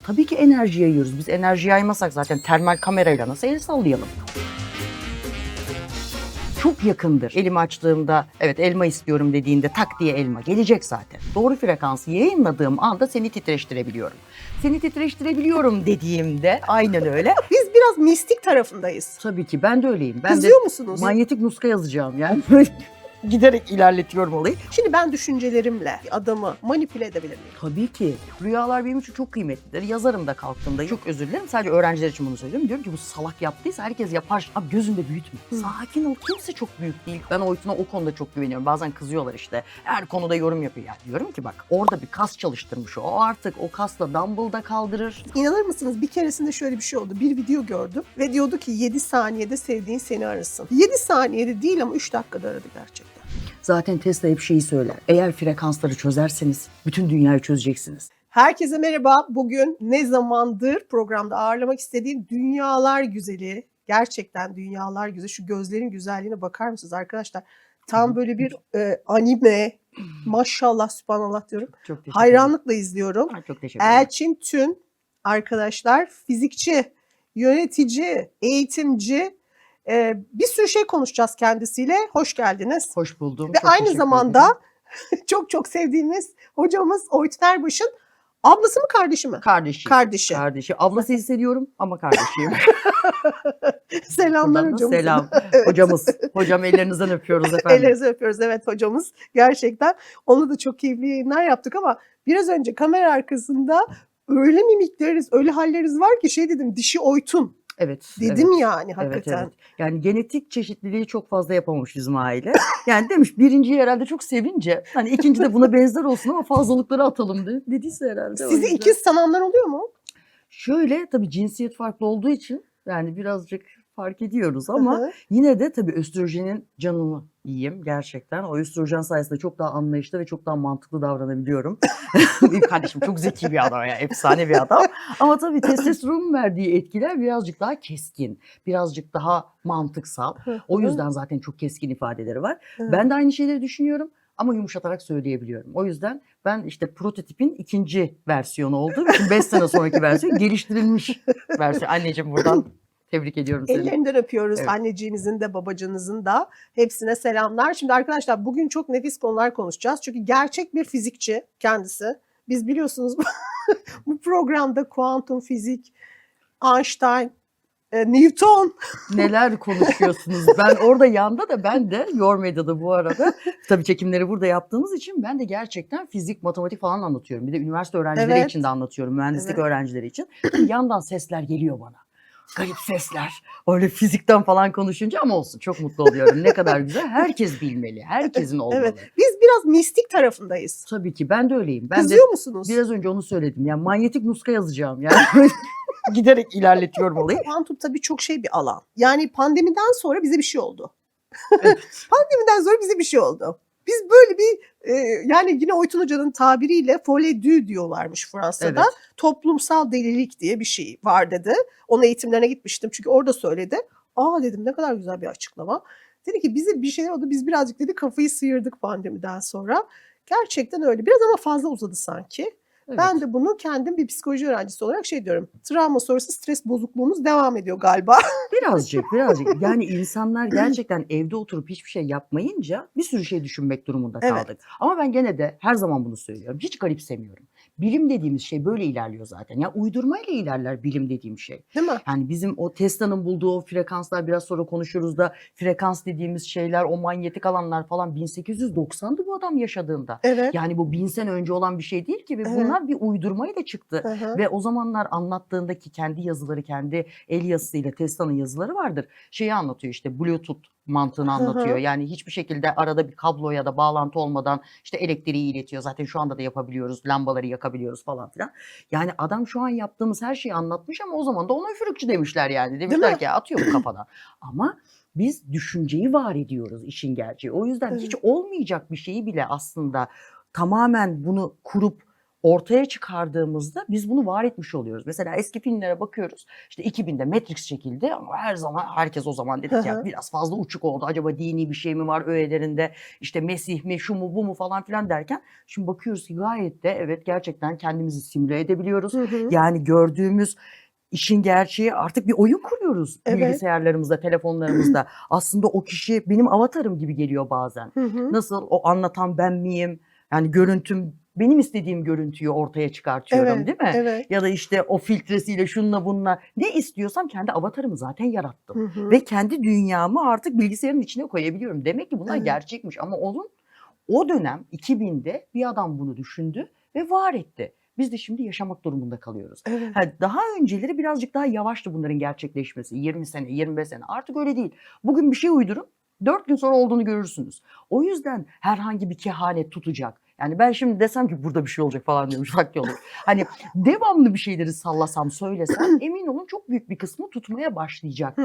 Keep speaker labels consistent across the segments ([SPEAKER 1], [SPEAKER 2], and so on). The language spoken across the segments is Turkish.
[SPEAKER 1] Tabii ki enerji yayıyoruz. Biz enerji yaymasak zaten termal kamerayla nasıl el sallayalım? Çok yakındır. Elimi açtığımda evet elma istiyorum dediğinde tak diye elma gelecek zaten. Doğru frekansı yayınladığım anda seni titreştirebiliyorum. Seni titreştirebiliyorum dediğimde aynen öyle.
[SPEAKER 2] Biz biraz mistik tarafındayız.
[SPEAKER 1] Tabii ki ben de öyleyim. Ben
[SPEAKER 2] Kızıyor
[SPEAKER 1] de
[SPEAKER 2] musunuz?
[SPEAKER 1] manyetik muska yazacağım yani. Giderek ilerletiyorum olayı.
[SPEAKER 2] Şimdi ben düşüncelerimle adamı manipüle edebilir miyim?
[SPEAKER 1] Tabii ki. Rüyalar benim için çok kıymetlidir. Yazarım da kalktığımda. Çok özür dilerim. Sadece öğrenciler için bunu söylüyorum. Diyorum ki bu salak yaptıysa herkes yapar. Abi gözünde büyütme. Sakin ol. Kimse çok büyük değil. Ben Oytun'a o konuda çok güveniyorum. Bazen kızıyorlar işte. Her konuda yorum yapıyor. Ya diyorum ki bak orada bir kas çalıştırmış o. O artık o kasla dumbbell'da kaldırır.
[SPEAKER 2] İnanır mısınız bir keresinde şöyle bir şey oldu. Bir video gördüm ve diyordu ki 7 saniyede sevdiğin seni arasın. 7 saniyede değil ama 3 dakikada aradı gerçekten.
[SPEAKER 1] Zaten Tesla hep şeyi söyler. Eğer frekansları çözerseniz bütün dünyayı çözeceksiniz.
[SPEAKER 2] Herkese merhaba. Bugün ne zamandır programda ağırlamak istediğim dünyalar güzeli, gerçekten dünyalar güzeli. Şu gözlerin güzelliğine bakar mısınız arkadaşlar? Tam böyle bir anime, maşallah sübhanallah diyorum.
[SPEAKER 1] Çok teşekkür ederim.
[SPEAKER 2] Hayranlıkla izliyorum.
[SPEAKER 1] Çok teşekkür ederim.
[SPEAKER 2] Elçin Tün arkadaşlar fizikçi, yönetici, eğitimci, bir sürü şey konuşacağız kendisiyle. Hoş geldiniz.
[SPEAKER 1] Hoş buldum.
[SPEAKER 2] Ve
[SPEAKER 1] Çok
[SPEAKER 2] aynı
[SPEAKER 1] teşekkür
[SPEAKER 2] zamanda
[SPEAKER 1] ederim.
[SPEAKER 2] çok sevdiğimiz hocamız Oytun Erbaş'ın ablası mı kardeşi mi?
[SPEAKER 1] Kardeşi.
[SPEAKER 2] Kardeşi.
[SPEAKER 1] Kardeşi. Ablası hissediyorum ama kardeşiyim.
[SPEAKER 2] Selamlar
[SPEAKER 1] Buradan da
[SPEAKER 2] hocamız.
[SPEAKER 1] selam.
[SPEAKER 2] Evet.
[SPEAKER 1] Hocamız. Hocam ellerinizden öpüyoruz efendim.
[SPEAKER 2] Ellerinizi öpüyoruz evet hocamız. Gerçekten onunla da çok keyifli yayınlar yaptık ama biraz önce kamera arkasında öyle mimikleriniz, öyle halleriniz var ki şey dedim dişi Oytun
[SPEAKER 1] Evet.
[SPEAKER 2] dedim
[SPEAKER 1] evet.
[SPEAKER 2] yani
[SPEAKER 1] Evet,
[SPEAKER 2] hakikaten.
[SPEAKER 1] evet. Yani genetik çeşitliliği çok fazla yapamamış bizim aile. Yani demiş birinciyi herhalde çok sevince hani ikinci de buna benzer olsun ama fazlalıkları atalım dediyse herhalde. o
[SPEAKER 2] Sizi
[SPEAKER 1] yüzden.
[SPEAKER 2] ikiz sananlar oluyor mu?
[SPEAKER 1] Şöyle tabii cinsiyet farklı olduğu için yani birazcık fark ediyoruz
[SPEAKER 2] Hı
[SPEAKER 1] ama
[SPEAKER 2] hı.
[SPEAKER 1] yine de tabii östrojenin canını yiyeyim gerçekten. O östrojen sayesinde çok daha anlayışlı ve çok daha mantıklı davranabiliyorum. Benim kardeşim çok zeki bir adam ya, efsane bir adam. Ama tabii testosteronun verdiği etkiler birazcık daha keskin, birazcık daha mantıksal. O yüzden zaten çok keskin ifadeleri var.
[SPEAKER 2] Hı.
[SPEAKER 1] Ben de aynı şeyleri düşünüyorum ama yumuşatarak söyleyebiliyorum. O yüzden ben işte prototipin ikinci versiyonu olduğum için 5 sene sonraki versiyon geliştirilmiş versiyon. Anneciğim buradan tebrik ediyorum seni.
[SPEAKER 2] Ellerinden öpüyoruz
[SPEAKER 1] Evet.
[SPEAKER 2] anneciğinizin de babacığınızın da. Hepsine selamlar. Şimdi arkadaşlar bugün çok nefis konular konuşacağız. Çünkü gerçek bir fizikçi kendisi. Biz biliyorsunuz bu programda kuantum fizik, Einstein, Newton.
[SPEAKER 1] Neler konuşuyorsunuz? Ben orada yanda da ben de Your Medya'da bu arada tabii çekimleri burada yaptığımız için ben de gerçekten fizik, matematik falan anlatıyorum. Bir de üniversite öğrencileri
[SPEAKER 2] Evet.
[SPEAKER 1] için de anlatıyorum. Mühendislik
[SPEAKER 2] Evet.
[SPEAKER 1] öğrencileri için. Yandan sesler geliyor bana. Garip sesler. Öyle fizikten falan konuşunca ama olsun çok mutlu oluyorum. Ne kadar güzel. Herkes bilmeli. Herkesin olmalı.
[SPEAKER 2] Evet. Biz biraz mistik tarafındayız.
[SPEAKER 1] Tabii ki ben de öyleyim. Ben de
[SPEAKER 2] Kızıyor musunuz?
[SPEAKER 1] biraz önce onu söyledim. Yani manyetik muska yazacağım. Yani giderek ilerletiyorum olayı.
[SPEAKER 2] Kuantum tabii çok şey bir alan. Yani pandemiden sonra bize bir şey oldu.
[SPEAKER 1] Evet.
[SPEAKER 2] Pandemiden sonra bize bir şey oldu. Biz böyle bir yani yine Oytun Hoca'nın tabiriyle folie due diyorlarmış Fransa'da.
[SPEAKER 1] Evet.
[SPEAKER 2] Toplumsal delilik diye bir şey var dedi. Onun eğitimlerine gitmiştim çünkü orada söyledi. Aa dedim ne kadar güzel bir açıklama. Dedi ki bize bir şeyler oldu. Biz birazcık dedi kafayı sıyırdık pandemiden sonra. Gerçekten öyle. Biraz ama fazla uzadı sanki.
[SPEAKER 1] Evet.
[SPEAKER 2] Ben de bunu kendim bir psikoloji öğrencisi olarak şey diyorum. Travma sonrası stres bozukluğumuz devam ediyor galiba.
[SPEAKER 1] Birazcık. Yani insanlar gerçekten evde oturup hiçbir şey yapmayınca bir sürü şey düşünmek durumunda
[SPEAKER 2] Evet.
[SPEAKER 1] kaldık. Ama ben gene de her zaman bunu söylüyorum. Hiç garipsemiyorum. Bilim dediğimiz şey böyle ilerliyor zaten. Ya uydurmayla ilerler bilim dediğim şey.
[SPEAKER 2] Değil mi?
[SPEAKER 1] Yani bizim o Tesla'nın bulduğu o frekanslar biraz sonra konuşuruz da frekans dediğimiz şeyler, o manyetik alanlar falan 1890'dı bu adam yaşadığında.
[SPEAKER 2] Evet.
[SPEAKER 1] Yani bu 1000 sene önce olan bir şey değil ki ve
[SPEAKER 2] Evet.
[SPEAKER 1] bunlar bir uydurmayla çıktı.
[SPEAKER 2] Hı hı.
[SPEAKER 1] Ve o zamanlar anlattığındaki kendi yazıları, kendi el yazısıyla Tesla'nın yazıları vardır. Şeyi anlatıyor işte Bluetooth mantığını
[SPEAKER 2] Hı hı.
[SPEAKER 1] anlatıyor. Yani hiçbir şekilde arada bir kablo ya da bağlantı olmadan işte elektriği iletiyor. Zaten şu anda da yapabiliyoruz. Lambaları yakabiliyoruz falan filan. Yani adam şu an yaptığımız her şeyi anlatmış ama o zaman da ona üfürükçü demişler yani. Demişler
[SPEAKER 2] mi?
[SPEAKER 1] ki atıyor bu kafadan. Ama biz düşünceyi var ediyoruz işin gerçeği. O yüzden hiç
[SPEAKER 2] Evet.
[SPEAKER 1] olmayacak bir şeyi bile aslında tamamen bunu kurup ortaya çıkardığımızda biz bunu var etmiş oluyoruz. Mesela eski filmlere bakıyoruz. İşte 2000'de Matrix çekildi ama her zaman herkes o zaman dedi ki ya biraz fazla uçuk oldu. Acaba dini bir şey mi var öğelerinde? İşte Mesih mi, şu mu, bu mu falan filan derken şimdi bakıyoruz ki gayet de evet gerçekten kendimizi simüle edebiliyoruz. Yani gördüğümüz işin gerçeği artık bir oyun kuruyoruz bilgisayarlarımızda, telefonlarımızda. Aslında o kişi benim avatarım gibi geliyor bazen. Nasıl o anlatan ben miyim? Yani görüntüm benim istediğim görüntüyü ortaya çıkartıyorum değil mi?
[SPEAKER 2] Evet.
[SPEAKER 1] Ya da işte o filtresiyle şununla bununla ne istiyorsam kendi avatarımı zaten yarattım.
[SPEAKER 2] Ve
[SPEAKER 1] Ve kendi dünyamı artık bilgisayarın içine koyabiliyorum. Demek ki bunlar gerçekmiş ama o dönem 2000'de bir adam bunu düşündü ve var etti. Biz de şimdi yaşamak durumunda kalıyoruz. Daha önceleri birazcık daha yavaştı bunların gerçekleşmesi. 20 sene, 25 sene. Artık öyle değil. Bugün bir şey uydurun, 4 gün sonra olduğunu görürsünüz. O yüzden herhangi bir kehanet tutacak. Yani ben şimdi desem ki burada bir şey olacak falan diyormuş vakti olur. Hani devamlı bir şeyleri sallasam, söylesem emin olun çok büyük bir kısmı tutmaya başlayacak.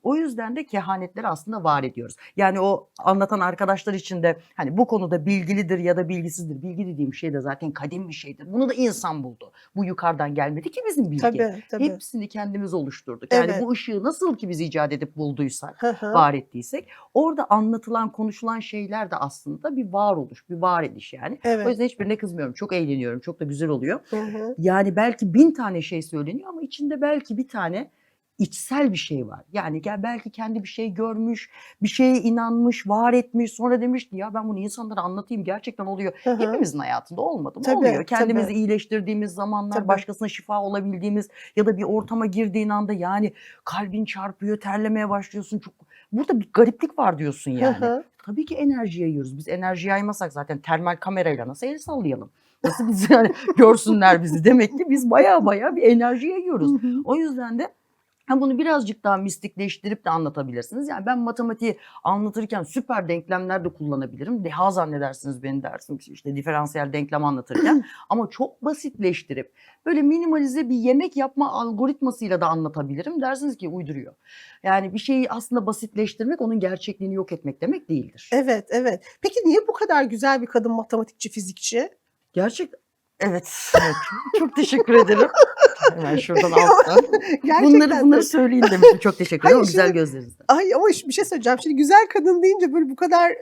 [SPEAKER 1] O yüzden de kehanetleri aslında var ediyoruz. Yani o anlatan arkadaşlar için de hani bu konuda bilgilidir ya da bilgisizdir. Bilgi dediğim şey de zaten kadim bir şeydir. Bunu da insan buldu. Bu yukarıdan gelmedi ki bizim bilgi.
[SPEAKER 2] Tabii.
[SPEAKER 1] Hepsini kendimiz oluşturduk. Yani bu ışığı nasıl ki biz icat edip bulduysak, var ettiysek orada anlatılan, konuşulan şeyler de aslında bir varoluş, bir var ediş yani. O yüzden hiçbirine kızmıyorum. Çok eğleniyorum. Çok da güzel oluyor. Yani belki 1000 tane şey söyleniyor ama içinde belki bir tane içsel bir şey var. Yani belki kendi bir şey görmüş, bir şeye inanmış, var etmiş. Sonra demiş ki ya ben bunu insanlara anlatayım gerçekten oluyor. Hepimizin hayatında olmadı mı? Oluyor. Kendimizi iyileştirdiğimiz zamanlar, başkasına şifa olabildiğimiz ya da bir ortama girdiğin anda yani kalbin çarpıyor, terlemeye başlıyorsun. Burada bir gariplik var diyorsun yani. Tabii ki enerji yayıyoruz. Biz enerji yaymasak zaten termal kamerayla nasıl el sallayalım? Nasıl biz yani görsünler bizi? Demek ki biz baya bir enerji yayıyoruz. O yüzden de bunu birazcık daha mistikleştirip de anlatabilirsiniz. Yani ben matematiği anlatırken süper denklemler de kullanabilirim. Deha zannedersiniz beni dersiniz işte diferansiyel denklem anlatırken. Ama çok basitleştirip böyle minimalize bir yemek yapma algoritmasıyla da anlatabilirim. Dersiniz ki uyduruyor. Yani bir şeyi aslında basitleştirmek onun gerçekliğini yok etmek demek değildir.
[SPEAKER 2] Evet. Peki niye bu kadar güzel bir kadın matematikçi, fizikçi?
[SPEAKER 1] Evet. Çok teşekkür ederim. Hemen şuradan alttan. Bunları söyleyin demiştim. Çok teşekkür ederim. Güzel gözlerinizden.
[SPEAKER 2] Ama bir şey söyleyeceğim. Şimdi güzel kadın deyince böyle bu kadar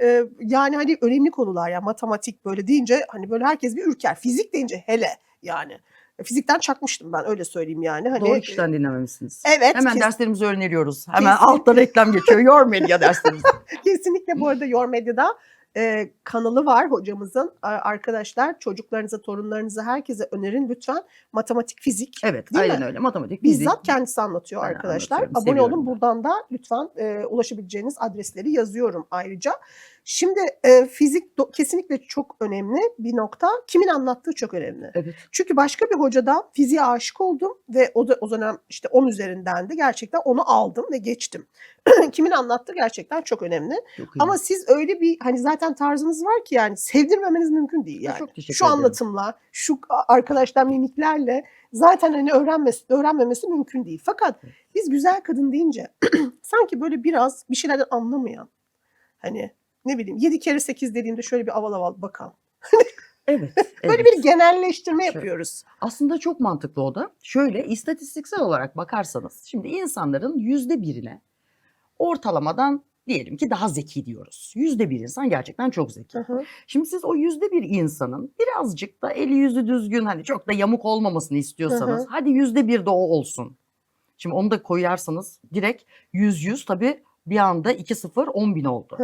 [SPEAKER 2] yani hani önemli konular ya matematik böyle deyince hani böyle herkes bir ürker. Fizik deyince hele yani. Fizikten çakmıştım ben öyle söyleyeyim yani. Hani,
[SPEAKER 1] doğru kişiden dinlememişsiniz.
[SPEAKER 2] Evet.
[SPEAKER 1] Hemen derslerimizi öneriyoruz. Hemen altta reklam geçiyor. Your Media derslerimiz.
[SPEAKER 2] Kesinlikle bu arada Your Media'da kanalı var hocamızın. Arkadaşlar çocuklarınıza, torunlarınıza herkese önerin lütfen. Matematik, fizik.
[SPEAKER 1] Evet,
[SPEAKER 2] değil
[SPEAKER 1] aynen
[SPEAKER 2] mi?
[SPEAKER 1] öyle. Matematik, fizik.
[SPEAKER 2] Bizzat kendisi anlatıyor arkadaşlar. Abone
[SPEAKER 1] seviyorum
[SPEAKER 2] olun. Buradan da lütfen ulaşabileceğiniz adresleri yazıyorum ayrıca. Şimdi fizik kesinlikle çok önemli bir nokta. Kimin anlattığı çok önemli.
[SPEAKER 1] Evet.
[SPEAKER 2] Çünkü başka bir hocadan fiziğe aşık oldum ve o dönem işte 10 üzerinden de gerçekten onu aldım ve geçtim. Kimin anlattığı gerçekten çok önemli. Ama siz öyle bir hani zaten tarzınız var ki yani sevdirmemeniz mümkün değil yani.
[SPEAKER 1] Çok teşekkür
[SPEAKER 2] şu
[SPEAKER 1] ederim.
[SPEAKER 2] Anlatımla, şu arkadaşlar mimiklerle zaten hani öğrenmemesi mümkün değil. Fakat biz güzel kadın deyince sanki böyle biraz bir şeylerden anlamayan hani ne bileyim 7 kere 8 dediğimde şöyle bir aval aval bakan.
[SPEAKER 1] Evet.
[SPEAKER 2] Böyle bir genelleştirme yapıyoruz.
[SPEAKER 1] Aslında çok mantıklı o da. Şöyle istatistiksel olarak bakarsanız şimdi insanların %1'ine ortalamadan diyelim ki daha zeki diyoruz. %1 insan gerçekten çok zeki. Şimdi siz o %1 insanın birazcık da eli yüzü düzgün hani çok da yamuk olmamasını istiyorsanız hadi %1 de o olsun. Şimdi onu da koyarsanız direkt 100 tabii bir anda 2-0 10.000 oldu.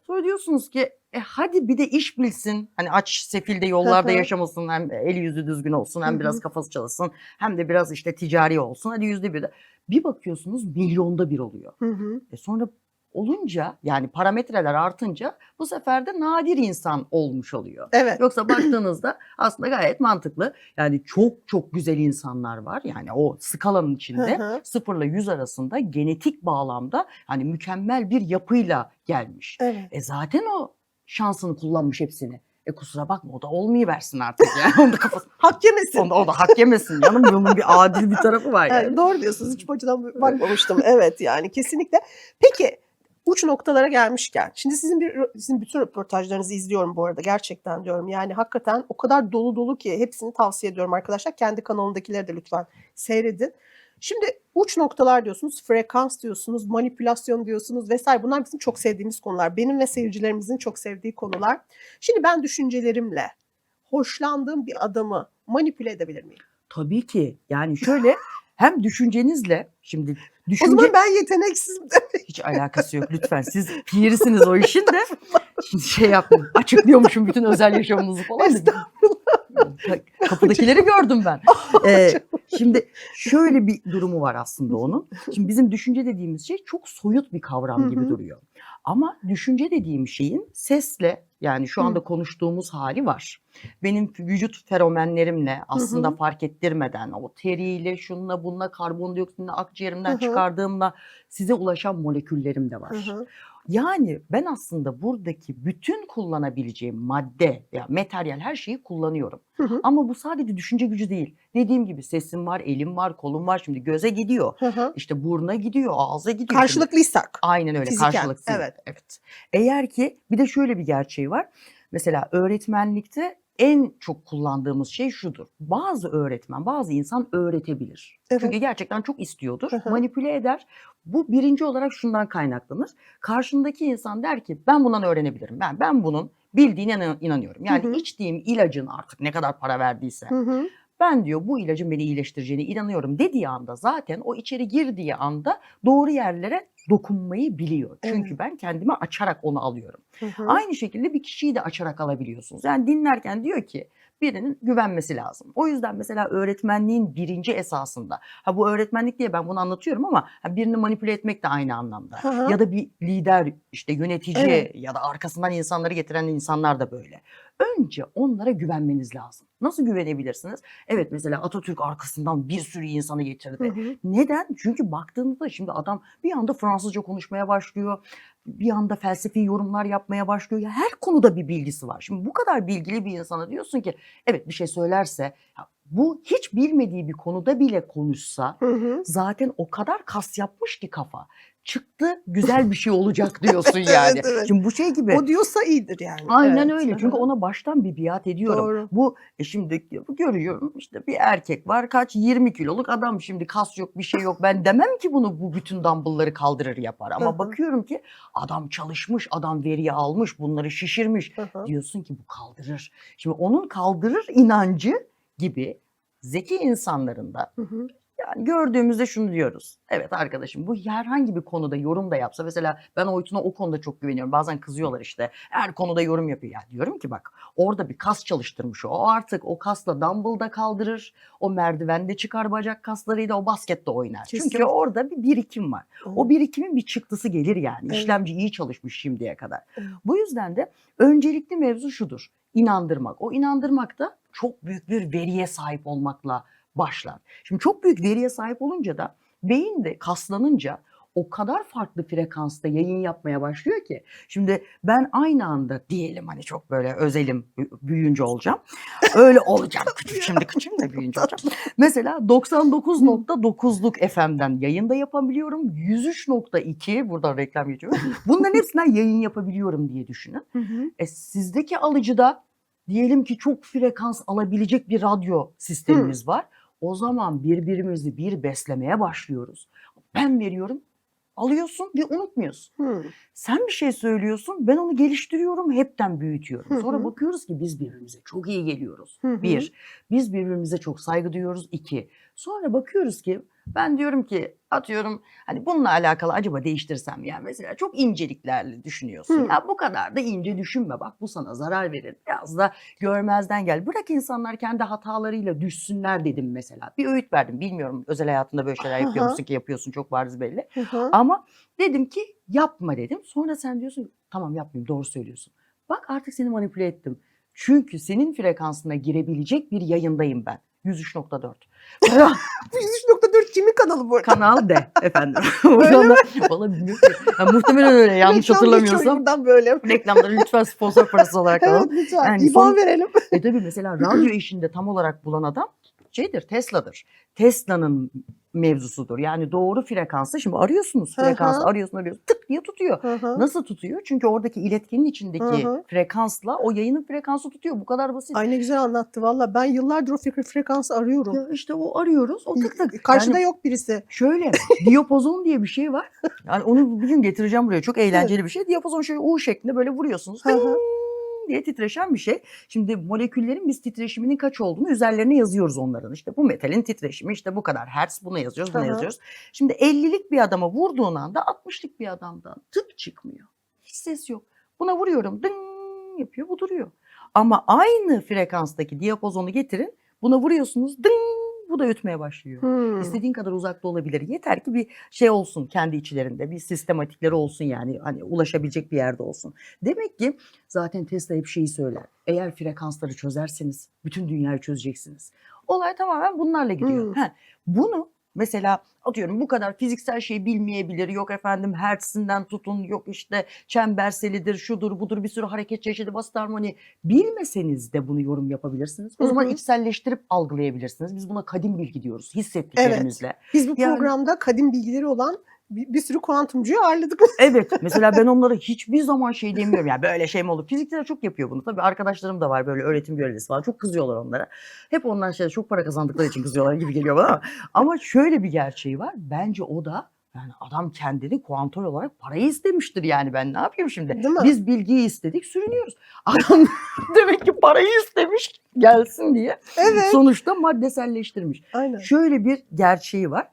[SPEAKER 1] Sonra diyorsunuz ki hadi bir de iş bilsin. Hani aç sefilde yollarda yaşamasın. Hem eli yüzü düzgün olsun hem biraz kafası çalışsın. Hem de biraz işte ticari olsun. Hadi %1 de. Bir bakıyorsunuz milyonda bir oluyor. Sonra olunca yani parametreler artınca bu sefer de nadir insan olmuş oluyor.
[SPEAKER 2] Evet.
[SPEAKER 1] Yoksa baktığınızda aslında gayet mantıklı. Yani çok güzel insanlar var. Yani o skalanın içinde 0 ile 100 arasında genetik bağlamda hani mükemmel bir yapıyla gelmiş. Zaten o şansını kullanmış hepsini. Kusura bakma o da olmayıversin artık yani. Onun da kafası
[SPEAKER 2] hak yemesin.
[SPEAKER 1] O da hak yemesin canım. Bunun bir adil bir tarafı var yani.
[SPEAKER 2] Doğru diyorsunuz. Hiç bu açıdan bakmamıştım. Evet yani kesinlikle. Peki uç noktalara gelmişken, şimdi sizin bütün röportajlarınızı izliyorum bu arada, gerçekten diyorum. Yani hakikaten o kadar dolu dolu ki hepsini tavsiye ediyorum arkadaşlar. Kendi kanalındakileri de lütfen seyredin. Şimdi uç noktalar diyorsunuz, frekans diyorsunuz, manipülasyon diyorsunuz vesaire. Bunlar bizim çok sevdiğimiz konular. Benim ve seyircilerimizin çok sevdiği konular. Şimdi ben düşüncelerimle hoşlandığım bir adamı manipüle edebilir miyim?
[SPEAKER 1] Tabii ki. Yani şöyle hem düşüncenizle şimdi
[SPEAKER 2] O
[SPEAKER 1] düşünce
[SPEAKER 2] zaman ben yeteneksizim demek.
[SPEAKER 1] hiç alakası yok lütfen. Siz pirisiniz o işin de. Şimdi şey yapmayın. Açıklıyormuşum bütün özel yaşamınızı falan. Kapıdakileri gördüm ben. Şimdi şöyle bir durumu var aslında onun. Şimdi bizim düşünce dediğimiz şey çok soyut bir kavram gibi duruyor. Ama düşünce dediğim şeyin sesle, yani şu anda konuştuğumuz hali var. Benim vücut feromenlerimle aslında fark ettirmeden o teriyle, şununla bununla, karbondioksitle, akciğerimden çıkardığımla size ulaşan moleküllerim de var. Yani ben aslında buradaki bütün kullanabileceğim madde ya materyal her şeyi kullanıyorum. Ama bu sadece düşünce gücü değil. Dediğim gibi sesim var, elim var, kolum var. Şimdi göze gidiyor. İşte buruna gidiyor, ağza gidiyor.
[SPEAKER 2] Karşılıklıysak.
[SPEAKER 1] Aynen öyle,
[SPEAKER 2] Fiziken,
[SPEAKER 1] karşılıksız.
[SPEAKER 2] evet.
[SPEAKER 1] Evet. Eğer ki bir de şöyle bir gerçeği var. Mesela öğretmenlikte en çok kullandığımız şey şudur. Bazı öğretmen, bazı insan öğretebilir.
[SPEAKER 2] Evet.
[SPEAKER 1] Çünkü gerçekten çok istiyordur, manipüle eder. Bu birinci olarak şundan kaynaklanır. Karşındaki insan der ki ben bundan öğrenebilirim. Ben bunun bildiğine inanıyorum. Yani içtiğim ilacın artık ne kadar para verdiyse ben diyor bu ilacın beni iyileştireceğine inanıyorum dediği anda zaten o içeri girdiği anda doğru yerlere dokunmayı biliyor. Çünkü ben kendimi açarak onu alıyorum. Aynı şekilde bir kişiyi de açarak alabiliyorsunuz. Yani dinlerken diyor ki birinin güvenmesi lazım. O yüzden mesela öğretmenliğin birinci esasında, bu öğretmenlik diye ben bunu anlatıyorum ama birini manipüle etmek de aynı anlamda. Ya da bir lider, işte yönetici ya da arkasından insanları getiren insanlar da böyle. Önce onlara güvenmeniz lazım. Nasıl güvenebilirsiniz? Evet, mesela Atatürk arkasından bir sürü insanı getirdi. Neden? Çünkü baktığınızda şimdi adam bir anda Fransızca konuşmaya başlıyor. Bir anda felsefi yorumlar yapmaya başlıyor. Ya her konuda bir bilgisi var. Şimdi bu kadar bilgili bir insana diyorsun ki evet bir şey söylerse ya bu hiç bilmediği bir konuda bile konuşsa zaten o kadar kas yapmış ki kafa. Çıktı güzel bir şey olacak diyorsun yani.
[SPEAKER 2] Evet.
[SPEAKER 1] Şimdi bu şey gibi.
[SPEAKER 2] O diyorsa iyidir yani.
[SPEAKER 1] Aynen öyle. Çünkü ona baştan bir biat ediyorum.
[SPEAKER 2] Doğru.
[SPEAKER 1] Bu şimdi görüyorum işte bir erkek var, kaç 20 kiloluk adam, şimdi kas yok bir şey yok. Ben demem ki bunu, bu bütün dumbbellları kaldırır yapar. Ama bakıyorum ki adam çalışmış, adam veriyi almış, bunları şişirmiş. Diyorsun ki bu kaldırır. Şimdi onun kaldırır inancı gibi zeki insanların da yani gördüğümüzde şunu diyoruz. Evet arkadaşım, bu herhangi bir konuda yorum da yapsa, mesela ben Oytun'a o konuda çok güveniyorum. Bazen kızıyorlar işte her konuda yorum yapıyor. Ya diyorum ki bak, orada bir kas çalıştırmış o artık o kasla dumbbell da kaldırır. O merdivende çıkar bacak kaslarıyla, o baskette oynar.
[SPEAKER 2] Kesinlikle.
[SPEAKER 1] Çünkü orada bir birikim var. O birikimin bir çıktısı gelir yani. İşlemci iyi çalışmış şimdiye kadar. Bu yüzden de öncelikli mevzu şudur. İnandırmak. O inandırmak da çok büyük bir veriye sahip olmakla başlar. Şimdi çok büyük veriye sahip olunca da beyin de kaslanınca o kadar farklı frekansta yayın yapmaya başlıyor ki. Şimdi ben aynı anda diyelim, hani çok böyle özelim, büyüyünce olacağım. Öyle olacağım, küçüğüm de büyüyünce olacağım. Mesela 99.9'luk FM'den yayın da yapabiliyorum. 103.2 buradan reklam geçiyor. Bunların hepsinden yayın yapabiliyorum diye düşünün. Sizdeki alıcıda diyelim ki çok frekans alabilecek bir radyo sistemimiz var. O zaman birbirimizi beslemeye başlıyoruz. Ben veriyorum, alıyorsun ve unutmuyorsun. Sen bir şey söylüyorsun, ben onu geliştiriyorum, hepten büyütüyorum. Sonra bakıyoruz ki biz birbirimize çok iyi geliyoruz. Bir, biz birbirimize çok saygı duyuyoruz. İki, sonra bakıyoruz ki ben diyorum ki atıyorum hani bununla alakalı acaba değiştirsem, yani mesela çok inceliklerle düşünüyorsun. Ya bu kadar da ince düşünme, bak bu sana zarar verir. Biraz da görmezden gel. Bırak insanlar kendi hatalarıyla düşsünler dedim mesela. Bir öğüt verdim. Bilmiyorum özel hayatında böyle şeyler yapıyor musun ki, yapıyorsun, çok bariz belli. Ama dedim ki yapma dedim. Sonra sen diyorsun tamam yapmayayım, doğru söylüyorsun. Bak artık seni manipüle ettim. Çünkü senin frekansına girebilecek bir yayındayım ben. 103.4.
[SPEAKER 2] 103.4 kimin kanalı bu arada?
[SPEAKER 1] Kanal D efendim.
[SPEAKER 2] Öyle mi?
[SPEAKER 1] Vallahi bilmiyorum. Yani muhtemelen öyle, yanlış hatırlamıyorsam.
[SPEAKER 2] Buradan böyle.
[SPEAKER 1] Reklamları lütfen sponsor parası olarak alalım.
[SPEAKER 2] Evet lütfen.
[SPEAKER 1] Yani
[SPEAKER 2] İban verelim.
[SPEAKER 1] Tabii mesela radyo işinde tam olarak bulan adam şeydir, Tesla'dır. Tesla'nın mevzusudur. Yani doğru frekansı şimdi arıyorsunuz,
[SPEAKER 2] Hı
[SPEAKER 1] frekansı
[SPEAKER 2] hı.
[SPEAKER 1] arıyorsun tık diye tutuyor.
[SPEAKER 2] Hı hı.
[SPEAKER 1] Nasıl tutuyor? Çünkü oradaki iletkenin
[SPEAKER 2] Hı
[SPEAKER 1] içindeki
[SPEAKER 2] hı.
[SPEAKER 1] frekansla o yayının frekansı tutuyor. Bu kadar basit.
[SPEAKER 2] Ay ne güzel anlattı valla. Ben yıllardır o frekansı arıyorum.
[SPEAKER 1] Ya işte o arıyoruz, o tık tık.
[SPEAKER 2] Karşıda
[SPEAKER 1] Yani
[SPEAKER 2] yok birisi.
[SPEAKER 1] şöyle, diyapazon diye bir şey var. Yani onu bir gün getireceğim buraya. Çok
[SPEAKER 2] Evet.
[SPEAKER 1] eğlenceli bir şey. Diyapazon şöyle U şeklinde böyle vuruyorsunuz.
[SPEAKER 2] Hı hı.
[SPEAKER 1] Diye titreşen bir şey. Şimdi moleküllerin biz titreşiminin kaç olduğunu üzerlerine yazıyoruz onların. İşte bu metalin titreşimi işte bu kadar hertz, buna yazıyoruz,
[SPEAKER 2] Hı
[SPEAKER 1] buna
[SPEAKER 2] hı.
[SPEAKER 1] yazıyoruz. Şimdi 50'lik bir adama vurduğun anda 60'lık bir adamdan tık çıkmıyor. Hiç ses yok. Buna vuruyorum ding yapıyor, bu duruyor. Ama aynı frekanstaki diyapazonu getirin, buna vuruyorsunuz ding, bu da ötmeye başlıyor. İstediğin kadar uzakta olabilir. Yeter ki bir şey olsun kendi içlerinde, bir sistematikleri olsun yani hani ulaşabilecek bir yerde olsun. Demek ki zaten Tesla hep şeyi söyler. Eğer frekansları çözerseniz bütün dünyayı çözeceksiniz. Olay tamamen bunlarla gidiyor. Bunu mesela atıyorum bu kadar fiziksel şeyi bilmeyebilir. Yok efendim hertzinden tutun, yok işte çemberselidir, şudur budur bir sürü hareket çeşidi, basit harmoni. Bilmeseniz de bunu yorum yapabilirsiniz. O zaman içselleştirip algılayabilirsiniz. Biz buna kadim bilgi diyoruz, hissettiklerimizle.
[SPEAKER 2] Evet. Biz bu
[SPEAKER 1] Yani
[SPEAKER 2] programda kadim bilgileri olan bir sürü kuantumcuyu ağırladık.
[SPEAKER 1] evet, mesela ben onlara hiçbir zaman şey demiyorum. Yani böyle şey mi olur? Fizikçiler çok yapıyor bunu. Tabii arkadaşlarım da var böyle öğretim görevlisi falan. Çok kızıyorlar onlara. Hep onlar çok para kazandıkları için kızıyorlar gibi geliyor bana. Ama şöyle bir gerçeği var. Bence o da yani adam kendini kuantol olarak parayı istemiştir yani ben ne yapayım şimdi?
[SPEAKER 2] Değil mi?
[SPEAKER 1] Biz bilgiyi istedik, sürünüyoruz. Adam demek ki parayı istemiş gelsin diye.
[SPEAKER 2] Evet.
[SPEAKER 1] Sonuçta maddeselleştirmiş.
[SPEAKER 2] Aynen.
[SPEAKER 1] Şöyle bir gerçeği var.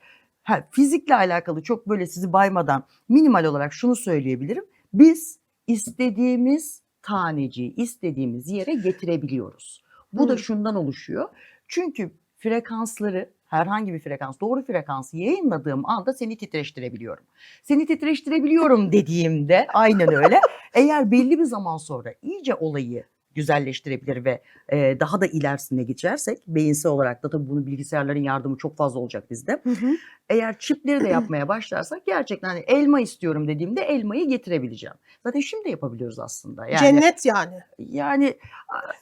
[SPEAKER 1] Fizikle alakalı çok böyle sizi baymadan minimal olarak şunu söyleyebilirim. Biz istediğimiz taneciyi istediğimiz yere getirebiliyoruz. Bu da şundan oluşuyor. Çünkü frekansları herhangi bir frekans, doğru frekansı yayınladığım anda seni titreştirebiliyorum. Seni titreştirebiliyorum dediğimde aynen öyle. Eğer belli bir zaman sonra iyice olayı güzelleştirebilir ve daha da ilerisine geçersek beyinsel olarak da tabii bunu bilgisayarların yardımı çok fazla olacak bizde. Eğer çipleri de yapmaya başlarsak gerçekten hani elma istiyorum dediğimde elmayı getirebileceğim. Zaten şimdi yapabiliyoruz aslında. Yani,
[SPEAKER 2] Cennet yani.
[SPEAKER 1] Yani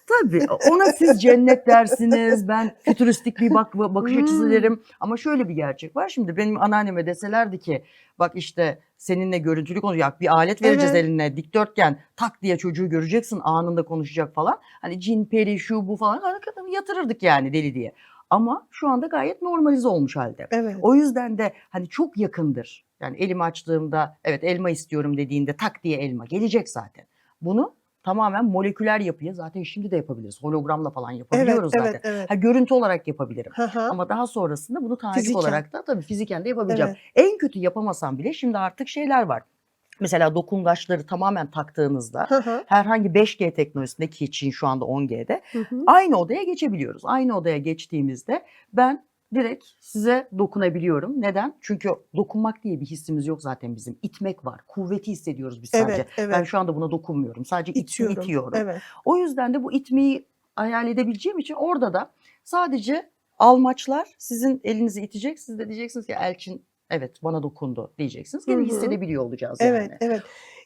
[SPEAKER 1] tabii ona siz cennet dersiniz. Ben fütüristik bir bakış açısı derim. Ama şöyle bir gerçek var. Şimdi benim anneanneme deselerdi ki bak işte seninle görüntülü konuşacak bir alet vereceğiz
[SPEAKER 2] Evet.
[SPEAKER 1] eline dikdörtgen tak diye çocuğu göreceksin anında konuşacak falan. Hani cin peri şu bu falan kadını yatırırdık yani deli diye. Ama şu anda gayet normalize olmuş halde.
[SPEAKER 2] Evet.
[SPEAKER 1] O yüzden de hani çok yakındır. Yani elimi açtığımda evet elma istiyorum dediğinde tak diye elma gelecek zaten. Bunu tamamen moleküler yapıya zaten şimdi de yapabiliriz. Hologramla falan
[SPEAKER 2] Evet,
[SPEAKER 1] yapabiliyoruz
[SPEAKER 2] evet,
[SPEAKER 1] zaten.
[SPEAKER 2] evet.
[SPEAKER 1] Görüntü olarak yapabilirim.
[SPEAKER 2] Hı hı.
[SPEAKER 1] Ama daha sonrasında bunu tanecik
[SPEAKER 2] Fiziken.
[SPEAKER 1] olarak da tabii fiziken de yapabileceğim.
[SPEAKER 2] Evet.
[SPEAKER 1] En kötü yapamasam bile şimdi artık şeyler var. Mesela dokungaçları tamamen taktığınızda
[SPEAKER 2] Hı hı.
[SPEAKER 1] herhangi 5G teknolojisinde ki Çin şu anda 10G'de
[SPEAKER 2] Hı hı.
[SPEAKER 1] aynı odaya geçebiliyoruz. Aynı odaya geçtiğimizde ben direkt size dokunabiliyorum. Neden? Çünkü dokunmak diye bir hissimiz yok zaten bizim. İtmek var. Kuvveti hissediyoruz biz sadece.
[SPEAKER 2] Evet, evet.
[SPEAKER 1] Ben şu anda buna dokunmuyorum. Sadece itiyorum.
[SPEAKER 2] Evet.
[SPEAKER 1] O yüzden de bu itmeyi hayal edebileceğim için orada da sadece almaçlar sizin elinizi itecek. Siz de diyeceksiniz ki Elçin evet bana dokundu diyeceksiniz. Gene hissedebiliyor olacağız
[SPEAKER 2] Evet,
[SPEAKER 1] yani.
[SPEAKER 2] evet.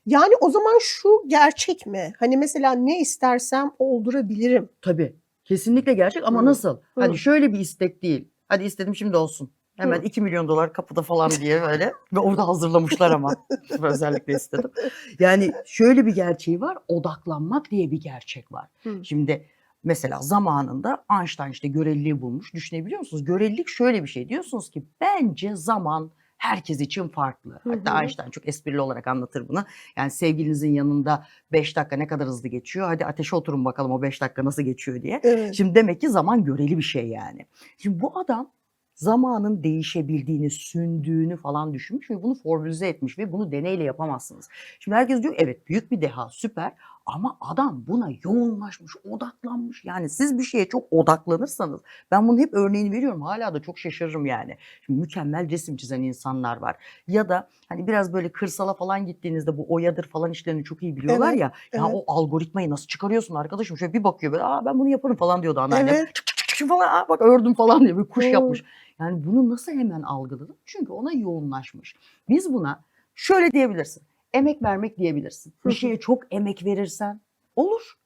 [SPEAKER 2] Yani o zaman şu gerçek mi? Hani mesela ne istersem oldurabilirim.
[SPEAKER 1] Tabii. Kesinlikle gerçek ama nasıl? Hani
[SPEAKER 2] Hı.
[SPEAKER 1] şöyle bir istek değil. Hadi istedim şimdi olsun. Hemen
[SPEAKER 2] Hı.
[SPEAKER 1] 2 milyon dolar kapıda falan diye böyle ve orada hazırlamışlar ama özellikle istedim. Yani şöyle bir gerçeği var. Odaklanmak diye bir gerçek var.
[SPEAKER 2] Hı.
[SPEAKER 1] Şimdi mesela zamanında Einstein işte göreliliği bulmuş. Düşünebiliyor musunuz? Görelilik şöyle bir şey. Diyorsunuz ki bence zaman herkes için farklı. Hatta Einstein çok esprili olarak anlatır bunu. Yani sevgilinizin yanında 5 dakika ne kadar hızlı geçiyor. Hadi ateşe oturun bakalım o 5 dakika nasıl geçiyor diye.
[SPEAKER 2] Evet.
[SPEAKER 1] Şimdi demek ki zaman göreli bir şey yani. Şimdi bu adam zamanın değişebildiğini, sündüğünü falan düşünmüş ve bunu formülize etmiş ve bunu deneyle yapamazsınız. Şimdi herkes diyor evet büyük bir deha süper ama adam buna yoğunlaşmış, odaklanmış. Yani siz bir şeye çok odaklanırsanız ben bunun hep örneğini veriyorum. Hala da çok şaşırırım yani. Şimdi mükemmel resim çizen insanlar var. Ya da hani biraz böyle kırsala falan gittiğinizde bu oyadır falan işlerini çok iyi biliyorlar
[SPEAKER 2] Evet,
[SPEAKER 1] ya. Ya
[SPEAKER 2] evet.
[SPEAKER 1] o algoritmayı nasıl çıkarıyorsun arkadaşım? Şöyle bir bakıyor böyle ben bunu yaparım falan diyordu anneannem.
[SPEAKER 2] Evet.
[SPEAKER 1] Çık çık çık falan bak ördüm falan diye bir kuş
[SPEAKER 2] Hı.
[SPEAKER 1] yapmış. Yani bunu nasıl hemen algıladım? Çünkü ona yoğunlaşmış. Biz buna şöyle diyebilirsin. Emek vermek diyebilirsin. Bir şeye çok emek verirsen olur.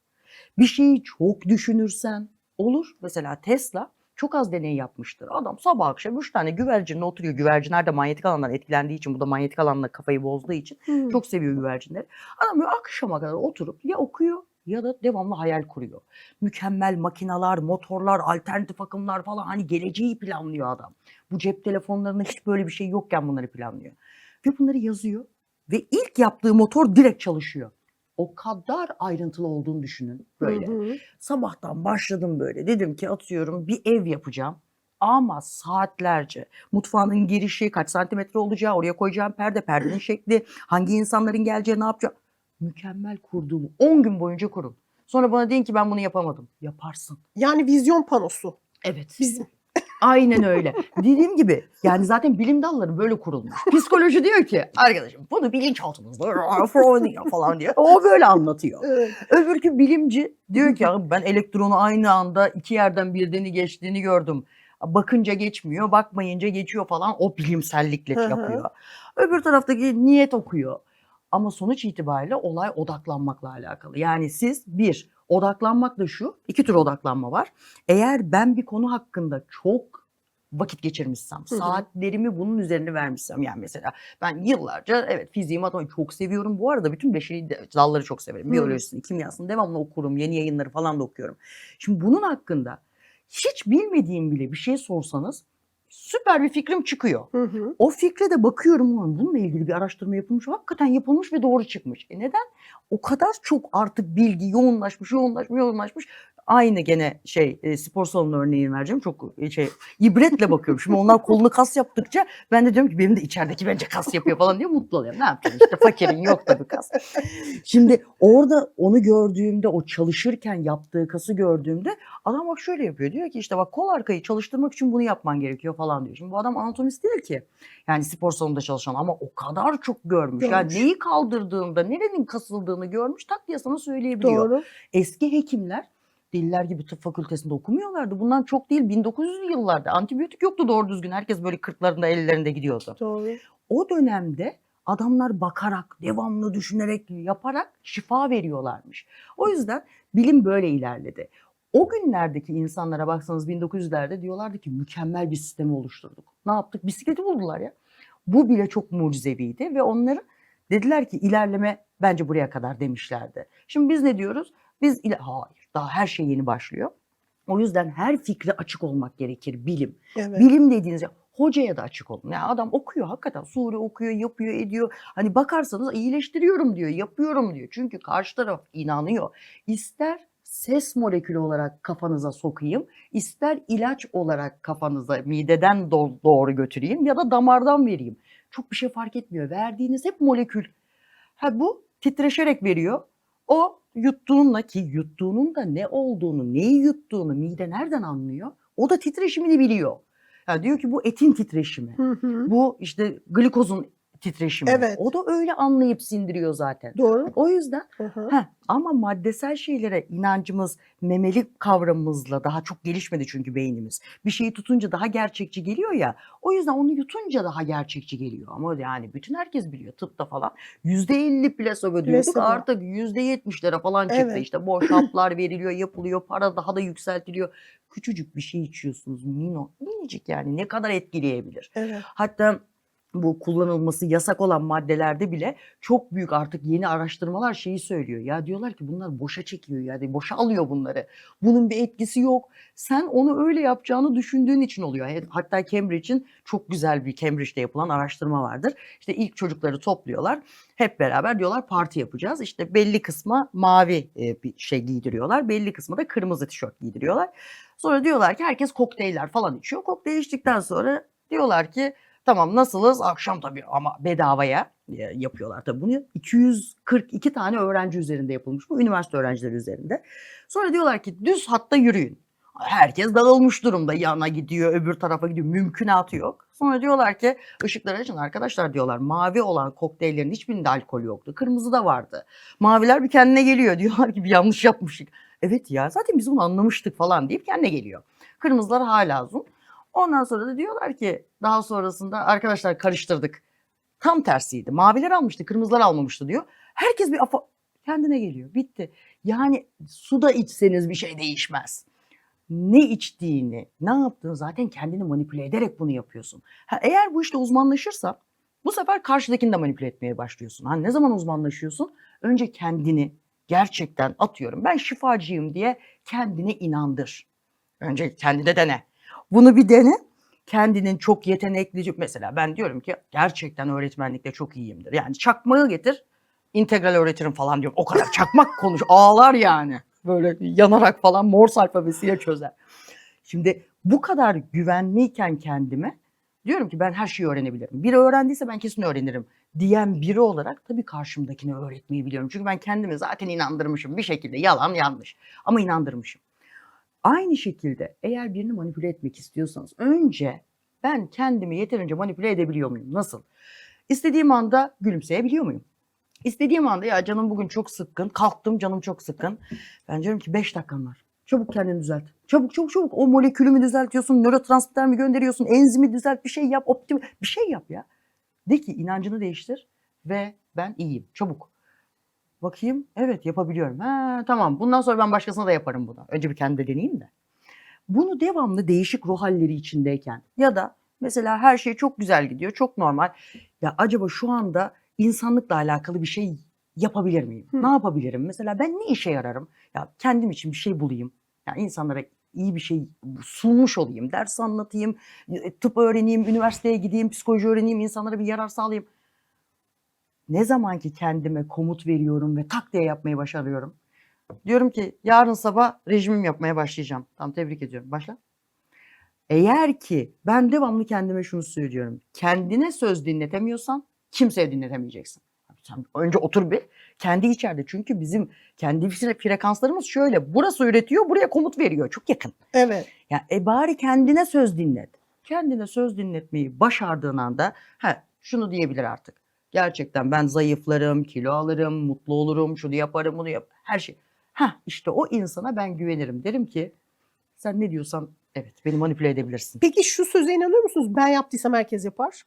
[SPEAKER 1] Bir şeyi çok düşünürsen olur. Mesela Tesla çok az deney yapmıştır. Adam sabah akşam 3 tane güvercinle oturuyor. Güvercinler de manyetik alandan etkilendiği için, bu da manyetik alanla kafayı bozduğu için çok seviyor güvercinleri. Adam böyle akşama kadar oturup ya okuyor ya da devamlı hayal kuruyor. Mükemmel makinalar, motorlar, alternatif akımlar falan, hani geleceği planlıyor adam. Bu cep telefonlarında hiç böyle bir şey yokken bunları planlıyor. Ve bunları yazıyor ve ilk yaptığı motor direkt çalışıyor. O kadar ayrıntılı olduğunu düşünün böyle. Sabahtan başladım böyle. Dedim ki atıyorum bir ev yapacağım. Ama saatlerce mutfağının girişi kaç santimetre olacağı, oraya koyacağım perde, perdenin şekli, hangi insanların geleceği, ne yapacağım. Mükemmel kurduğumu 10 gün boyunca kurun. Sonra bana deyin ki ben bunu yapamadım. Yaparsın.
[SPEAKER 2] Yani vizyon panosu.
[SPEAKER 1] Evet.
[SPEAKER 2] Bizim.
[SPEAKER 1] Aynen öyle. Dediğim gibi yani zaten bilim dalları böyle kurulmuş. Psikoloji diyor ki arkadaşım bunu bilinçaltımızda Freudian falan diyor. O böyle anlatıyor.
[SPEAKER 2] Evet.
[SPEAKER 1] Öbürkü bilimci diyor ki ben elektronu aynı anda iki yerden birini geçtiğini gördüm. Bakınca geçmiyor, bakmayınca geçiyor falan. O bilimsellikle
[SPEAKER 2] Hı hı.
[SPEAKER 1] yapıyor. Öbür taraftaki niyet okuyor. Ama sonuç itibariyle olay odaklanmakla alakalı. Yani siz odaklanmak da şu, iki tür odaklanma var. Eğer ben bir konu hakkında çok vakit geçirmişsem, saatlerimi bunun üzerine vermişsem, yani mesela ben yıllarca evet fiziği, matematiği çok seviyorum. Bu arada bütün beşeri dalları çok severim. Biyolojisini, kimyasını devamlı okurum, yeni yayınları falan da okuyorum. Şimdi bunun hakkında hiç bilmediğim bile bir şey sorsanız süper bir fikrim çıkıyor. O fikre de bakıyorum, bununla ilgili bir araştırma yapılmış, hakikaten yapılmış ve doğru çıkmış. Neden? O kadar çok artık bilgi yoğunlaşmış. Aynı gene spor salonu örneğini vereceğim. Çok ibretle bakıyorum. Şimdi onlar kolunu kas yaptıkça ben de diyorum ki benim de içerideki bence kas yapıyor falan diye mutlu oluyorum. Ne yapacağım işte, fakirin yok tabii kas. Şimdi orada onu gördüğümde, o çalışırken yaptığı kası gördüğümde adam bak şöyle yapıyor. Diyor ki işte bak kol arkayı çalıştırmak için bunu yapman gerekiyor falan diyor. Şimdi bu adam anatomist değil ki. Yani spor salonunda çalışan ama o kadar çok görmüş. Yani neyi kaldırdığında, nerenin kasıldığını görmüş, tak diye sana söyleyebiliyor.
[SPEAKER 2] Doğru.
[SPEAKER 1] Eski hekimler deliler gibi tıp fakültesinde okumuyorlardı. Bundan çok değil 1900'lü yıllarda antibiyotik yoktu doğru düzgün. Herkes böyle 40'larında 50'lerinde gidiyordu.
[SPEAKER 2] Doğru.
[SPEAKER 1] O dönemde adamlar bakarak, devamlı düşünerek, yaparak şifa veriyorlarmış. O yüzden bilim böyle ilerledi. O günlerdeki insanlara baksanız 1900'lerde diyorlardı ki mükemmel bir sistemi oluşturduk. Ne yaptık? Bisikleti buldular ya. Bu bile çok mucizeviydi ve onları dediler ki ilerleme bence buraya kadar demişlerdi. Şimdi biz ne diyoruz? Hayır, daha her şey yeni başlıyor. O yüzden her fikre açık olmak gerekir bilim.
[SPEAKER 2] Evet.
[SPEAKER 1] Bilim dediğinizde hocaya da açık olun. Yani adam okuyor, hakikaten sure okuyor, yapıyor, ediyor. Hani bakarsanız iyileştiriyorum diyor, yapıyorum diyor. Çünkü karşı taraf inanıyor. İster ses molekülü olarak kafanıza sokayım, ister ilaç olarak kafanıza mideden doğru götüreyim ya da damardan vereyim. Çok bir şey fark etmiyor. Verdiğiniz hep molekül. Bu titreşerek veriyor. O yuttuğunla, ki yuttuğunun da ne olduğunu, neyi yuttuğunu mide nereden anlıyor? O da titreşimini biliyor. Yani diyor ki bu etin titreşimi. Bu işte glikozun titreşimi.
[SPEAKER 2] Evet.
[SPEAKER 1] O da öyle anlayıp sindiriyor zaten.
[SPEAKER 2] Doğru.
[SPEAKER 1] O yüzden ama maddesel şeylere inancımız memeli kavramımızla daha çok gelişmedi çünkü beynimiz. Bir şeyi tutunca daha gerçekçi geliyor ya. O yüzden onu yutunca daha gerçekçi geliyor. Ama yani bütün herkes biliyor tıpta falan. %50 plasebo diyorduk,
[SPEAKER 2] Plasebo.
[SPEAKER 1] artık %70'lere falan çıktı.
[SPEAKER 2] Evet.
[SPEAKER 1] İşte boş haplar veriliyor, yapılıyor, para daha da yükseltiliyor. Küçücük bir şey içiyorsunuz, minicik, yani ne kadar etkileyebilir.
[SPEAKER 2] Evet.
[SPEAKER 1] Hatta bu kullanılması yasak olan maddelerde bile çok büyük artık yeni araştırmalar şeyi söylüyor. Ya diyorlar ki bunlar boşa çekiyor, yani boşa alıyor bunları. Bunun bir etkisi yok. Sen onu öyle yapacağını düşündüğün için oluyor. Hatta Cambridge'in çok güzel bir Cambridge'de yapılan araştırma vardır. İşte ilk çocukları topluyorlar. Hep beraber diyorlar parti yapacağız. İşte belli kısma mavi bir şey giydiriyorlar. Belli kısma da kırmızı tişört giydiriyorlar. Sonra diyorlar ki herkes kokteyller falan içiyor. Kokteyl içtikten sonra diyorlar ki tamam nasılız? Akşam tabii ama bedavaya yapıyorlar tabii bunu. 242 tane öğrenci üzerinde yapılmış bu. Üniversite öğrencileri üzerinde. Sonra diyorlar ki düz hatta yürüyün. Herkes dağılmış durumda. Yana gidiyor, öbür tarafa gidiyor. Mümkünatı yok. Sonra diyorlar ki ışıkları açın arkadaşlar diyorlar. Mavi olan kokteyllerin hiçbirinde alkol yoktu. Kırmızı da vardı. Maviler bir kendine geliyor. Diyorlar ki bir yanlış yapmıştık. Evet ya zaten biz bunu anlamıştık falan deyip kendine geliyor. Kırmızılar hala uzun. Ondan sonra da diyorlar ki daha sonrasında arkadaşlar karıştırdık. Tam tersiydi. Maviler almıştı, kırmızılar almamıştı diyor. Herkes bir kendine geliyor. Bitti. Yani su da içseniz bir şey değişmez. ne içtiğini, ne yaptığını zaten kendini manipüle ederek bunu yapıyorsun. Eğer bu işte uzmanlaşırsa bu sefer karşıdakini de manipüle etmeye başlıyorsun. Ne zaman uzmanlaşıyorsun? Önce kendini gerçekten atıyorum. Ben şifacıyım diye kendine inandır. Önce kendine dene. Bunu bir dene. Kendinin çok yetenekli, mesela ben diyorum ki gerçekten öğretmenlikte çok iyiyimdir. Yani çakmağı getir, integral öğretirim falan diyorum. O kadar çakmak konuş, ağlar yani. Böyle yanarak falan Morse alfabesiyle çözer. Şimdi bu kadar güvenliyken kendime diyorum ki ben her şeyi öğrenebilirim. Biri öğrendiyse ben kesin öğrenirim diyen biri olarak tabii karşımdakine öğretmeyi biliyorum. Çünkü ben kendimi zaten inandırmışım bir şekilde, yalan yanlış ama inandırmışım. Aynı şekilde eğer birini manipüle etmek istiyorsanız önce ben kendimi yeterince manipüle edebiliyor muyum? Nasıl? İstediğim anda gülümseyebiliyor muyum? İstediğim anda ya canım bugün çok sıkkın, kalktım canım çok sıkkın. Ben diyorum ki 5 dakikan var. Çabuk kendini düzelt. Çabuk çabuk çabuk o molekülü mü düzeltiyorsun, nörotransmitter mi gönderiyorsun, enzimi düzelt, bir şey yap, bir şey yap ya. De ki inancını değiştir ve ben iyiyim, çabuk. Bakayım, evet yapabiliyorum. Tamam, bundan sonra ben başkasına da yaparım bunu. Önce bir kendi deneyeyim de. Bunu devamlı değişik ruh halleri içindeyken ya da mesela her şey çok güzel gidiyor, çok normal. Ya acaba şu anda insanlıkla alakalı bir şey yapabilir miyim? Ne yapabilirim? Mesela ben ne işe yararım? Ya kendim için bir şey bulayım. Ya insanlara iyi bir şey sunmuş olayım. Ders anlatayım, tıp öğreneyim, üniversiteye gideyim, psikoloji öğreneyim, insanlara bir yarar sağlayayım. Ne zaman ki kendime komut veriyorum ve tak diye yapmayı başarıyorum. Diyorum ki yarın sabah rejimim yapmaya başlayacağım. Tamam, tebrik ediyorum. Başla. Eğer ki ben devamlı kendime şunu söylüyorum. Kendine söz dinletemiyorsan kimseye dinletemeyeceksin. Sen önce otur bir kendi içeride. Çünkü bizim kendi frekanslarımız şöyle. Burası üretiyor, buraya komut veriyor. Çok yakın.
[SPEAKER 2] Evet.
[SPEAKER 1] Yani bari kendine söz dinlet. Kendine söz dinletmeyi başardığın anda şunu diyebilir artık. Gerçekten ben zayıflarım, kilo alırım, mutlu olurum, şunu yaparım, bunu yap. Her şey. İşte o insana ben güvenirim. Derim ki sen ne diyorsan evet beni manipüle edebilirsin.
[SPEAKER 2] Peki şu söze inanıyor musunuz? Ben yaptıysam herkes yapar.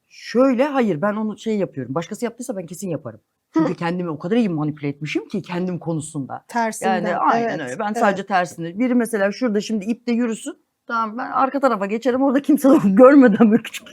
[SPEAKER 1] Şöyle hayır ben onu yapıyorum. Başkası yaptıysa ben kesin yaparım. Çünkü kendimi o kadar iyi manipüle etmişim ki kendim konusunda.
[SPEAKER 2] Tersinden.
[SPEAKER 1] Yani aynen
[SPEAKER 2] Evet,
[SPEAKER 1] öyle. Ben
[SPEAKER 2] evet.
[SPEAKER 1] sadece tersini. Biri mesela şurada şimdi ipte yürüsün. Tamam ben arka tarafa geçerim. Orada kimse de görmeden böyle küçük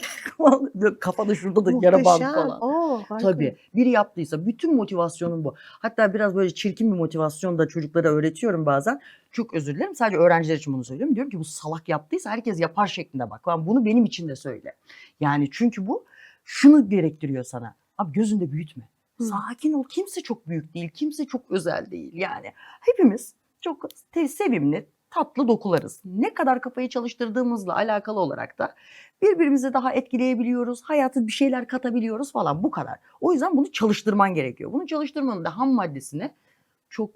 [SPEAKER 1] kafada şurada da yara bandı
[SPEAKER 2] Muhteşem.
[SPEAKER 1] falan.
[SPEAKER 2] Harika.
[SPEAKER 1] Tabii. Biri yaptıysa bütün motivasyonum bu. Hatta biraz böyle çirkin bir motivasyon da çocuklara öğretiyorum bazen. Çok özür dilerim. Sadece öğrenciler için bunu söylüyorum. Diyorum ki bu salak yaptıysa herkes yapar şeklinde bak. Bunu benim için de söyle. Yani çünkü bu şunu gerektiriyor sana. Abi gözünde büyütme. Sakin ol. Kimse çok büyük değil. Kimse çok özel değil. Yani hepimiz çok sevimli, tatlı dokularız. Ne kadar kafayı çalıştırdığımızla alakalı olarak da birbirimizi daha etkileyebiliyoruz. Hayata bir şeyler katabiliyoruz falan bu kadar. O yüzden bunu çalıştırman gerekiyor. Bunu çalıştırmanın da ham maddesini çok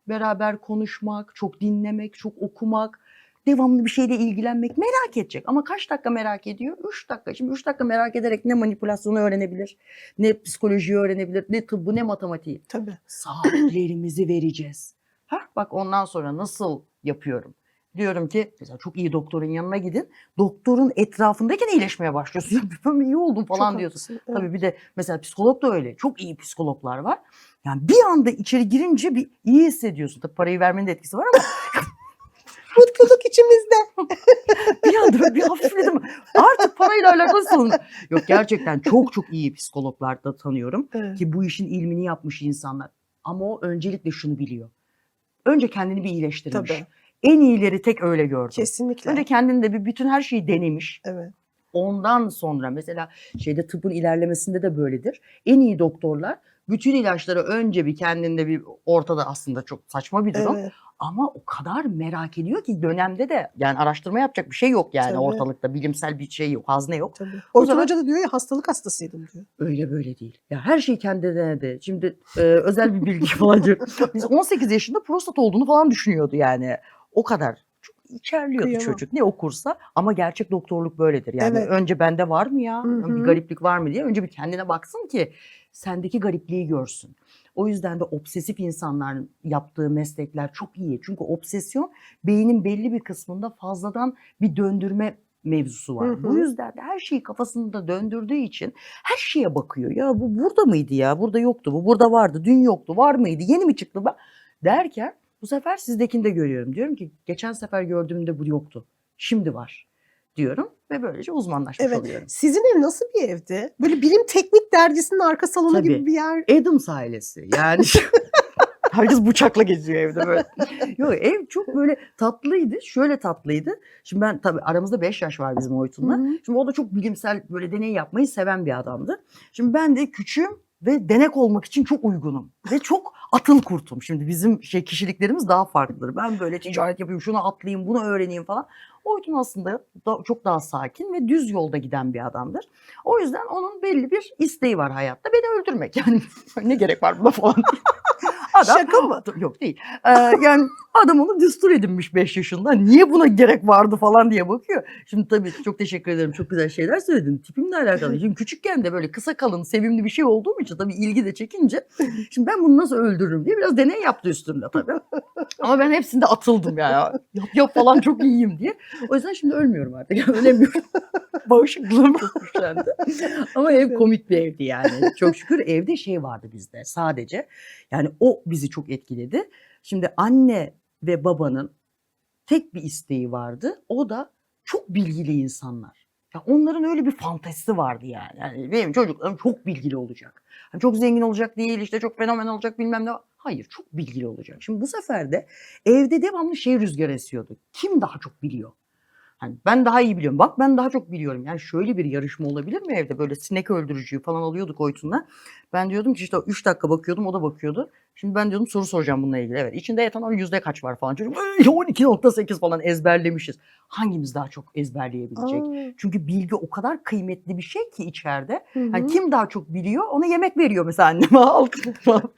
[SPEAKER 1] beraber konuşmak, çok dinlemek, çok okumak, devamlı bir şeyle ilgilenmek, merak edecek. Ama kaç dakika merak ediyor? 3 dakika. Şimdi 3 dakika merak ederek ne manipülasyonu öğrenebilir, ne psikolojiyi öğrenebilir, ne tıbbı, ne matematiği.
[SPEAKER 2] Tabii.
[SPEAKER 1] Saatlerimizi vereceğiz. Bak ondan sonra nasıl yapıyorum? Diyorum ki mesela çok iyi doktorun yanına gidin. Doktorun etrafındayken iyileşmeye başlıyorsun. Ya ben iyi oldum falan
[SPEAKER 2] Çok
[SPEAKER 1] diyorsun.
[SPEAKER 2] haklısın, evet.
[SPEAKER 1] Tabii bir de mesela psikolog da öyle. Çok iyi psikologlar var. Yani bir anda içeri girince bir iyi hissediyorsun. Tabii parayı vermenin de etkisi var ama
[SPEAKER 2] Mutluluk içimizde.
[SPEAKER 1] bir anda bir hafifledim. Artık parayla alakası sorun. Yok gerçekten çok çok iyi psikologlar da tanıyorum.
[SPEAKER 2] Evet.
[SPEAKER 1] Ki bu işin ilmini yapmış insanlar. Ama o öncelikle şunu biliyor. Önce kendini bir iyileştirmiş.
[SPEAKER 2] Tabii.
[SPEAKER 1] En iyileri tek öyle gördüm.
[SPEAKER 2] Kesinlikle.
[SPEAKER 1] Önce kendinde bir bütün her şeyi denemiş.
[SPEAKER 2] Evet.
[SPEAKER 1] Ondan sonra mesela tıbbın ilerlemesinde de böyledir. En iyi doktorlar bütün ilaçları önce bir kendinde bir ortada aslında çok saçma bir durum.
[SPEAKER 2] Evet.
[SPEAKER 1] Ama o kadar merak ediyor ki dönemde de yani araştırma yapacak bir şey yok yani
[SPEAKER 2] Tabii.
[SPEAKER 1] ortalıkta bilimsel bir şey yok, hazne yok.
[SPEAKER 2] Tabii.
[SPEAKER 1] O
[SPEAKER 2] Oytun
[SPEAKER 1] zaman-
[SPEAKER 2] Hoca da diyor ya hastalık hastasıydım diyor.
[SPEAKER 1] Öyle böyle değil. Ya her şey kendine denedi. Şimdi özel bir bilgi falan diyorum. Biz 18 yaşında prostat olduğunu falan düşünüyordu yani. O kadar. Çok içerliyordu
[SPEAKER 2] Kıyamam.
[SPEAKER 1] çocuk ne okursa ama gerçek doktorluk böyledir. Yani
[SPEAKER 2] Evet.
[SPEAKER 1] önce bende var mı ya?
[SPEAKER 2] Hı hı.
[SPEAKER 1] Bir gariplik var mı diye önce bir kendine baksın ki sendeki garipliği görsün. O yüzden de obsesif insanların yaptığı meslekler çok iyi. Çünkü obsesyon beynin belli bir kısmında fazladan bir döndürme mevzusu var.
[SPEAKER 2] Hı hı.
[SPEAKER 1] Bu yüzden de her şeyi kafasında döndürdüğü için her şeye bakıyor. Ya bu burada mıydı ya? Burada yoktu. Bu burada vardı. Dün yoktu. Var mıydı? Yeni mi çıktı? Derken Bu sefer sizdekini de görüyorum. Diyorum ki geçen sefer gördüğümde bu yoktu. Şimdi var diyorum ve böylece uzmanlaşmış
[SPEAKER 2] Evet.
[SPEAKER 1] oluyorum.
[SPEAKER 2] Sizin ev nasıl bir evdi? Böyle Bilim Teknik Dergisi'nin arka salonu
[SPEAKER 1] Tabii.
[SPEAKER 2] gibi bir yer.
[SPEAKER 1] Addams ailesi yani. Herkes bıçakla geziyor evde böyle. Yok, ev çok böyle tatlıydı. Şöyle tatlıydı. Şimdi ben tabii aramızda 5 yaş var bizim Oytun'la.
[SPEAKER 2] Hı hı.
[SPEAKER 1] Şimdi o da çok bilimsel böyle deney yapmayı seven bir adamdı. Şimdi ben de küçüğüm ve denek olmak için çok uygunum. Ve çok atıl kurtum. Şimdi bizim kişiliklerimiz daha farklıdır. Ben böyle ticaret yapayım, şunu atlayayım, bunu öğreneyim falan. Oytun aslında çok daha sakin ve düz yolda giden bir adamdır. O yüzden onun belli bir isteği var hayatta. Beni öldürmek yani. Ne gerek var buna falan. Adam,
[SPEAKER 2] Şaka mı?
[SPEAKER 1] Yok değil. Yani adam onu düstur edinmiş 5 yaşında. Niye buna gerek vardı falan diye bakıyor. Şimdi tabii çok teşekkür ederim. Çok güzel şeyler söyledin. Tipimle alakalı. Şimdi küçükken de böyle kısa kalın, sevimli bir şey olduğum için tabii ilgi de çekince. Şimdi ben bunu nasıl öldürürüm diye biraz deney yaptı üstümde tabii. Ama ben hepsinde atıldım ya. Yap falan çok iyiyim diye. O yüzden şimdi ölmüyorum artık. Yani ölemiyorum. Bağışıklığım çok güçlendi. Ama ev komik bir evdi yani. Çok şükür evde şey vardı bizde sadece. Yani o bizi çok etkiledi. Şimdi anne ve babanın tek bir isteği vardı. O da çok bilgili insanlar. Ya onların öyle bir fantezisi vardı yani. Yani benim çocuklarım çok bilgili olacak. Hani çok zengin olacak değil, işte çok fenomen olacak bilmem ne. Hayır, çok bilgili olacak. Şimdi bu sefer de evde devamlı şey rüzgarı esiyordu. Kim daha çok biliyor? Hani ben daha iyi biliyorum. Bak ben daha çok biliyorum. Yani şöyle bir yarışma olabilir mi evde? Böyle sinek öldürücüyü falan alıyorduk Oytun'la. Ben diyordum ki işte 3 dakika bakıyordum, o da bakıyordu. Şimdi ben diyordum soru soracağım bununla ilgili. Evet, içinde etanol yüzde kaç var falan. Çocuk 12,8 falan ezberlemişiz. Hangimiz daha çok ezberleyebilecek?
[SPEAKER 2] Aa.
[SPEAKER 1] Çünkü bilgi o kadar kıymetli bir şey ki içeride.
[SPEAKER 2] Hı
[SPEAKER 1] Hani
[SPEAKER 2] hı.
[SPEAKER 1] kim daha çok biliyor ona yemek veriyor mesela annem. Al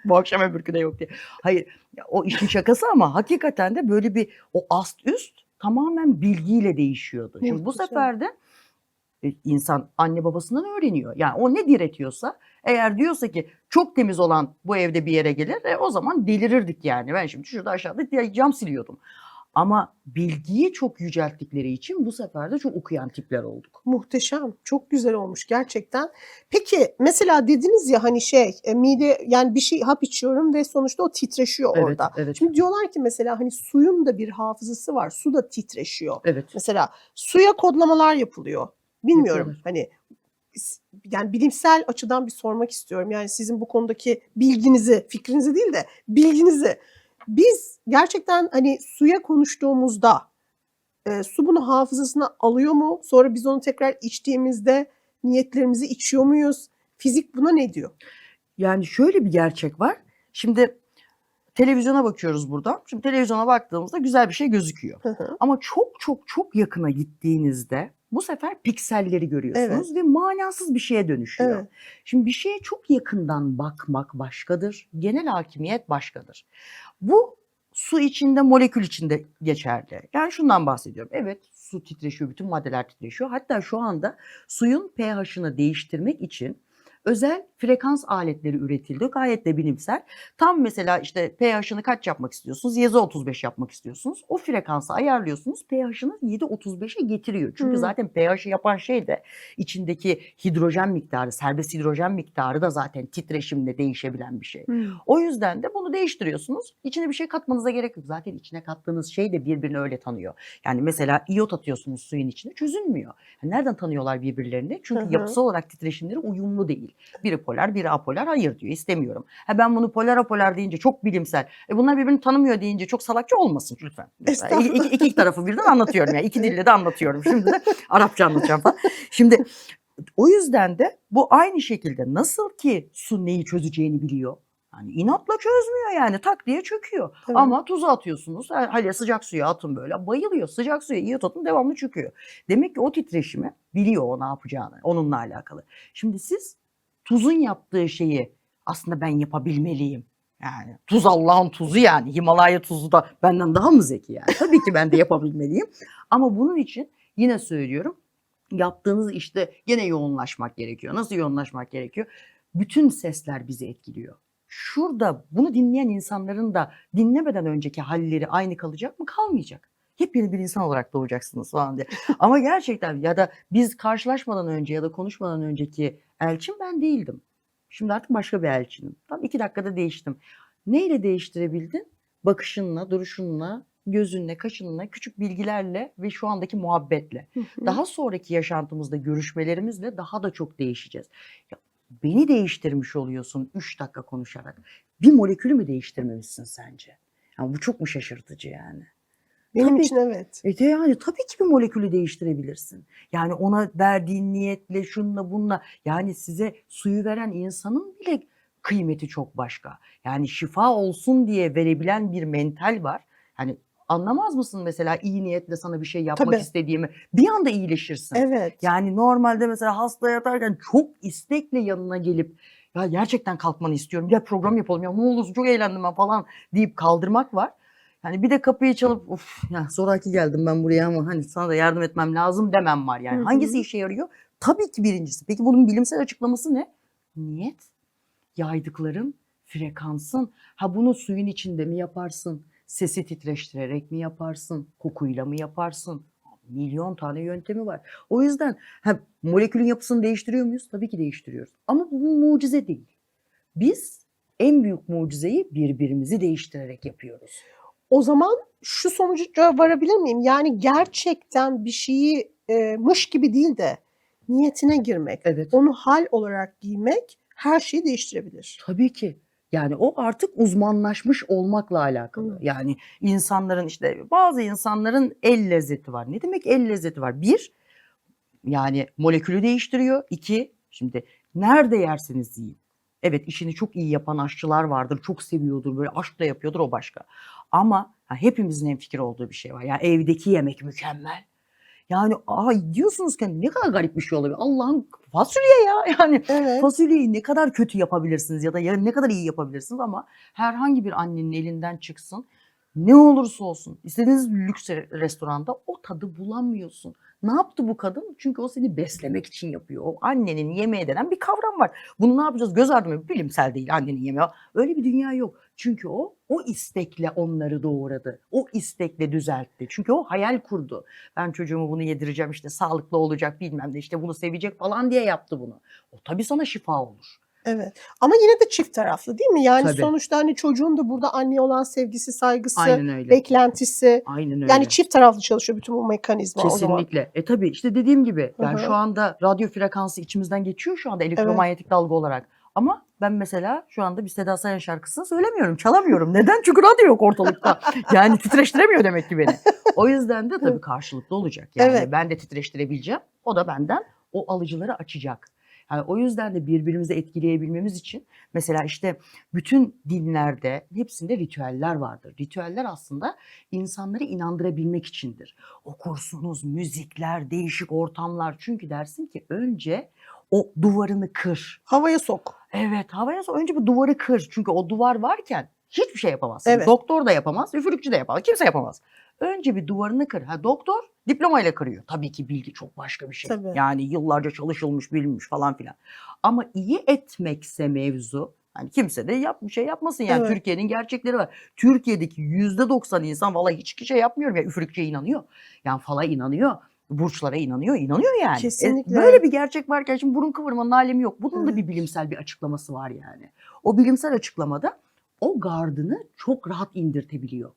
[SPEAKER 1] bu akşam öbürkü de yok diye. Hayır, ya o işin şakası ama hakikaten de böyle bir o ast üst tamamen bilgiyle değişiyordu. Şimdi bu
[SPEAKER 2] Muhteşem.
[SPEAKER 1] sefer de insan anne babasından öğreniyor. Yani o ne diretiyorsa, eğer diyorsa ki çok temiz olan bu evde bir yere gelir, o zaman delirirdik yani. Ben şimdi şurada aşağıda cam siliyordum. Ama bilgiyi çok yücelttikleri için bu sefer de çok okuyan tipler olduk.
[SPEAKER 2] Muhteşem. Çok güzel olmuş gerçekten. Peki mesela dediniz ya hani mide yani bir şey hap içiyorum ve sonuçta o titreşiyor
[SPEAKER 1] Evet,
[SPEAKER 2] orada.
[SPEAKER 1] evet.
[SPEAKER 2] Şimdi diyorlar ki mesela hani suyun da bir hafızası var. Su da titreşiyor.
[SPEAKER 1] Evet.
[SPEAKER 2] Mesela suya kodlamalar yapılıyor. Bilmiyorum
[SPEAKER 1] Yapıyorlar.
[SPEAKER 2] hani yani bilimsel açıdan bir sormak istiyorum. Yani sizin bu konudaki bilginizi, fikrinizi değil de bilginizi. Biz gerçekten hani suya konuştuğumuzda su bunu hafızasına alıyor mu? Sonra biz onu tekrar içtiğimizde niyetlerimizi içiyor muyuz? Fizik buna ne diyor?
[SPEAKER 1] Yani şöyle bir gerçek var. Şimdi televizyona bakıyoruz buradan. Şimdi televizyona baktığımızda güzel bir şey gözüküyor.
[SPEAKER 2] Hı hı.
[SPEAKER 1] Ama çok çok çok yakına gittiğinizde bu sefer pikselleri görüyorsunuz
[SPEAKER 2] Evet.
[SPEAKER 1] ve manasız bir şeye dönüşüyor.
[SPEAKER 2] Evet.
[SPEAKER 1] Şimdi bir şeye çok yakından bakmak başkadır, genel hakimiyet başkadır. Bu su içinde, molekül içinde geçerli. Yani şundan bahsediyorum. Evet, su titreşiyor, bütün maddeler titreşiyor. Hatta şu anda suyun pH'ını değiştirmek için özel frekans aletleri üretildi. Gayet de bilimsel. Tam mesela işte pH'ını kaç yapmak istiyorsunuz? 7,35 yapmak istiyorsunuz. O frekansı ayarlıyorsunuz. pH'ını 7,35'e getiriyor. Çünkü zaten pH'i yapan şey de içindeki hidrojen miktarı, serbest hidrojen miktarı da zaten titreşimle değişebilen bir şey. O yüzden de bunu değiştiriyorsunuz. İçine bir şey katmanıza gerek yok. Zaten içine kattığınız şey de birbirini öyle tanıyor. Yani mesela iyot atıyorsunuz suyun içine, çözünmüyor. Yani nereden tanıyorlar birbirlerini? Çünkü
[SPEAKER 2] Hı hı.
[SPEAKER 1] yapısal olarak titreşimleri uyumlu değil. Biri polar, biri apolar. Hayır diyor, istemiyorum. Ben bunu polar apolar deyince çok bilimsel. Bunlar birbirini tanımıyor deyince çok salakça olmasın lütfen.
[SPEAKER 2] Estağfurullah.
[SPEAKER 1] İki tarafı birden anlatıyorum yani. İki dille de anlatıyorum. Şimdi de Arapça anlatacağım falan. Şimdi o yüzden de bu aynı şekilde nasıl ki su neyi çözeceğini biliyor. Yani inatla çözmüyor yani, tak diye çöküyor.
[SPEAKER 2] Evet.
[SPEAKER 1] Ama tuzu atıyorsunuz. Hele sıcak suya atın böyle. Bayılıyor. Sıcak suya iyi atın, devamlı çöküyor. Demek ki o titreşimi biliyor, o ne yapacağını. Onunla alakalı. Şimdi siz tuzun yaptığı şeyi aslında ben yapabilmeliyim. Yani tuz Allah'ın tuzu yani. Himalaya tuzu da benden daha mı zeki yani? Tabii ki ben de yapabilmeliyim. Ama bunun için yine söylüyorum, yaptığınız işte gene yoğunlaşmak gerekiyor. Nasıl yoğunlaşmak gerekiyor? Bütün sesler bizi etkiliyor. Şurada bunu dinleyen insanların da dinlemeden önceki halleri aynı kalacak mı? Kalmayacak. Yepyeni bir insan olarak doğacaksınız falan diye. Ama gerçekten ya da biz karşılaşmadan önce ya da konuşmadan önceki elçim ben değildim. Şimdi artık başka bir elçinim. Tam 2 dakikada değiştim. Neyle değiştirebildin? bakışınla, duruşunla, gözünle, kaşınla, küçük bilgilerle ve şu andaki muhabbetle. Daha sonraki yaşantımızda görüşmelerimizle daha da çok değişeceğiz. Ya, beni değiştirmiş oluyorsun 3 dakika konuşarak. Bir molekülü mü değiştirmemişsin sence? Yani bu çok mu şaşırtıcı yani?
[SPEAKER 2] Benim
[SPEAKER 1] Tabii.
[SPEAKER 2] için evet.
[SPEAKER 1] Yani tabii ki bir molekülü değiştirebilirsin. Yani ona verdiğin niyetle, şunla bununla, yani size suyu veren insanın bile kıymeti çok başka. Yani şifa olsun diye verebilen bir mental var. Yani anlamaz mısın mesela iyi niyetle sana bir şey yapmak
[SPEAKER 2] Tabii.
[SPEAKER 1] istediğimi? Bir anda iyileşirsin.
[SPEAKER 2] Evet.
[SPEAKER 1] Yani normalde mesela hasta yatarken çok istekle yanına gelip ya gerçekten kalkmanı istiyorum, gel program yapalım ya ne olursun çok eğlendim ben falan deyip kaldırmak var. Yani bir de kapıyı çalıp of ya zoraki geldim ben buraya ama hani sana da yardım etmem lazım demem var yani. Hangisi işe yarıyor? Tabii ki birincisi. Peki bunun bilimsel açıklaması ne? Niyet. Yaydıkların, frekansın. Ha bunu suyun içinde mi yaparsın? Sesi titreştirerek mi yaparsın? Kokuyla mı yaparsın? Milyon tane yöntemi var. O yüzden molekülün yapısını değiştiriyor muyuz? Tabii ki değiştiriyoruz. Ama bu mucize değil. Biz en büyük mucizeyi birbirimizi değiştirerek yapıyoruz.
[SPEAKER 2] O zaman şu sonuca varabilir miyim? Yani gerçekten bir şeyi mış gibi değil de niyetine girmek,
[SPEAKER 1] Evet.
[SPEAKER 2] onu hal olarak giymek her şeyi değiştirebilir.
[SPEAKER 1] Tabii ki. Yani o artık uzmanlaşmış olmakla alakalı.
[SPEAKER 2] Hı.
[SPEAKER 1] Yani insanların işte bazı insanların el lezzeti var. Ne demek el lezzeti var? Bir, yani molekülü değiştiriyor. İki, şimdi nerede yerseniz yiyin. Evet işini çok iyi yapan aşçılar vardır. Çok seviyordur. Böyle aşkla yapıyordur o başka. Ama hepimizin hemfikir olduğu bir şey var. Yani evdeki yemek mükemmel. Yani diyorsunuz ki ne kadar garip bir şey olabilir. Allah'ın fasulye ya. Yani
[SPEAKER 2] Evet.
[SPEAKER 1] fasulyeyi ne kadar kötü yapabilirsiniz ya da ne kadar iyi yapabilirsiniz ama herhangi bir annenin elinden çıksın. Ne olursa olsun istediğiniz lüks restoranda o tadı bulamıyorsun. Ne yaptı bu kadın? Çünkü o seni beslemek için yapıyor. O annenin yemeği denen bir kavram var. Bunu ne yapacağız? Göz ardı mı? Bilimsel değil annenin yemeği. Öyle bir dünya yok. Çünkü o istekle onları doğuradı. O istekle düzeltti. Çünkü o hayal kurdu. Ben çocuğumu bunu yedireceğim işte sağlıklı olacak bilmem ne işte bunu sevecek falan diye yaptı bunu. O tabii sana şifa olur.
[SPEAKER 2] Evet. Ama yine de çift taraflı değil mi? Yani
[SPEAKER 1] Tabii.
[SPEAKER 2] sonuçta hani çocuğun da burada anneye olan sevgisi, saygısı,
[SPEAKER 1] Aynen öyle.
[SPEAKER 2] beklentisi.
[SPEAKER 1] Aynen öyle.
[SPEAKER 2] Yani çift taraflı çalışıyor bütün bu mekanizma o zaman.
[SPEAKER 1] Kesinlikle. Tabii işte dediğim gibi
[SPEAKER 2] Hı
[SPEAKER 1] yani
[SPEAKER 2] hı.
[SPEAKER 1] şu anda radyo frekansı içimizden geçiyor şu anda elektromanyetik dalga olarak. Ama ben mesela şu anda bir Seda Sayan şarkısını söylemiyorum, çalamıyorum. Neden? Çünkü radyo yok ortalıkta. Yani titreştiremiyor demek ki beni. O yüzden de tabii karşılıklı olacak. Yani
[SPEAKER 2] Evet.
[SPEAKER 1] ben de titreştirebileceğim. O da benden o alıcıları açacak. Yani o yüzden de birbirimizi etkileyebilmemiz için mesela işte bütün dinlerde hepsinde ritüeller vardır. Ritüeller aslında insanları inandırabilmek içindir. Okursunuz, müzikler, değişik ortamlar. Çünkü dersin ki önce o duvarını kır.
[SPEAKER 2] Havaya sok.
[SPEAKER 1] Evet, havaya sok. Önce bir duvarı kır. Çünkü o duvar varken hiçbir şey yapamazsın.
[SPEAKER 2] Evet.
[SPEAKER 1] Doktor da yapamaz, üfürükçü de yapamaz. Kimse yapamaz. Önce bir duvarını kır. Doktor diplomayla kırıyor. Tabii ki bilgi çok başka bir şey.
[SPEAKER 2] Tabii.
[SPEAKER 1] Yani yıllarca çalışılmış, bilinmiş falan filan. Ama iyi etmekse mevzu, hani kimse de bir şey yapmasın yani.
[SPEAKER 2] Evet.
[SPEAKER 1] Türkiye'nin gerçekleri var. Türkiye'deki %90 insan vallahi hiç şey yapmıyorum ya üfürükçüye inanıyor. Yani fala inanıyor. Burçlara inanıyor yani.
[SPEAKER 2] Kesinlikle.
[SPEAKER 1] Böyle bir gerçek varken şimdi burun kıvırmanın alemi yok. Bunun da
[SPEAKER 2] Evet.
[SPEAKER 1] bir bilimsel bir açıklaması var yani. O bilimsel açıklamada o gardını çok rahat indirtebiliyor.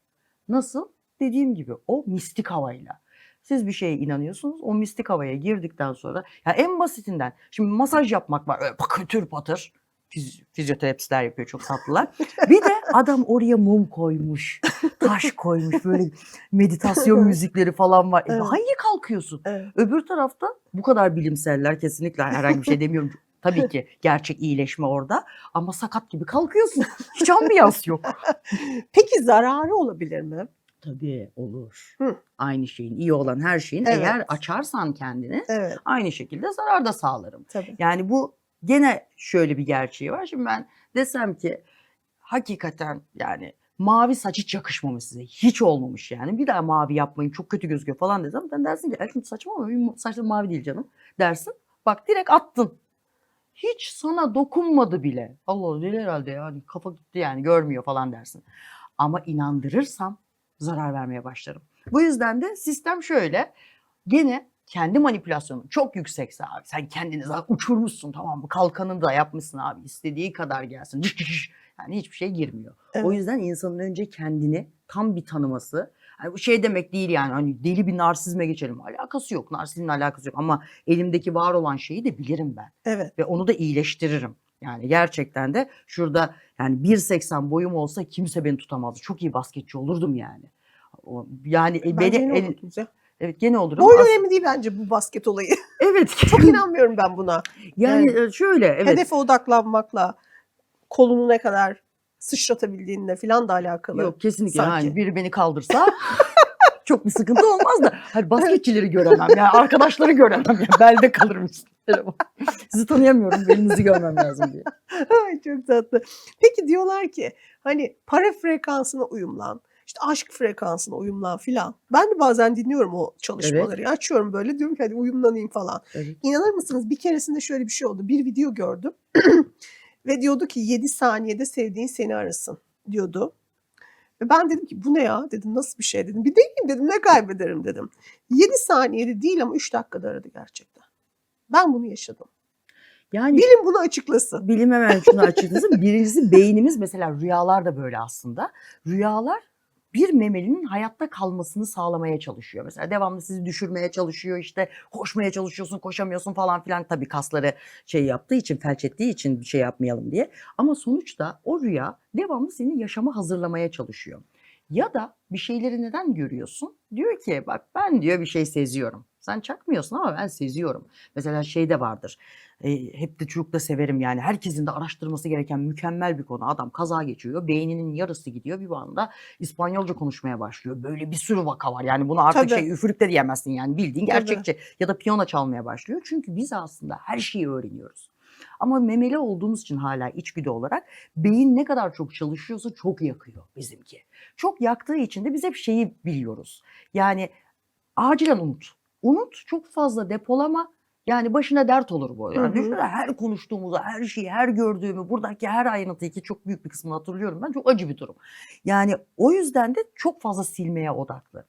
[SPEAKER 1] Nasıl? Dediğim gibi o mistik havayla. Siz bir şeye inanıyorsunuz. O mistik havaya girdikten sonra ya en basitinden şimdi masaj yapmak var. Öyle patır patır. Fizyoterapistler yapıyor çok tatlılar. Bir de adam oraya mum koymuş, taş koymuş böyle meditasyon müzikleri falan var.
[SPEAKER 2] Evet.
[SPEAKER 1] Hangi kalkıyorsun?
[SPEAKER 2] Evet.
[SPEAKER 1] Öbür tarafta bu kadar bilimseller kesinlikle herhangi bir şey demiyorum. Tabii ki gerçek iyileşme orada ama sakat gibi kalkıyorsun. Hiç ambiyans yok.
[SPEAKER 2] Peki zararı olabilir mi?
[SPEAKER 1] Tabii olur.
[SPEAKER 2] Hı.
[SPEAKER 1] Aynı şeyin, iyi olan her şeyin
[SPEAKER 2] Evet.
[SPEAKER 1] eğer açarsan kendini
[SPEAKER 2] Evet.
[SPEAKER 1] aynı şekilde zarar da sağlarım.
[SPEAKER 2] Tabii.
[SPEAKER 1] Yani bu gene şöyle bir gerçeği var. Şimdi ben desem ki hakikaten yani mavi saç hiç yakışmamış size. Hiç olmamış yani. Bir daha mavi yapmayın çok kötü gözüküyor falan desem sen dersin ki şimdi saçma benim saçlarım mavi değil canım dersin. Bak direkt attın. Hiç sana dokunmadı bile. Allah Allah değil herhalde yani kafa gitti yani görmüyor falan dersin. Ama inandırırsam zarar vermeye başlarım. Bu yüzden de sistem şöyle. Gene kendi manipülasyonun çok yüksekse abi sen kendini zaten uçurmuşsun tamam mı? Kalkanını da yapmışsın abi istediği kadar gelsin. Yani hiçbir şey girmiyor.
[SPEAKER 2] Evet.
[SPEAKER 1] O yüzden insanın önce kendini tam bir tanıması. Hani bu şey demek değil yani hani deli bir narsizme geçelim. Alakası yok. Narsizmle alakası yok ama elimdeki var olan şeyi de bilirim ben.
[SPEAKER 2] Evet.
[SPEAKER 1] Ve onu da iyileştiririm. Yani gerçekten de şurada yani 1.80 boyum olsa kimse beni tutamazdı. Çok iyi basketçi olurdum yani. Yani
[SPEAKER 2] Bence yine olurdunuz ya.
[SPEAKER 1] evet gene olurum.
[SPEAKER 2] Boy önemli değil bence bu basket olayı.
[SPEAKER 1] Evet.
[SPEAKER 2] Çok inanmıyorum ben buna.
[SPEAKER 1] Yani şöyle evet.
[SPEAKER 2] Hedefe odaklanmakla kolunu ne kadar sıçratabildiğinle falan da alakalı.
[SPEAKER 1] Yok kesinlikle
[SPEAKER 2] sanki.
[SPEAKER 1] yani biri beni kaldırsa çok bir sıkıntı olmaz da. Hani basketçileri göremem yani arkadaşları göremem yani belde kalırım üstüne. Sizi tanıyamıyorum belinizi görmem lazım diye.
[SPEAKER 2] Ay çok tatlı. Peki diyorlar ki hani para frekansına uyumlan, işte aşk frekansına uyumlan filan. Ben de bazen dinliyorum o çalışmaları. Açıyorum böyle diyorum ki hadi uyumlanayım falan.
[SPEAKER 1] Evet.
[SPEAKER 2] İnanır mısınız bir keresinde şöyle bir şey oldu. Bir video gördüm ve diyordu ki 7 saniyede sevdiğin seni arasın diyordu. Ve ben dedim ki bu ne ya dedim nasıl bir şey dedim. Bir deneyeyim dedim ne kaybederim dedim. 7 saniyede değil ama 3 dakikada aradı gerçekten. Ben bunu yaşadım.
[SPEAKER 1] Yani
[SPEAKER 2] Bilim bunu açıklasın.
[SPEAKER 1] bilim hemen şunu açıklasın. Birincisi beynimiz mesela rüyalar da böyle aslında. Rüyalar bir memelinin hayatta kalmasını sağlamaya çalışıyor. Mesela devamlı sizi düşürmeye çalışıyor işte koşmaya çalışıyorsun koşamıyorsun falan filan tabii kasları şey yaptığı için felç ettiği için bir şey yapmayalım diye. Ama sonuçta o rüya devamlı seni yaşama hazırlamaya çalışıyor. Ya da bir şeyleri neden görüyorsun? Diyor ki bak ben diyor bir şey seziyorum. Sen çakmıyorsun ama ben seziyorum. Mesela şey de vardır. Hep de çocuk da severim yani. Herkesin de araştırması gereken mükemmel bir konu. Adam kaza geçiyor. Beyninin yarısı gidiyor. Bir anda İspanyolca konuşmaya başlıyor. Böyle bir sürü vaka var. Yani bunu artık
[SPEAKER 2] Tabii.
[SPEAKER 1] üfürük de diyemezsin yani. Bildiğin
[SPEAKER 2] Tabii.
[SPEAKER 1] gerçekçi. Ya da piyano çalmaya başlıyor. Çünkü biz aslında her şeyi öğreniyoruz. Ama memeli olduğumuz için hala içgüdü olarak beyin ne kadar çok çalışıyorsa çok yakıyor bizimki. Çok yaktığı için de biz hep şeyi biliyoruz. Yani acilen unut. Unut, çok fazla depolama. Yani başına dert olur bu. Yani düşünsene her konuştuğumuzu, her şeyi, her gördüğümü, buradaki her ayrıntıyı ki çok büyük bir kısmını hatırlıyorum ben. Çok acı bir durum. Yani o yüzden de çok fazla silmeye odaklı.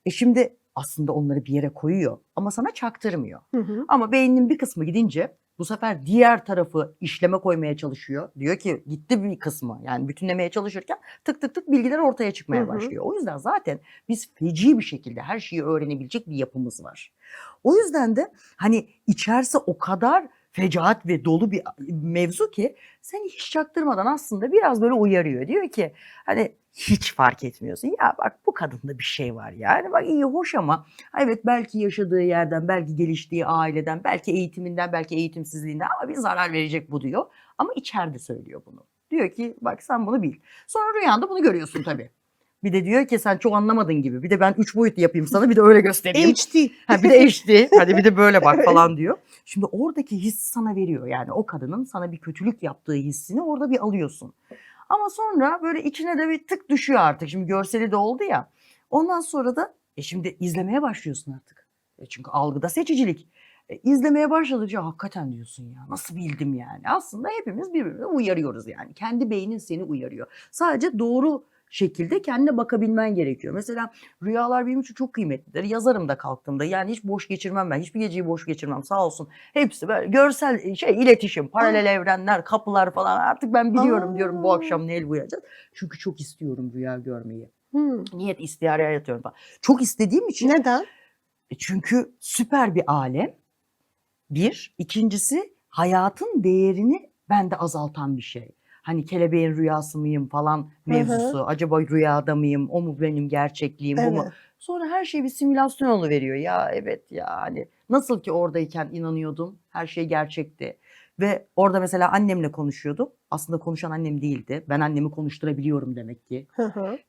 [SPEAKER 1] Şimdi aslında onları bir yere koyuyor ama sana çaktırmıyor. Ama beyninin bir kısmı gidince bu sefer diğer tarafı işleme koymaya çalışıyor. Diyor ki gitti bir kısmı yani bütünlemeye çalışırken tık tık tık bilgiler ortaya çıkmaya başlıyor. O yüzden zaten biz feci bir şekilde her şeyi öğrenebilecek bir yapımız var. O yüzden de hani içerisi o kadar fecaat ve dolu bir mevzu ki seni hiç çaktırmadan aslında biraz böyle uyarıyor. Diyor ki hani hiç fark etmiyorsun. Ya bak bu kadında bir şey var yani. Bak iyi hoş ama evet belki yaşadığı yerden, belki geliştiği aileden, belki eğitiminden, belki eğitimsizliğinden ama bir zarar verecek bu diyor. Ama içeride söylüyor bunu. Diyor ki bak sen bunu bil. Sonra rüyanda bunu görüyorsun tabii. Bir de diyor ki sen çok anlamadın gibi. Bir de ben 3 boyutlu yapayım sana bir de öyle göstereyim.
[SPEAKER 2] HD.
[SPEAKER 1] Ha, bir de HD. Hadi bir de böyle bak falan diyor. Şimdi oradaki hissi sana veriyor. Yani o kadının sana bir kötülük yaptığı hissini orada bir alıyorsun. Ama sonra böyle içine de bir tık düşüyor artık. Şimdi görseli de oldu ya. Ondan sonra da şimdi izlemeye başlıyorsun artık. Çünkü algıda seçicilik. İzlemeye başladıkça hakikaten diyorsun ya nasıl bildim yani. Aslında hepimiz birbirimize uyarıyoruz yani. Kendi beynin seni uyarıyor. Sadece doğru şekilde kendine bakabilmen gerekiyor. Mesela rüyalar benim için çok kıymetlidir. Yazarım da kalktığımda yani hiç boş geçirmem ben. Hiçbir geceyi boş geçirmem sağ olsun. Hepsi böyle görsel iletişim, paralel evrenler, kapılar falan artık ben biliyorum diyorum bu akşam neyle uyanacağız. Çünkü çok istiyorum rüya görmeyi. Niyet istihare yatıyorum falan. Çok istediğim için.
[SPEAKER 2] Neden?
[SPEAKER 1] Çünkü süper bir alem. Bir. İkincisi hayatın değerini bende azaltan bir şey. Hani kelebeğin rüyası mıyım falan mevzusu. Acaba rüyada mıyım? O mu benim gerçekliğim? Bu mu?
[SPEAKER 2] Evet.
[SPEAKER 1] Sonra her şey bir simülasyon oluveriyor. Ya evet ya hani nasıl ki oradayken inanıyordum. Her şey gerçekti. Ve orada mesela annemle konuşuyordum. Aslında konuşan annem değildi. Ben annemi konuşturabiliyorum demek ki.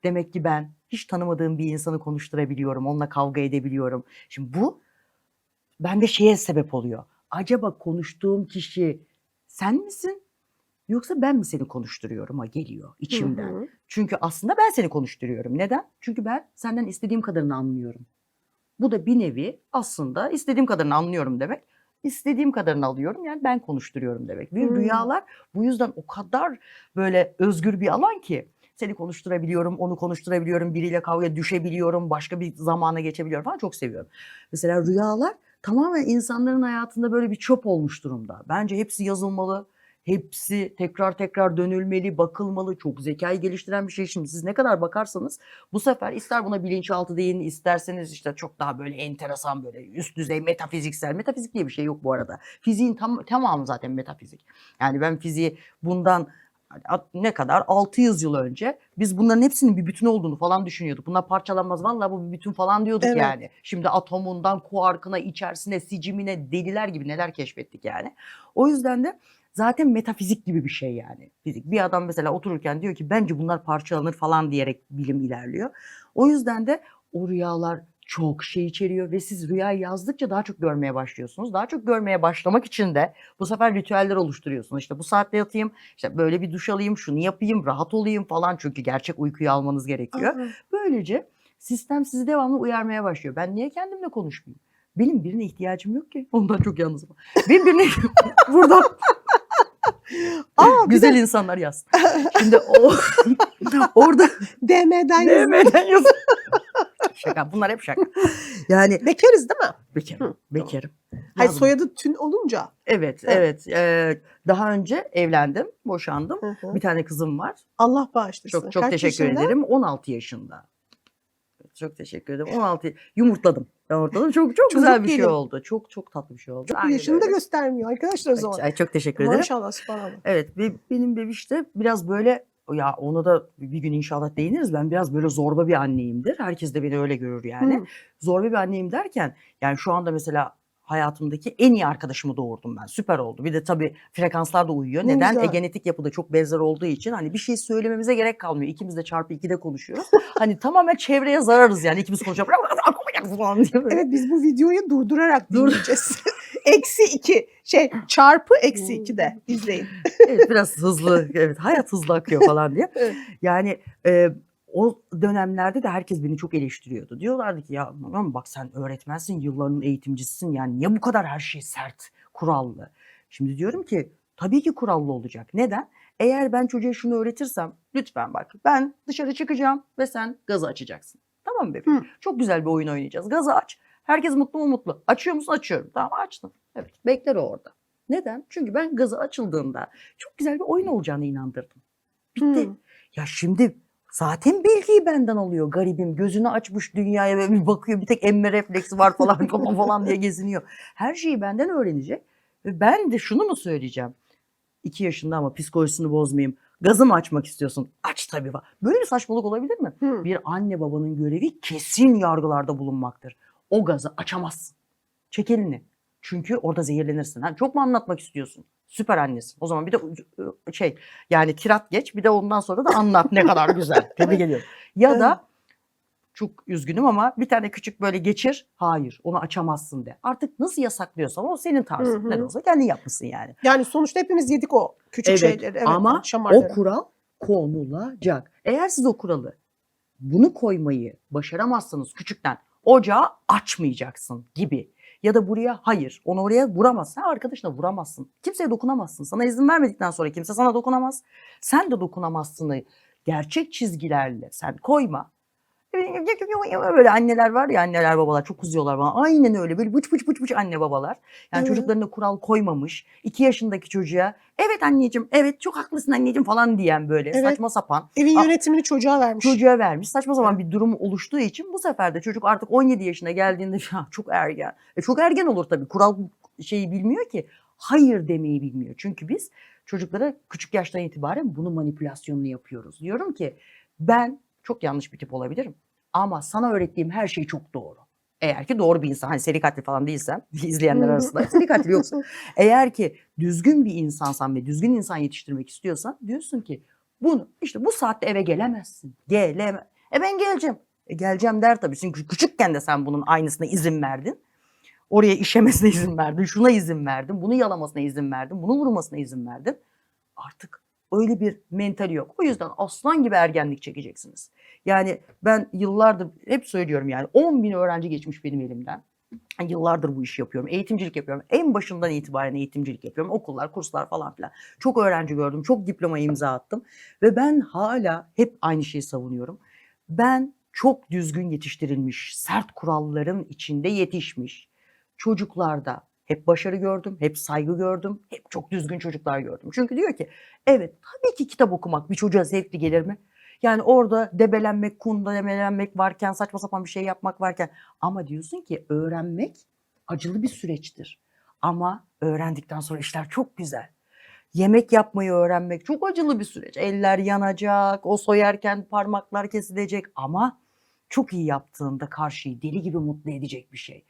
[SPEAKER 1] Demek ki ben hiç tanımadığım bir insanı konuşturabiliyorum. Onunla kavga edebiliyorum. Şimdi bu bende şeye sebep oluyor. Acaba konuştuğum kişi sen misin? Yoksa ben mi seni konuşturuyorum? Ha geliyor içimden. Çünkü aslında ben seni konuşturuyorum. Neden? Çünkü ben senden istediğim kadarını anlıyorum. Bu da bir nevi aslında istediğim kadarını anlıyorum demek. İstediğim kadarını alıyorum yani ben konuşturuyorum demek. Ve rüyalar bu yüzden o kadar böyle özgür bir alan ki seni konuşturabiliyorum, onu konuşturabiliyorum, biriyle kavga düşebiliyorum, başka bir zamana geçebiliyorum falan çok seviyorum. Mesela rüyalar tamamen insanların hayatında böyle bir çöp olmuş durumda. Bence hepsi yazılmalı. Hepsi tekrar tekrar dönülmeli, bakılmalı. Çok zekayı geliştiren bir şey. Şimdi siz ne kadar bakarsanız bu sefer ister buna bilinçaltı deyin, isterseniz işte çok daha böyle enteresan, böyle üst düzey metafiziksel. Metafizik diye bir şey yok bu arada. Fiziğin tamamı zaten metafizik. Yani ben fiziği bundan ne kadar 600 yıl önce biz bunların hepsinin bir bütün olduğunu falan düşünüyorduk. Bunlar parçalanmaz, vallahi bu bir bütün falan diyorduk
[SPEAKER 2] Evet.
[SPEAKER 1] yani. Şimdi atomundan kuarkına, içerisine, sicimine, deliler gibi neler keşfettik yani. O yüzden de zaten metafizik gibi bir şey yani fizik. Bir adam mesela otururken diyor ki bence bunlar parçalanır falan diyerek bilim ilerliyor. O yüzden de o rüyalar çok şey içeriyor ve siz rüyayı yazdıkça daha çok görmeye başlıyorsunuz. Daha çok görmeye başlamak için de bu sefer ritüeller oluşturuyorsunuz. İşte bu saatte yatayım, işte böyle bir duş alayım, şunu yapayım, rahat olayım falan, çünkü gerçek uykuyu almanız gerekiyor.
[SPEAKER 2] Aha.
[SPEAKER 1] Böylece sistem sizi devamlı uyarmaya başlıyor. Ben niye kendimle konuşmayayım? Benim birine ihtiyacım yok ki. Ondan çok yalnızım. Benim birine buradan
[SPEAKER 2] Aa, bir
[SPEAKER 1] güzel
[SPEAKER 2] de
[SPEAKER 1] insanlar yaz. Şimdi o orada
[SPEAKER 2] DM'den yazın.
[SPEAKER 1] DM'den yaz. Şaka. Bunlar hep şaka. Yani
[SPEAKER 2] Bekarız değil mi?
[SPEAKER 1] bekarım.
[SPEAKER 2] Hı,
[SPEAKER 1] Bekarım.
[SPEAKER 2] Hayır,
[SPEAKER 1] Yazın.
[SPEAKER 2] soyadı Tün olunca.
[SPEAKER 1] Evet,
[SPEAKER 2] Evet.
[SPEAKER 1] evet. Daha önce evlendim, boşandım.
[SPEAKER 2] Hı hı.
[SPEAKER 1] Bir tane kızım var.
[SPEAKER 2] Allah bağışlasın.
[SPEAKER 1] Çok çok
[SPEAKER 2] Kaç
[SPEAKER 1] teşekkür
[SPEAKER 2] yaşında?
[SPEAKER 1] ederim. 16 yaşında. Çok teşekkür ederim. 16 yumurtladım. Yumurtladım. Çok çok güzel
[SPEAKER 2] Çocuk
[SPEAKER 1] bir şey
[SPEAKER 2] gelin.
[SPEAKER 1] oldu. Çok çok tatlı bir şey oldu.
[SPEAKER 2] Çok
[SPEAKER 1] Aynen
[SPEAKER 2] yaşını da
[SPEAKER 1] öyle.
[SPEAKER 2] göstermiyor arkadaşlar o zaman.
[SPEAKER 1] Ay, çok teşekkür ederim.
[SPEAKER 2] Maşallah, subhanallah.
[SPEAKER 1] Evet, benim bebiş de biraz böyle, ya ona da bir gün inşallah değiniriz. Ben biraz böyle zorba bir anneyimdir. Herkes de beni öyle görür yani.
[SPEAKER 2] Hı.
[SPEAKER 1] Zorba bir anneyim derken yani şu anda mesela hayatımdaki en iyi arkadaşımı doğurdum ben. Süper oldu. Bir de tabii frekanslar da uyuyor.
[SPEAKER 2] Ne
[SPEAKER 1] Neden?
[SPEAKER 2] güzel.
[SPEAKER 1] Genetik yapıda çok benzer olduğu için hani bir şey söylememize gerek kalmıyor. İkimiz de çarpı 2'de konuşuyoruz. Hani tamamen çevreye zararız yani. İkimiz konuşuyoruz falan diye böyle.
[SPEAKER 2] Evet, biz bu videoyu durdurarak
[SPEAKER 1] Dur.
[SPEAKER 2] dinleyeceğiz. -2 çarpı -2 de izleyin.
[SPEAKER 1] Evet, biraz hızlı, evet, hayat hızlı akıyor falan diye.
[SPEAKER 2] Evet.
[SPEAKER 1] Yani o dönemlerde de herkes beni çok eleştiriyordu. Diyorlardı ki ya ama bak sen öğretmensin, yılların eğitimcisisin, yani niye bu kadar her şey sert, kurallı? Şimdi diyorum ki tabii ki kurallı olacak. Neden? Eğer ben çocuğa şunu öğretirsem, lütfen bak, ben dışarı çıkacağım ve sen gazı açacaksın. Tamam mı bebeğim?
[SPEAKER 2] Hı.
[SPEAKER 1] Çok güzel bir oyun oynayacağız. Gazı aç. Herkes mutlu mu mutlu. Açıyor musun? Açıyorum. Tamam, açtım. Evet, bekler o orada. Neden? Çünkü ben gazı açıldığında çok güzel bir oyun olacağını inandırdım. Bitti.
[SPEAKER 2] Hı.
[SPEAKER 1] Ya şimdi zaten bilgiyi benden alıyor garibim. Gözünü açmış dünyaya ve bir bakıyor, bir tek emme refleksi var falan falan diye geziniyor. Her şeyi benden öğrenecek. Ve ben de şunu mu söyleyeceğim? 2 yaşında ama psikolojisini bozmayayım. Gazı mı açmak istiyorsun? Aç tabii. Böyle bir saçmalık olabilir mi?
[SPEAKER 2] Hı.
[SPEAKER 1] Bir anne babanın görevi kesin yargılarda bulunmaktır. O gazı açamazsın. Çek elini. Çünkü orada zehirlenirsin. Ha, çok mu anlatmak istiyorsun? Süper annesin. O zaman bir de yani tirat geç, bir de ondan sonra da anlat, ne kadar güzel. Tebrik ediyorum. Ya da çok üzgünüm ama bir tane küçük böyle geçir. Hayır, onu açamazsın de. Artık nasıl yasaklıyorsan o senin tarzın.
[SPEAKER 2] Hı hı.
[SPEAKER 1] Ne de olsa kendin yapmışsın yani.
[SPEAKER 2] Yani sonuçta hepimiz yedik o küçük
[SPEAKER 1] Evet,
[SPEAKER 2] şeyleri. Evet,
[SPEAKER 1] ama
[SPEAKER 2] yani
[SPEAKER 1] o
[SPEAKER 2] şamarları.
[SPEAKER 1] kural konulacak. Eğer siz o kuralı, bunu koymayı başaramazsanız küçükten, ocağı açmayacaksın gibi. Ya da buraya hayır, onu oraya vuramazsın. Sen arkadaşına vuramazsın. Kimseye dokunamazsın. Sana izin vermedikten sonra kimse sana dokunamaz. Sen de dokunamazsını gerçek çizgilerle sen koyma. Böyle anneler var ya, anneler babalar çok kızıyorlar bana. Aynen öyle, böyle bıç bıç bıç bıç anne babalar. Yani
[SPEAKER 2] Evet.
[SPEAKER 1] çocuklarına kural koymamış. 2 yaşındaki çocuğa evet anneciğim, evet çok haklısın anneciğim falan diyen böyle
[SPEAKER 2] Evet.
[SPEAKER 1] saçma sapan.
[SPEAKER 2] Evin yönetimini çocuğa vermiş.
[SPEAKER 1] Çocuğa vermiş. Saçma sapan
[SPEAKER 2] Evet.
[SPEAKER 1] bir durum oluştuğu için bu sefer de çocuk artık 17 yaşına geldiğinde ya çok ergen. Çok ergen olur tabii. Kural şeyi bilmiyor ki. Hayır demeyi bilmiyor. Çünkü biz çocuklara küçük yaştan itibaren bunun manipülasyonunu yapıyoruz. Diyorum ki ben çok yanlış bir tip olabilirim. Ama sana öğrettiğim her şey çok doğru. Eğer ki doğru bir insan, hani seri katil falan değilsem, izleyenler arasında seri katil yoksa. Eğer ki düzgün bir insansan ve düzgün insan yetiştirmek istiyorsan diyorsun ki bunu işte bu saatte eve gelemezsin. Ben geleceğim. Geleceğim der tabii. Çünkü küçükken de sen bunun aynısına izin verdin. Oraya işemesine izin verdin. Şuna izin verdin. Bunu yalamasına izin verdin. Bunu vurmasına izin verdin. Artık öyle bir mentali yok. O yüzden aslan gibi ergenlik çekeceksiniz. Yani ben yıllardır hep söylüyorum, yani 10.000 öğrenci geçmiş benim elimden. Yıllardır bu işi yapıyorum. Eğitimcilik yapıyorum. En başından itibaren eğitimcilik yapıyorum. Okullar, kurslar falan filan. Çok öğrenci gördüm. Çok diploma imza attım. Ve ben hala hep aynı şeyi savunuyorum. Ben çok düzgün yetiştirilmiş, sert kuralların içinde yetişmiş çocuklarda Hep başarı gördüm, hep saygı gördüm, hep çok düzgün çocuklar gördüm. Çünkü diyor ki evet tabii ki kitap okumak bir çocuğa zevkli gelir mi? Yani orada debelenmek, kundemelenmek varken, saçma sapan bir şey yapmak varken ama diyorsun ki öğrenmek acılı bir süreçtir. Ama öğrendikten sonra işler çok güzel. Yemek yapmayı öğrenmek çok acılı bir süreç. Eller yanacak, o soyarken parmaklar kesilecek ama çok iyi yaptığında karşıyı deli gibi mutlu edecek bir şey.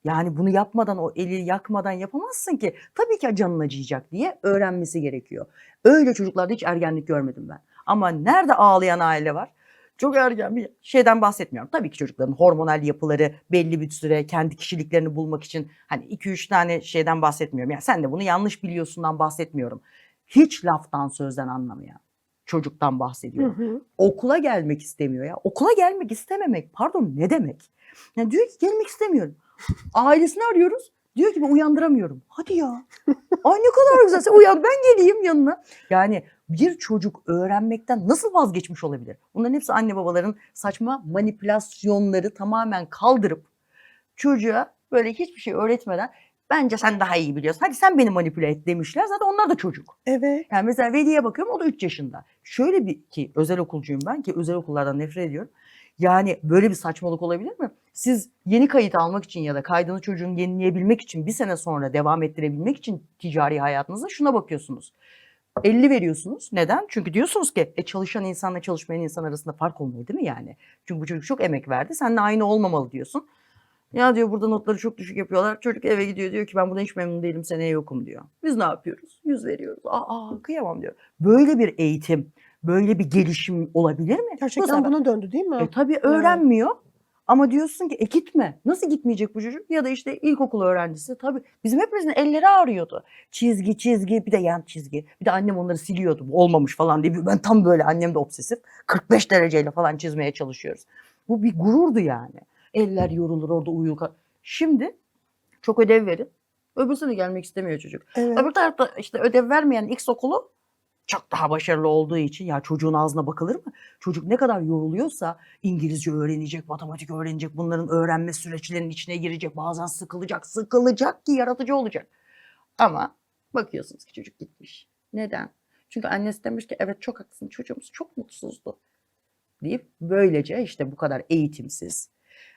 [SPEAKER 1] Yani bunu yapmadan, o eli yakmadan yapamazsın ki. Tabii ki canın acıyacak diye öğrenmesi gerekiyor. Öyle çocuklarda hiç ergenlik görmedim ben. Ama nerede ağlayan aile var? Çok ergen bir şeyden bahsetmiyorum. Tabii ki çocukların hormonal yapıları belli bir süre kendi kişiliklerini bulmak için hani 2-3 tane şeyden bahsetmiyorum. Yani sen de bunu yanlış biliyorsundan bahsetmiyorum. Hiç laftan sözden anlamayan çocuktan
[SPEAKER 2] Hı
[SPEAKER 1] bahsediyorum.
[SPEAKER 2] hı.
[SPEAKER 1] Okula gelmek istemiyor ya. Okula gelmek istememek pardon ne demek? Yani diyor ki gelmek istemiyorum. Ailesini arıyoruz. Diyor ki ben uyandıramıyorum. Hadi ya. Ay ne kadar güzel. Sen uyan ben geleyim yanına. Yani bir çocuk öğrenmekten nasıl vazgeçmiş olabilir? Bunların hepsi anne babaların saçma manipülasyonları tamamen kaldırıp çocuğa böyle hiçbir şey öğretmeden bence sen daha iyi biliyorsun. Hadi sen beni manipüle et demişler. Zaten onlar da çocuk.
[SPEAKER 2] Evet.
[SPEAKER 1] Yani mesela Veli'ye bakıyorum o da 3 yaşında. Şöyle bir ki özel okulcuyum ben ki özel okullardan nefret ediyorum. Yani böyle bir saçmalık olabilir mi? Siz yeni kayıt almak için ya da kaydını çocuğun yenileyebilmek için bir sene sonra devam ettirebilmek için ticari hayatınıza şuna bakıyorsunuz. 50 veriyorsunuz. Neden? Çünkü diyorsunuz ki çalışan insanla çalışmayan insan arasında fark olmuyor değil mi yani? Çünkü bu çocuk çok emek verdi. Seninle aynı olmamalı diyorsun. Ya diyor burada notları çok düşük yapıyorlar. Çocuk eve gidiyor diyor ki ben bundan hiç memnun değilim seneye yokum diyor. Biz ne yapıyoruz? 100 veriyoruz. Kıyamam diyor. Böyle bir eğitim, böyle bir gelişim olabilir mi? Bu
[SPEAKER 2] Gerçekten
[SPEAKER 1] sefer
[SPEAKER 2] buna döndü değil mi?
[SPEAKER 1] tabii
[SPEAKER 2] Evet.
[SPEAKER 1] öğrenmiyor. Ama diyorsun ki gitme. Nasıl gitmeyecek bu çocuk? Ya da işte ilkokul öğrencisi. Tabii bizim hepimizin elleri ağrıyordu. Çizgi çizgi bir de yan çizgi. Bir de annem onları siliyordu. Bu olmamış falan diye. Ben tam böyle annem de obsesif. 45 dereceyle falan çizmeye çalışıyoruz. Bu bir gururdu yani. Eller yorulur orada uyur. Şimdi çok ödev verin. Öbürsüne gelmek istemiyor çocuk.
[SPEAKER 2] Evet.
[SPEAKER 1] Öbür tarafta işte ödev vermeyen X okulu çok daha başarılı olduğu için ya çocuğun ağzına bakılır mı? Çocuk ne kadar yoruluyorsa İngilizce öğrenecek, matematik öğrenecek, bunların öğrenme süreçlerinin içine girecek, bazen sıkılacak ki yaratıcı olacak. Ama bakıyorsunuz ki çocuk gitmiş. Neden? Çünkü annesi demiş ki evet çok haklısın çocuğumuz çok mutsuzdu deyip böylece işte bu kadar eğitimsiz,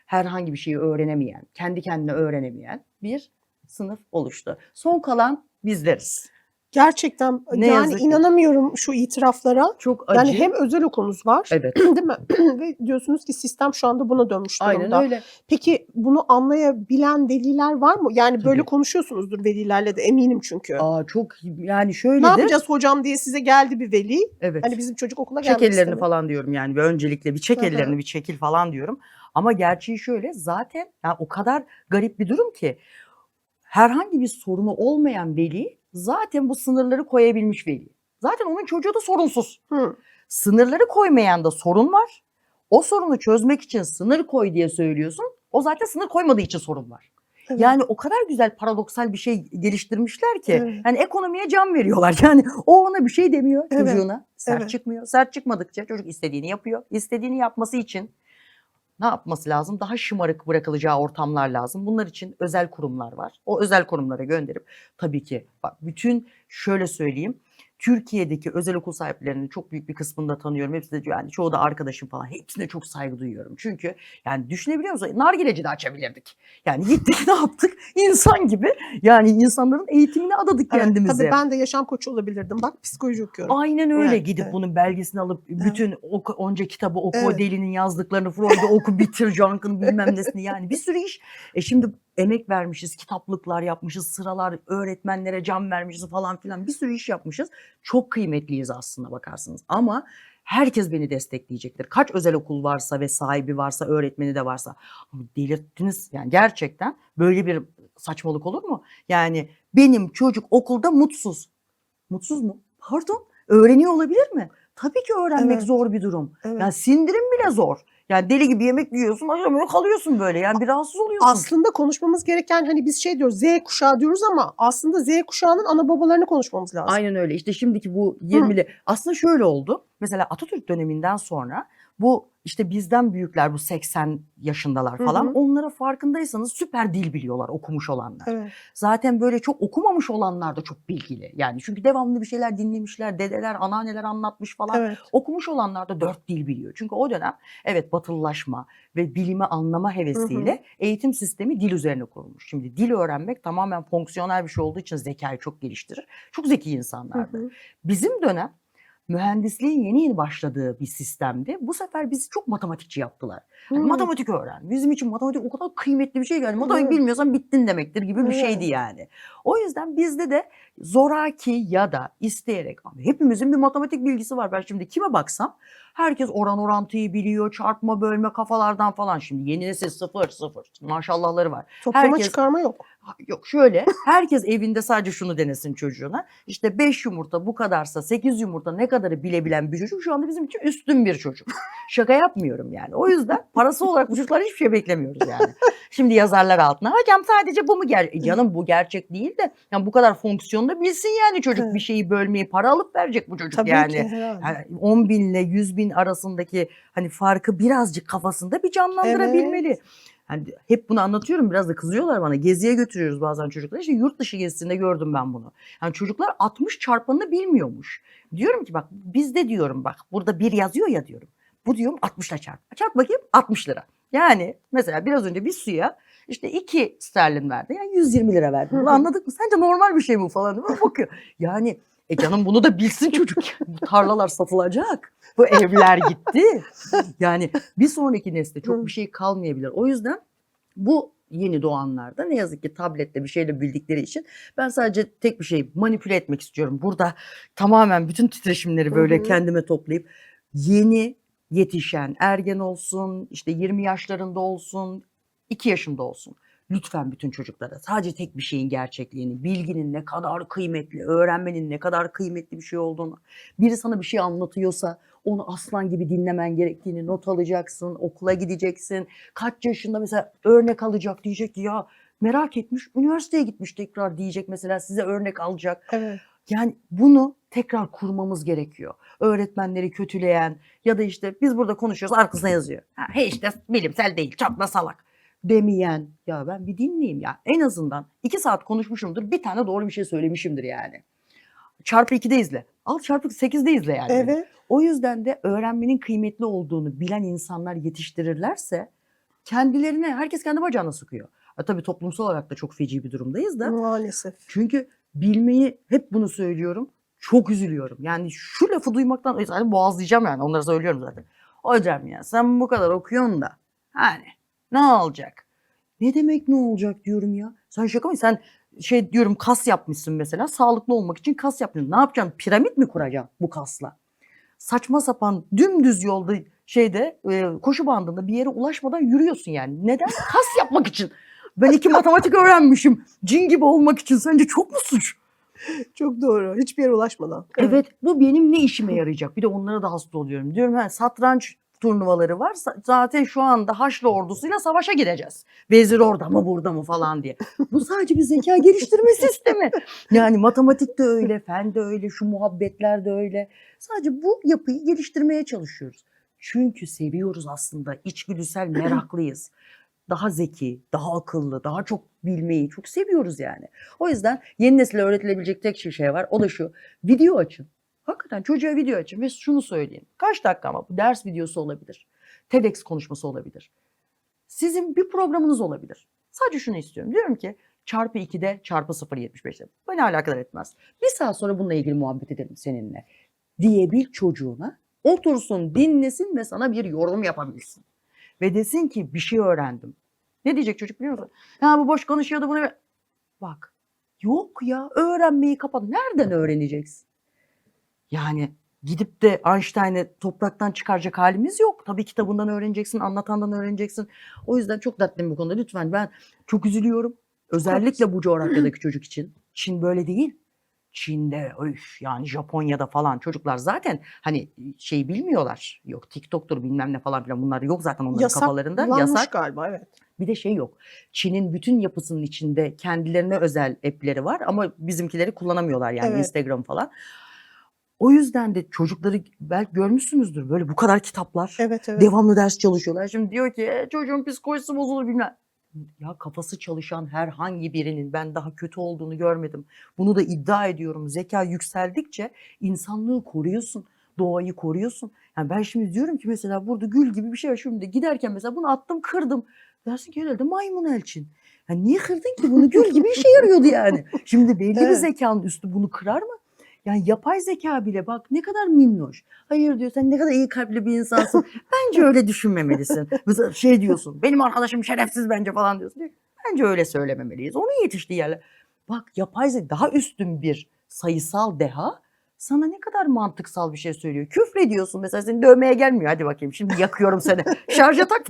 [SPEAKER 1] herhangi bir şeyi öğrenemeyen, kendi kendine öğrenemeyen bir sınıf oluştu. Son kalan bizleriz.
[SPEAKER 2] Gerçekten
[SPEAKER 1] Ne
[SPEAKER 2] yani
[SPEAKER 1] yazık ki.
[SPEAKER 2] inanamıyorum şu itiraflara.
[SPEAKER 1] Çok acı.
[SPEAKER 2] Yani hem özel okulunuz var
[SPEAKER 1] Evet.
[SPEAKER 2] değil mi? Ve diyorsunuz ki sistem şu anda buna dönmüş durumda.
[SPEAKER 1] Aynen öyle.
[SPEAKER 2] Peki bunu anlayabilen veliler var mı? Yani böyle
[SPEAKER 1] Tabii.
[SPEAKER 2] konuşuyorsunuzdur velilerle de eminim çünkü.
[SPEAKER 1] Çok yani
[SPEAKER 2] Ne
[SPEAKER 1] şöyledir.
[SPEAKER 2] yapacağız hocam diye size geldi bir veli.
[SPEAKER 1] Evet.
[SPEAKER 2] Hani bizim çocuk okula
[SPEAKER 1] Çek
[SPEAKER 2] gelmek
[SPEAKER 1] ellerini
[SPEAKER 2] istemiyor.
[SPEAKER 1] falan diyorum yani bir öncelikle bir çek
[SPEAKER 2] Hı hı.
[SPEAKER 1] ellerini bir çekil falan diyorum. Ama gerçeği şöyle zaten ya o kadar garip bir durum ki herhangi bir sorunu olmayan veli zaten bu sınırları koyabilmiş veli. Zaten onun çocuğu da sorunsuz.
[SPEAKER 2] Hı.
[SPEAKER 1] Sınırları koymayan da sorun var. O sorunu çözmek için sınır koy diye söylüyorsun. O zaten sınır koymadığı için sorun var.
[SPEAKER 2] Evet.
[SPEAKER 1] Yani o kadar güzel paradoksal bir şey geliştirmişler ki
[SPEAKER 2] Evet.
[SPEAKER 1] yani ekonomiye can veriyorlar. Yani o ona bir şey demiyor
[SPEAKER 2] Evet,
[SPEAKER 1] çocuğuna. Sert
[SPEAKER 2] evet.
[SPEAKER 1] çıkmıyor. Sert çıkmadıkça çocuk istediğini yapıyor. İstediğini yapması için ne yapması lazım? Daha şımarık bırakılacağı ortamlar lazım. Bunlar için özel kurumlar var. O özel kurumlara gönderip tabii ki bak bütün şöyle söyleyeyim. Türkiye'deki özel okul sahiplerinin çok büyük bir kısmını da tanıyorum. Hepsi de yani çoğu da arkadaşım falan. Hepsine çok saygı duyuyorum. Çünkü yani düşünebiliyor musun? Nargileci de açabilirdik. Yani gittik ne yaptık? İnsan gibi. Yani insanların eğitimine adadık
[SPEAKER 2] Evet,
[SPEAKER 1] kendimizi.
[SPEAKER 2] tabii ben de yaşam koçu olabilirdim. Bak psikoloji okuyorum.
[SPEAKER 1] Aynen öyle
[SPEAKER 2] Evet,
[SPEAKER 1] gidip
[SPEAKER 2] evet.
[SPEAKER 1] bunun belgesini alıp bütün onca kitabı oku,
[SPEAKER 2] Evet.
[SPEAKER 1] Deli'nin yazdıklarını, Freud'u oku, bitir, Junk'ın bilmem nesini yani bir sürü iş. Şimdi emek vermişiz, kitaplıklar yapmışız, sıralar öğretmenlere can vermişiz falan filan bir sürü iş yapmışız. Çok kıymetliyiz aslında bakarsınız ama herkes beni destekleyecektir. Kaç özel okul varsa ve sahibi varsa, öğretmeni de varsa. Ama delirttiniz yani gerçekten böyle bir saçmalık olur mu? Yani benim çocuk okulda mutsuz. Mutsuz mu? Pardon, öğreniyor olabilir mi? Tabii ki öğrenmek
[SPEAKER 2] Evet.
[SPEAKER 1] zor bir durum.
[SPEAKER 2] Evet.
[SPEAKER 1] Yani sindirim bile zor. Yani deli gibi yemek yiyorsun, acamıyor kalıyorsun böyle. Yani bir rahatsız oluyorsun.
[SPEAKER 2] Aslında konuşmamız gereken hani biz şey diyoruz Z kuşağı diyoruz ama aslında Z kuşağının ana babalarını konuşmamız lazım.
[SPEAKER 1] Aynen öyle. İşte şimdiki bu 20'li aslında şöyle oldu. Mesela Atatürk döneminden sonra Bu işte bizden büyükler, bu 80 yaşındalar
[SPEAKER 2] Hı
[SPEAKER 1] falan.
[SPEAKER 2] hı.
[SPEAKER 1] Onlara farkındaysanız süper dil biliyorlar okumuş olanlar.
[SPEAKER 2] Evet.
[SPEAKER 1] Zaten böyle çok okumamış olanlar da çok bilgili. Yani çünkü devamlı bir şeyler dinlemişler, dedeler, anneanneler anlatmış falan.
[SPEAKER 2] Evet.
[SPEAKER 1] Okumuş olanlar da 4 dil biliyor. Çünkü o dönem evet batılılaşma ve bilimi anlama
[SPEAKER 2] Hı hı.
[SPEAKER 1] hevesiyle eğitim sistemi dil üzerine kurulmuş. Şimdi dil öğrenmek tamamen fonksiyonel bir şey olduğu için zekayı çok geliştirir. Çok zeki
[SPEAKER 2] Hı
[SPEAKER 1] insanlardı.
[SPEAKER 2] hı.
[SPEAKER 1] Bizim dönem mühendisliğin yeni yeni başladığı bir sistemde bu sefer bizi çok matematikçi yaptılar. Hani
[SPEAKER 2] Hımm.
[SPEAKER 1] matematik öğren. Bizim için matematik o kadar kıymetli bir şey ki yani matematik
[SPEAKER 2] Evet.
[SPEAKER 1] bilmiyorsan bittin demektir gibi bir şeydi
[SPEAKER 2] Evet.
[SPEAKER 1] yani. O yüzden bizde de zoraki ya da isteyerek ama hepimizin bir matematik bilgisi var. Ben şimdi kime baksam herkes oran orantıyı biliyor, çarpma bölme kafalardan falan. Şimdi yeni nesil sıfır sıfır maşallahları var.
[SPEAKER 2] Toplama
[SPEAKER 1] Herkes
[SPEAKER 2] çıkarma yok.
[SPEAKER 1] Yok şöyle, herkes evinde sadece şunu denesin çocuğuna. İşte 5 yumurta bu kadarsa 8 yumurta ne kadarı bilebilen bir çocuk şu anda bizim için üstün bir çocuk. Şaka yapmıyorum yani. O yüzden parası olarak bu çocuklar hiçbir şey beklemiyoruz yani. Şimdi yazarlar altına hocam sadece bu mu gerçek? Canım bu gerçek değil de yani bu kadar fonksiyonu da bilsin yani çocuk bir
[SPEAKER 2] Evet.
[SPEAKER 1] şeyi bölmeyi para alıp verecek bu çocuk
[SPEAKER 2] Tabii ki
[SPEAKER 1] yani.
[SPEAKER 2] herhâlde.
[SPEAKER 1] Yani 10 bin ile 100 bin arasındaki hani farkı birazcık kafasında bir canlandırabilmeli.
[SPEAKER 2] Evet.
[SPEAKER 1] Hani hep bunu anlatıyorum biraz da kızıyorlar bana. Geziye götürüyoruz bazen çocukları. İşte yurt dışı gezisinde gördüm ben bunu. Yani çocuklar 60 çarpanını bilmiyormuş. Diyorum ki bak bizde diyorum bak burada bir yazıyor ya diyorum. Bu diyorum 60'la çarp. Çarp bakayım 60 lira. Yani mesela biraz önce bir suya işte 2 sterlin verdi. Yani 120 lira verdi.
[SPEAKER 2] Hı
[SPEAKER 1] Bunu
[SPEAKER 2] hı.
[SPEAKER 1] anladık mı? Sence normal bir şey mi falan diye böyle bakıyor. Yani canım bunu da bilsin çocuk. Bu tarlalar satılacak. Bu evler gitti. Yani bir sonraki nesle çok bir
[SPEAKER 2] Hı.
[SPEAKER 1] şey kalmayabilir. O yüzden bu yeni doğanlarda ne yazık ki tablette bir şeyle bildikleri için ben sadece tek bir şey manipüle etmek istiyorum. Burada tamamen bütün titreşimleri
[SPEAKER 2] Hı
[SPEAKER 1] böyle
[SPEAKER 2] hı.
[SPEAKER 1] kendime toplayıp yeni yetişen ergen olsun, işte 20 yaşlarında olsun, 2 yaşında olsun. Lütfen bütün çocuklara sadece tek bir şeyin gerçekliğini, bilginin ne kadar kıymetli, öğrenmenin ne kadar kıymetli bir şey olduğunu, biri sana bir şey anlatıyorsa onu aslan gibi dinlemen gerektiğini not alacaksın, okula gideceksin. Kaç yaşında mesela örnek alacak diyecek ki ya merak etmiş üniversiteye gitmiş tekrar diyecek mesela size örnek alacak.
[SPEAKER 2] Evet.
[SPEAKER 1] Yani bunu tekrar kurmamız gerekiyor. Öğretmenleri kötüleyen ya da işte biz burada konuşuyoruz arkasına yazıyor. Ha, he işte bilimsel değil çok da salak demeyen ya ben bir dinleyeyim ya en azından 2 saat konuşmuşumdur bir tane doğru bir şey söylemişimdir yani. Çarpı 2'de izle. Al çarpı 8'de izle yani beni.
[SPEAKER 2] Evet.
[SPEAKER 1] O yüzden de öğrenmenin kıymetli olduğunu bilen insanlar yetiştirirlerse kendilerine herkes kendi bacağına sıkıyor. Tabii toplumsal olarak da çok feci bir durumdayız da.
[SPEAKER 2] Maalesef.
[SPEAKER 1] Çünkü bilmeyi hep bunu söylüyorum. Çok üzülüyorum. Yani şu lafı duymaktan zaten boğazlayacağım yani onları söylüyorum zaten. Hocam ya sen bu kadar okuyorsun da hani ne olacak? Ne demek ne olacak diyorum ya. Sen şaka mı? Sen şey diyorum kas yapmışsın mesela. Sağlıklı olmak için kas yapıyorsun. Ne yapacaksın? Piramit mi kuracaksın bu kasla? Saçma sapan dümdüz yolda şeyde koşu bandında bir yere ulaşmadan yürüyorsun yani. Neden? Kas yapmak için. Ben 2 matematik öğrenmişim. Cin gibi olmak için. Sence çok mu suç?
[SPEAKER 2] Çok doğru. Hiçbir yere ulaşmadan. Evet.
[SPEAKER 1] Evet, bu benim ne işime yarayacak? Bir de onlara da hasta oluyorum. Diyorum ha satranç turnuvaları var. Zaten şu anda Haçlı ordusuyla savaşa gideceğiz. Vezir orada mı burada mı falan diye. Bu sadece bir zeka geliştirme sistemi. Yani matematik de öyle, fen de öyle, şu muhabbetler de öyle. Sadece bu yapıyı geliştirmeye çalışıyoruz. Çünkü seviyoruz aslında. İçgüdüsel meraklıyız. Daha zeki, daha akıllı, daha çok bilmeyi çok seviyoruz yani. O yüzden yeni nesile öğretilebilecek tek şey var. O da şu. Video açın. Hakikaten çocuğa video açın ve şunu söyleyin. Kaç dakika ama bu ders videosu olabilir. TEDx konuşması olabilir. Sizin bir programınız olabilir. Sadece şunu istiyorum. Diyorum ki çarpı 2'de çarpı 0,75'te. Beni alakadar etmez. Bir saat sonra bununla ilgili muhabbet edelim seninle. Diyebil çocuğuna. Otursun, dinlesin ve sana bir yorum yapabilsin. Ve desin ki bir şey öğrendim. Ne diyecek çocuk biliyor musun? Ya bu boş konuşuyordu bunu. Bak yok ya öğrenmeyi kapat. Nereden öğreneceksin? Yani gidip de Einstein'ı topraktan çıkaracak halimiz yok. Tabii kitabından öğreneceksin, anlatandan öğreneceksin. O yüzden çok dertliyim bu konuda. Lütfen ben çok üzülüyorum. Özellikle bu coğrafyadaki çocuk için. Çin böyle değil. Çin'de öf yani Japonya'da falan çocuklar zaten hani şey bilmiyorlar. Yok TikTok'tur bilmem ne falan filan bunlar yok zaten onların kafalarında.
[SPEAKER 2] Yasaklanmış
[SPEAKER 1] Yasak.
[SPEAKER 2] galiba evet.
[SPEAKER 1] Bir de şey yok. Çin'in bütün yapısının içinde kendilerine özel app'leri var ama bizimkileri kullanamıyorlar yani
[SPEAKER 2] Evet.
[SPEAKER 1] Instagram falan. O yüzden de çocukları belki görmüşsünüzdür. Böyle bu kadar kitaplar.
[SPEAKER 2] Evet, evet.
[SPEAKER 1] Devamlı ders çalışıyorlar. Şimdi diyor ki çocuğun psikolojisi bozulur bilmem. Ya kafası çalışan herhangi birinin ben daha kötü olduğunu görmedim. Bunu da iddia ediyorum. Zeka yükseldikçe insanlığı koruyorsun. Doğayı koruyorsun. Yani ben şimdi diyorum ki mesela burada gül gibi bir şey var. Şimdi giderken mesela bunu attım kırdım. Dersin ki herhalde maymun Elçin. Ya niye kırdın ki bunu, gül gibi işe yarıyordu yani. Şimdi belli bir
[SPEAKER 2] Evet.
[SPEAKER 1] zekanın üstü bunu kırar mı? Yani yapay zeka bile bak ne kadar minnoş. Hayır diyor, sen ne kadar iyi kalpli bir insansın. Bence öyle düşünmemelisin. Mesela şey diyorsun, benim arkadaşım şerefsiz bence falan diyorsun. Diyor ki, bence öyle söylememeliyiz. Onun yetiştiği yerler. Bak yapay zeka daha üstün bir sayısal deha sana ne kadar mantıksal bir şey söylüyor. Küfrediyorsun mesela, seni dövmeye gelmiyor. Hadi bakayım şimdi yakıyorum seni. Şarja tak.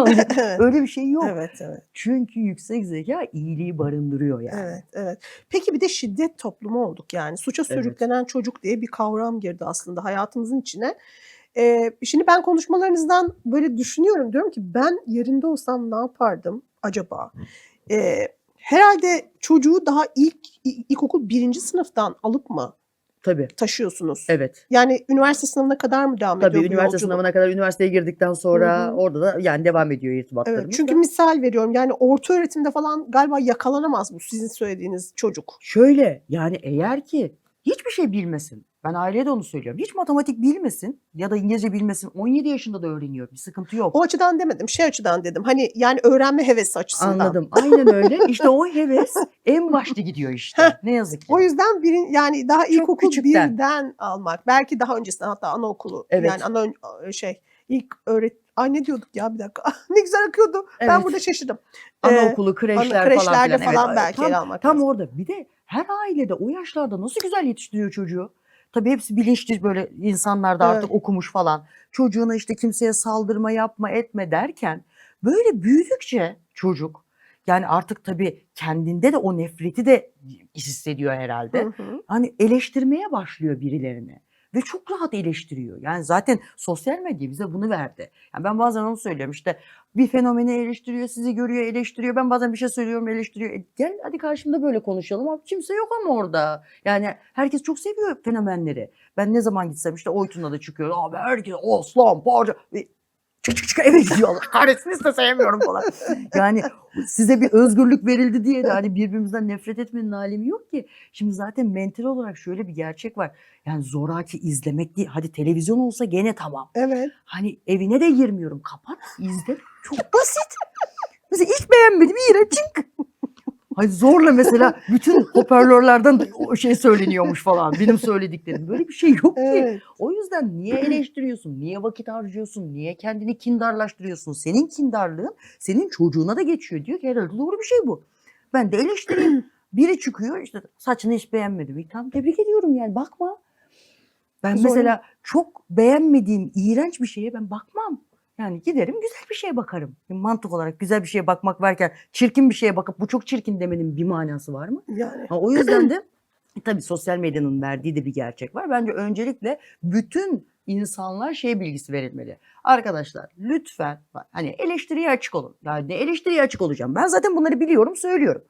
[SPEAKER 2] Evet.
[SPEAKER 1] Öyle bir şey yok.
[SPEAKER 2] Evet, evet.
[SPEAKER 1] Çünkü yüksek zeka iyiliği barındırıyor yani.
[SPEAKER 2] Evet, evet. Peki bir de şiddet toplumu olduk yani. Suça
[SPEAKER 1] Evet.
[SPEAKER 2] sürüklenen çocuk diye bir kavram girdi aslında hayatımızın içine. Şimdi ben konuşmalarınızdan böyle düşünüyorum. Diyorum ki ben yerinde olsam ne yapardım acaba? Herhalde çocuğu daha ilkokul 1. sınıftan alıp mı
[SPEAKER 1] Tabii.
[SPEAKER 2] taşıyorsunuz?
[SPEAKER 1] Evet.
[SPEAKER 2] Yani üniversite sınavına kadar mı devam
[SPEAKER 1] Tabii
[SPEAKER 2] ediyor bu
[SPEAKER 1] üniversite
[SPEAKER 2] yolculuk?
[SPEAKER 1] sınavına kadar, üniversiteye girdikten sonra
[SPEAKER 2] Hı hı.
[SPEAKER 1] orada da yani devam ediyor
[SPEAKER 2] Evet,
[SPEAKER 1] irtibatlarımız
[SPEAKER 2] çünkü
[SPEAKER 1] da.
[SPEAKER 2] misal veriyorum yani orta öğretimde falan galiba yakalanamaz bu sizin söylediğiniz çocuk.
[SPEAKER 1] Şöyle yani eğer ki hiçbir şey bilmesin. Ben aileye de onu söylüyorum. Hiç matematik bilmesin ya da İngilizce bilmesin. 17 yaşında da öğreniyor. Bir sıkıntı yok.
[SPEAKER 2] O açıdan demedim, şey açıdan dedim. Hani yani öğrenme hevesi açısından.
[SPEAKER 1] Anladım. Aynen öyle. İşte o heves en başta gidiyor işte.
[SPEAKER 2] Heh,
[SPEAKER 1] Ne yazık ki.
[SPEAKER 2] O yüzden yani daha
[SPEAKER 1] Çok
[SPEAKER 2] ilkokul
[SPEAKER 1] küçükten.
[SPEAKER 2] 1'den almak. Belki daha öncesinden, hatta anaokulu.
[SPEAKER 1] Evet.
[SPEAKER 2] Yani ilk Ay ne diyorduk ya, bir dakika. Ne güzel akıyordu. Ben
[SPEAKER 1] Evet.
[SPEAKER 2] burada şaşırdım.
[SPEAKER 1] Anaokulu, kreşler falan
[SPEAKER 2] Kreşlerde
[SPEAKER 1] filan.
[SPEAKER 2] falan
[SPEAKER 1] Evet.
[SPEAKER 2] belki ele almak
[SPEAKER 1] Tam
[SPEAKER 2] lazım.
[SPEAKER 1] orada. Bir de her ailede o yaşlarda nasıl güzel yetiştiriyor çocuğu. Tabii hepsi bilinçli böyle insanlar da artık
[SPEAKER 2] Evet.
[SPEAKER 1] okumuş falan. Çocuğuna işte kimseye saldırma yapma etme derken böyle büyüdükçe çocuk yani artık tabii kendinde de o nefreti de hissediyor herhalde.
[SPEAKER 2] Hı hı.
[SPEAKER 1] Hani eleştirmeye başlıyor birilerini. Ve çok rahat eleştiriyor. Yani zaten sosyal medya bize bunu verdi. Yani ben bazen onu söylüyorum işte bir fenomeni eleştiriyor, sizi görüyor, eleştiriyor. Ben bazen bir şey söylüyorum, eleştiriyor. Gel hadi karşımda böyle konuşalım. Ama kimse yok ama orada. Yani herkes çok seviyor fenomenleri. Ben ne zaman gitsem işte Oytun'da da çıkıyor. Abi herkes aslan, parça. Çık çık çık eve gidiyor. Allah kahretsin, hiç de sevmiyorum falan. Yani size bir özgürlük verildi diye de hani birbirimizden nefret etmenin alemi yok ki. Şimdi zaten mental olarak şöyle bir gerçek var. Yani zoraki izlemek değil. Hadi televizyon olsa gene tamam.
[SPEAKER 2] Evet.
[SPEAKER 1] Hani evine de girmiyorum. Kapat, izle. Çok basit. Mesela hiç beğenmedim. İğrenç, çık. Hay zorla mesela bütün hoparlörlerden o şey söyleniyormuş falan. Benim söylediklerim. Böyle bir şey yok ki.
[SPEAKER 2] Evet.
[SPEAKER 1] O yüzden niye eleştiriyorsun? Niye vakit harcıyorsun? Niye kendini kindarlaştırıyorsun? Senin kindarlığın senin çocuğuna da geçiyor. Diyor ki herhalde doğru bir şey bu. Ben de eleştireyim. Biri çıkıyor işte saçını hiç beğenmedim. Tamam, tebrik ediyorum yani, bakma. Ben
[SPEAKER 2] Zor.
[SPEAKER 1] mesela çok beğenmediğim iğrenç bir şeye ben bakmam. Yani giderim güzel bir şeye bakarım. Mantık olarak güzel bir şeye bakmak varken çirkin bir şeye bakıp bu çok çirkin demenin bir manası var mı?
[SPEAKER 2] Yani.
[SPEAKER 1] O yüzden de tabii sosyal medyanın verdiği de bir gerçek var. Bence öncelikle bütün insanlar şey bilgisi verilmeli. Arkadaşlar lütfen hani eleştiriye açık olun. Yani ne eleştiriye açık olacağım? Ben zaten bunları biliyorum, söylüyorum.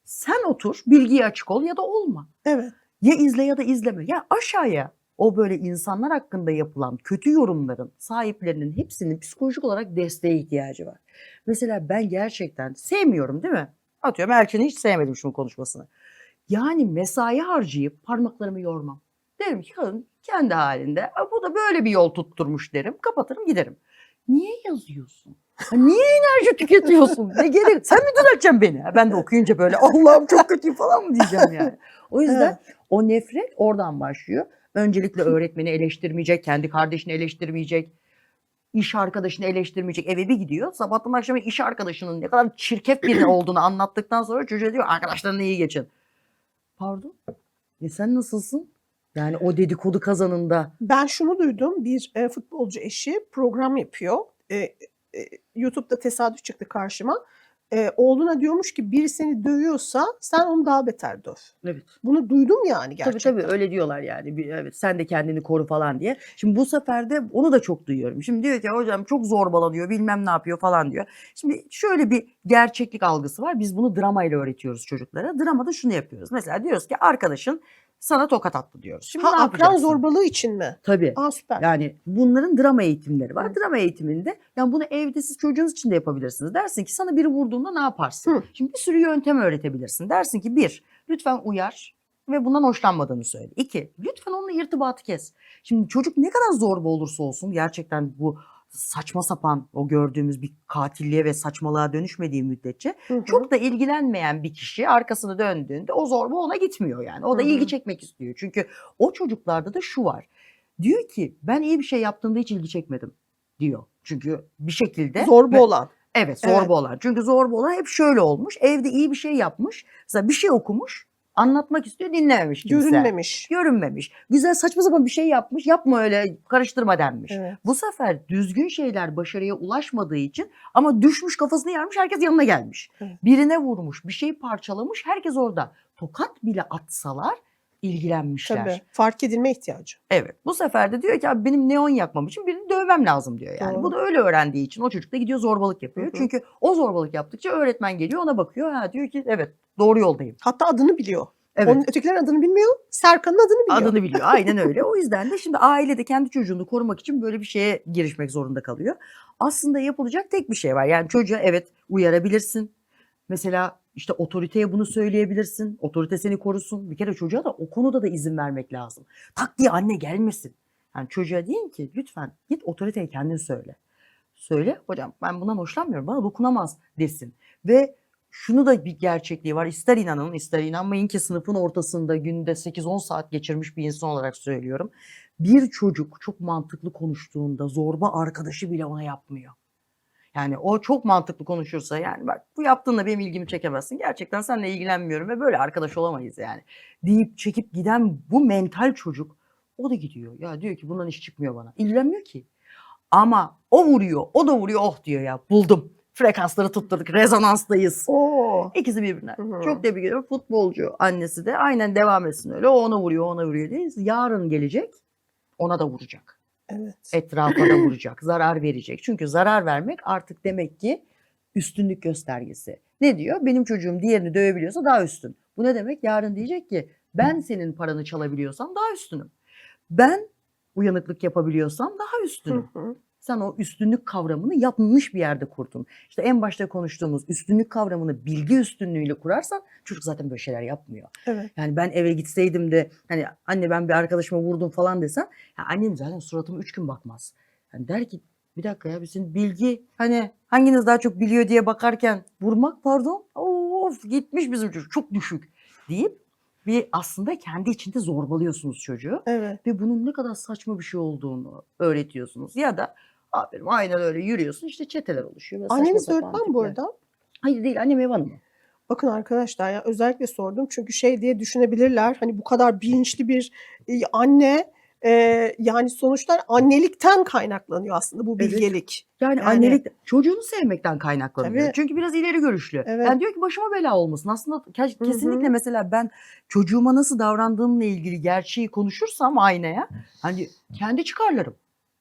[SPEAKER 1] Sen otur, bilgiye açık ol ya da olma.
[SPEAKER 2] Evet.
[SPEAKER 1] Ya izle ya da izleme. Ya aşağıya o böyle insanlar hakkında yapılan kötü yorumların sahiplerinin hepsinin psikolojik olarak desteğe ihtiyacı var. Mesela ben gerçekten sevmiyorum değil mi? Atıyorum Elçin'i hiç sevmedim şunun konuşmasını. Yani mesai harcayıp parmaklarımı yormam. Derim ki kadın kendi halinde bu da böyle bir yol tutturmuş derim. Kapatırım giderim. Niye yazıyorsun? Niye enerji tüketiyorsun? Ne gerek? Sen mi düzelteceksin beni? Ben de okuyunca böyle Allah'ım çok kötü falan mı diyeceğim yani. O yüzden o nefret oradan başlıyor. Öncelikle öğretmeni eleştirmeyecek, kendi kardeşini eleştirmeyecek, iş arkadaşını eleştirmeyecek. Eve bir gidiyor. Sabahtan akşama iş arkadaşının ne kadar çirkef biri olduğunu anlattıktan sonra çocuğa diyor arkadaşlarınla iyi geçin. Pardon? Sen nasılsın? Yani o dedikodu kazanında.
[SPEAKER 2] Ben şunu duydum. Bir futbolcu eşi program yapıyor. YouTube'da tesadüf çıktı karşıma. Oğluna diyormuş ki biri seni dövüyorsa sen onu daha beter döv.
[SPEAKER 1] Evet.
[SPEAKER 2] Bunu duydum yani gerçekten.
[SPEAKER 1] Tabii öyle diyorlar yani. Evet, sen de kendini koru falan diye. Şimdi bu sefer de onu da çok duyuyorum. Şimdi diyor ki hocam çok zorbalanıyor, bilmem ne yapıyor falan diyor. Şimdi şöyle bir gerçeklik algısı var. Biz bunu dramayla öğretiyoruz çocuklara. Dramada şunu yapıyoruz. Mesela diyoruz ki arkadaşın sana tokat attı diyoruz. Şimdi
[SPEAKER 2] Ha,
[SPEAKER 1] ne
[SPEAKER 2] akran
[SPEAKER 1] yapacaksın?
[SPEAKER 2] zorbalığı için mi?
[SPEAKER 1] Tabii.
[SPEAKER 2] Aa, süper.
[SPEAKER 1] Yani bunların drama eğitimleri var.
[SPEAKER 2] Hı.
[SPEAKER 1] Drama eğitiminde yani bunu evde siz çocuğunuz için de yapabilirsiniz. Dersin ki sana biri vurduğunda ne yaparsın?
[SPEAKER 2] Hı.
[SPEAKER 1] Şimdi bir sürü yöntem öğretebilirsin. Dersin ki 1, lütfen uyar ve bundan hoşlanmadığını söyle. 2, lütfen onunla irtibatı kes. Şimdi çocuk ne kadar zorba olursa olsun gerçekten bu saçma sapan o gördüğümüz bir katilliğe ve saçmalığa dönüşmediği müddetçe
[SPEAKER 2] Hı hı.
[SPEAKER 1] çok da ilgilenmeyen bir kişi arkasını döndüğünde o zorba ona gitmiyor yani. O da
[SPEAKER 2] Hı hı.
[SPEAKER 1] ilgi çekmek istiyor. Çünkü o çocuklarda da şu var. Diyor ki ben iyi bir şey yaptığımda hiç ilgi çekmedim diyor. Çünkü bir şekilde
[SPEAKER 2] Zorba olan.
[SPEAKER 1] evet zorba
[SPEAKER 2] Evet.
[SPEAKER 1] olan. Çünkü zorba olan hep şöyle olmuş. Evde iyi bir şey yapmış. Mesela bir şey okumuş. Anlatmak istiyor, dinlememiş kimse.
[SPEAKER 2] Görünmemiş.
[SPEAKER 1] Görünmemiş. Güzel saçma sapan bir şey yapmış. Yapma öyle, karıştırma denmiş.
[SPEAKER 2] Evet.
[SPEAKER 1] Bu sefer düzgün şeyler başarıya ulaşmadığı için ama düşmüş kafasını yarmış, herkes yanına gelmiş.
[SPEAKER 2] Evet.
[SPEAKER 1] Birine vurmuş, bir şeyi parçalamış, herkes orada. Tokat bile atsalar ilgilenmişler.
[SPEAKER 2] Tabii. Fark edilme ihtiyacı.
[SPEAKER 1] Evet. Bu sefer de diyor ki abi benim neon yakmam için birini dövmem lazım diyor yani.
[SPEAKER 2] Doğru.
[SPEAKER 1] Bu da öyle öğrendiği için o çocuk da gidiyor zorbalık yapıyor.
[SPEAKER 2] Hı hı.
[SPEAKER 1] Çünkü o zorbalık yaptıkça öğretmen geliyor ona bakıyor. Ha diyor ki evet doğru yoldayım.
[SPEAKER 2] Hatta adını biliyor.
[SPEAKER 1] Evet.
[SPEAKER 2] Onun ötekilerin adını bilmiyor. Serkan'ın adını biliyor.
[SPEAKER 1] Adını biliyor. Aynen öyle. O yüzden de şimdi aile de kendi çocuğunu korumak için böyle bir şeye girişmek zorunda kalıyor. Aslında yapılacak tek bir şey var. Yani çocuğa evet uyarabilirsin. Mesela işte otoriteye bunu söyleyebilirsin. Otorite seni korusun. Bir kere çocuğa da o konuda da izin vermek lazım. Tak diye anne gelmesin. Yani çocuğa deyin ki lütfen git otoriteye kendin söyle. Söyle hocam ben bundan hoşlanmıyorum bana dokunamaz desin. Ve şunu da bir gerçekliği var ister inanın ister inanmayın ki sınıfın ortasında günde 8-10 saat geçirmiş bir insan olarak söylüyorum. Bir çocuk çok mantıklı konuştuğunda zorba arkadaşı bile ona yapmıyor. Yani o çok mantıklı konuşursa yani bak bu yaptığınla benim ilgimi çekemezsin. Gerçekten seninle ilgilenmiyorum ve böyle arkadaş olamayız yani. Deyip çekip giden bu mental çocuk o da gidiyor. Ya diyor ki bundan iş çıkmıyor bana. İlgilenmiyor ki. Ama o vuruyor, o da vuruyor. Oh diyor ya buldum. Frekansları tutturduk, rezonanstayız.
[SPEAKER 2] Oo.
[SPEAKER 1] İkisi birbirine.
[SPEAKER 2] Hı hı.
[SPEAKER 1] Çok tebrik ediyorum. Futbolcu annesi de aynen devam etsin öyle. O ona vuruyor, ona vuruyor diye. Yarın gelecek, ona da vuracak.
[SPEAKER 2] Evet.
[SPEAKER 1] Etrafa da vuracak, zarar verecek. Çünkü zarar vermek artık demek ki üstünlük göstergesi. Ne diyor? Benim çocuğum diğerini dövebiliyorsa daha üstün. Bu ne demek? Yarın diyecek ki ben senin paranı çalabiliyorsam daha üstünüm. Ben uyanıklık yapabiliyorsam daha üstünüm.
[SPEAKER 2] Hı hı.
[SPEAKER 1] Sen o üstünlük kavramını yanlış bir yerde kurdun. İşte en başta konuştuğumuz üstünlük kavramını bilgi üstünlüğüyle kurarsan çocuk zaten böyle şeyler yapmıyor.
[SPEAKER 2] Evet.
[SPEAKER 1] Yani ben eve gitseydim de hani anne ben bir arkadaşıma vurdum falan desem ya annem zaten suratıma 3 gün bakmaz. Yani der ki bir dakika ya bizim bilgi hani hanginiz daha çok biliyor diye bakarken vurmak pardon of gitmiş bizim çocuk çok düşük deyip bir aslında kendi içinde zorbalıyorsunuz çocuğu.
[SPEAKER 2] Evet.
[SPEAKER 1] Ve bunun ne kadar saçma bir şey olduğunu öğretiyorsunuz. Ya da aferin aynen öyle yürüyorsun işte çeteler oluşuyor. Ve saçma
[SPEAKER 2] Anneniz
[SPEAKER 1] sapan
[SPEAKER 2] öğretmen bu
[SPEAKER 1] tipler.
[SPEAKER 2] arada.
[SPEAKER 1] Hayır değil annem ev hanımı.
[SPEAKER 2] Bakın arkadaşlar ya özellikle sordum çünkü şey diye düşünebilirler hani bu kadar bilinçli bir anne yani sonuçta annelikten kaynaklanıyor aslında bu
[SPEAKER 1] Evet.
[SPEAKER 2] bilgelik.
[SPEAKER 1] Yani
[SPEAKER 2] Yani-
[SPEAKER 1] annelik çocuğunu sevmekten kaynaklanıyor.
[SPEAKER 2] Tabii.
[SPEAKER 1] Çünkü biraz ileri görüşlü.
[SPEAKER 2] Evet.
[SPEAKER 1] Yani diyor ki başıma bela olmasın. Aslında kesinlikle
[SPEAKER 2] hı.
[SPEAKER 1] mesela ben çocuğuma nasıl davrandığımla ilgili gerçeği konuşursam aynaya hani kendi çıkarlarım.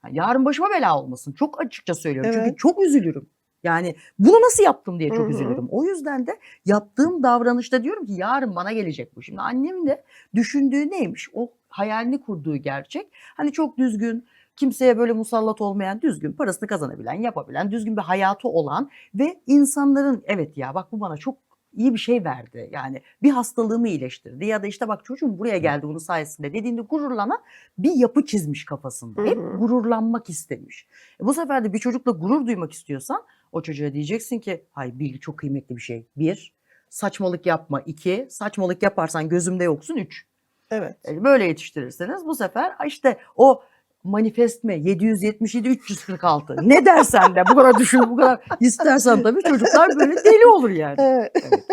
[SPEAKER 1] Yani yarın başıma bela olmasın. Çok açıkça söylüyorum.
[SPEAKER 2] Evet.
[SPEAKER 1] Çünkü çok üzülürüm. Yani bunu nasıl yaptım diye
[SPEAKER 2] Hı
[SPEAKER 1] çok
[SPEAKER 2] hı.
[SPEAKER 1] üzülürüm. O yüzden de yaptığım davranışta diyorum ki yarın bana gelecek bu. Şimdi annemin de düşündüğü neymiş? O hayalini kurduğu gerçek. Hani çok düzgün, kimseye böyle musallat olmayan, düzgün, parasını kazanabilen, yapabilen, düzgün bir hayatı olan ve insanların evet ya bak bu bana çok iyi bir şey verdi. Yani bir hastalığımı iyileştirdi ya da işte bak çocuğum buraya geldi bunun sayesinde dediğinde gururlanan bir yapı çizmiş kafasında.
[SPEAKER 2] Hı
[SPEAKER 1] Hep
[SPEAKER 2] hı.
[SPEAKER 1] gururlanmak istemiş. Bu sefer de bir çocukla gurur duymak istiyorsan o çocuğa diyeceksin ki hay bilgi çok kıymetli bir şey. 1, saçmalık yapma. 2, saçmalık yaparsan gözümde yoksun. 3.
[SPEAKER 2] Evet.
[SPEAKER 1] Böyle yetiştirirseniz bu sefer işte o manifestme 777 346 ne dersen de bu kadar düşün bu kadar istersen tabii çocuklar böyle deli olur yani.
[SPEAKER 2] Evet.
[SPEAKER 1] Evet.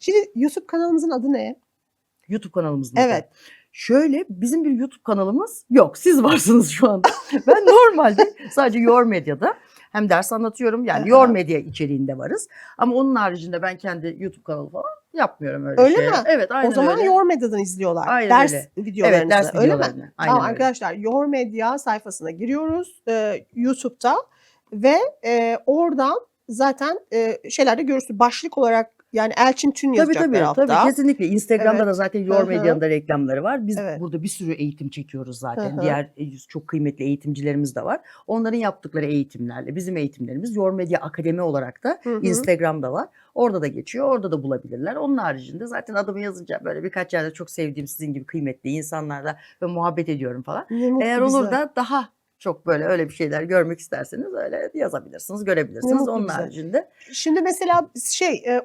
[SPEAKER 2] Şimdi YouTube kanalımızın adı ne?
[SPEAKER 1] YouTube kanalımızın adı.
[SPEAKER 2] Evet.
[SPEAKER 1] Şöyle bizim bir YouTube kanalımız yok. Siz varsınız şu anda. Ben normalde sadece Your Medya'da hem ders anlatıyorum yani
[SPEAKER 2] Aha.
[SPEAKER 1] Your Medya içeriğinde varız. Ama onun haricinde ben kendi YouTube kanalı falan yapmıyorum öyle
[SPEAKER 2] Öyle
[SPEAKER 1] şeyler.
[SPEAKER 2] mi?
[SPEAKER 1] Evet aynen
[SPEAKER 2] O zaman
[SPEAKER 1] öyle.
[SPEAKER 2] Your Medya'dan izliyorlar.
[SPEAKER 1] Aynen
[SPEAKER 2] Ders
[SPEAKER 1] öyle.
[SPEAKER 2] videolarınızı.
[SPEAKER 1] Evet ders
[SPEAKER 2] öyle mi?
[SPEAKER 1] videolarını. Aynen
[SPEAKER 2] Tamam
[SPEAKER 1] öyle.
[SPEAKER 2] arkadaşlar Your Media sayfasına giriyoruz YouTube'da ve oradan zaten şeylerde görürsünüz. Başlık olarak Yani Elçin Tün
[SPEAKER 1] Tabii
[SPEAKER 2] yazacaklar
[SPEAKER 1] tabii
[SPEAKER 2] altta.
[SPEAKER 1] kesinlikle. Instagram'da
[SPEAKER 2] Evet.
[SPEAKER 1] da zaten
[SPEAKER 2] Hı
[SPEAKER 1] Your
[SPEAKER 2] hı.
[SPEAKER 1] Medya'nın da reklamları var. Biz
[SPEAKER 2] Evet.
[SPEAKER 1] burada bir sürü eğitim çekiyoruz
[SPEAKER 2] Hı
[SPEAKER 1] zaten.
[SPEAKER 2] hı.
[SPEAKER 1] Diğer çok kıymetli eğitimcilerimiz de var. Onların yaptıkları eğitimlerle bizim eğitimlerimiz Your Media Akademi olarak da
[SPEAKER 2] Hı hı.
[SPEAKER 1] Instagram'da var. Orada da geçiyor. Orada da bulabilirler. Onun haricinde zaten adımı yazınca böyle birkaç yerde çok sevdiğim sizin gibi kıymetli insanlarla ve muhabbet ediyorum falan.
[SPEAKER 2] Ne mutlu
[SPEAKER 1] Eğer olur
[SPEAKER 2] bize.
[SPEAKER 1] da daha çok böyle öyle bir şeyler görmek isterseniz öyle yazabilirsiniz,
[SPEAKER 2] Ne
[SPEAKER 1] görebilirsiniz.
[SPEAKER 2] mutlu
[SPEAKER 1] Onun
[SPEAKER 2] bize.
[SPEAKER 1] haricinde
[SPEAKER 2] Şimdi mesela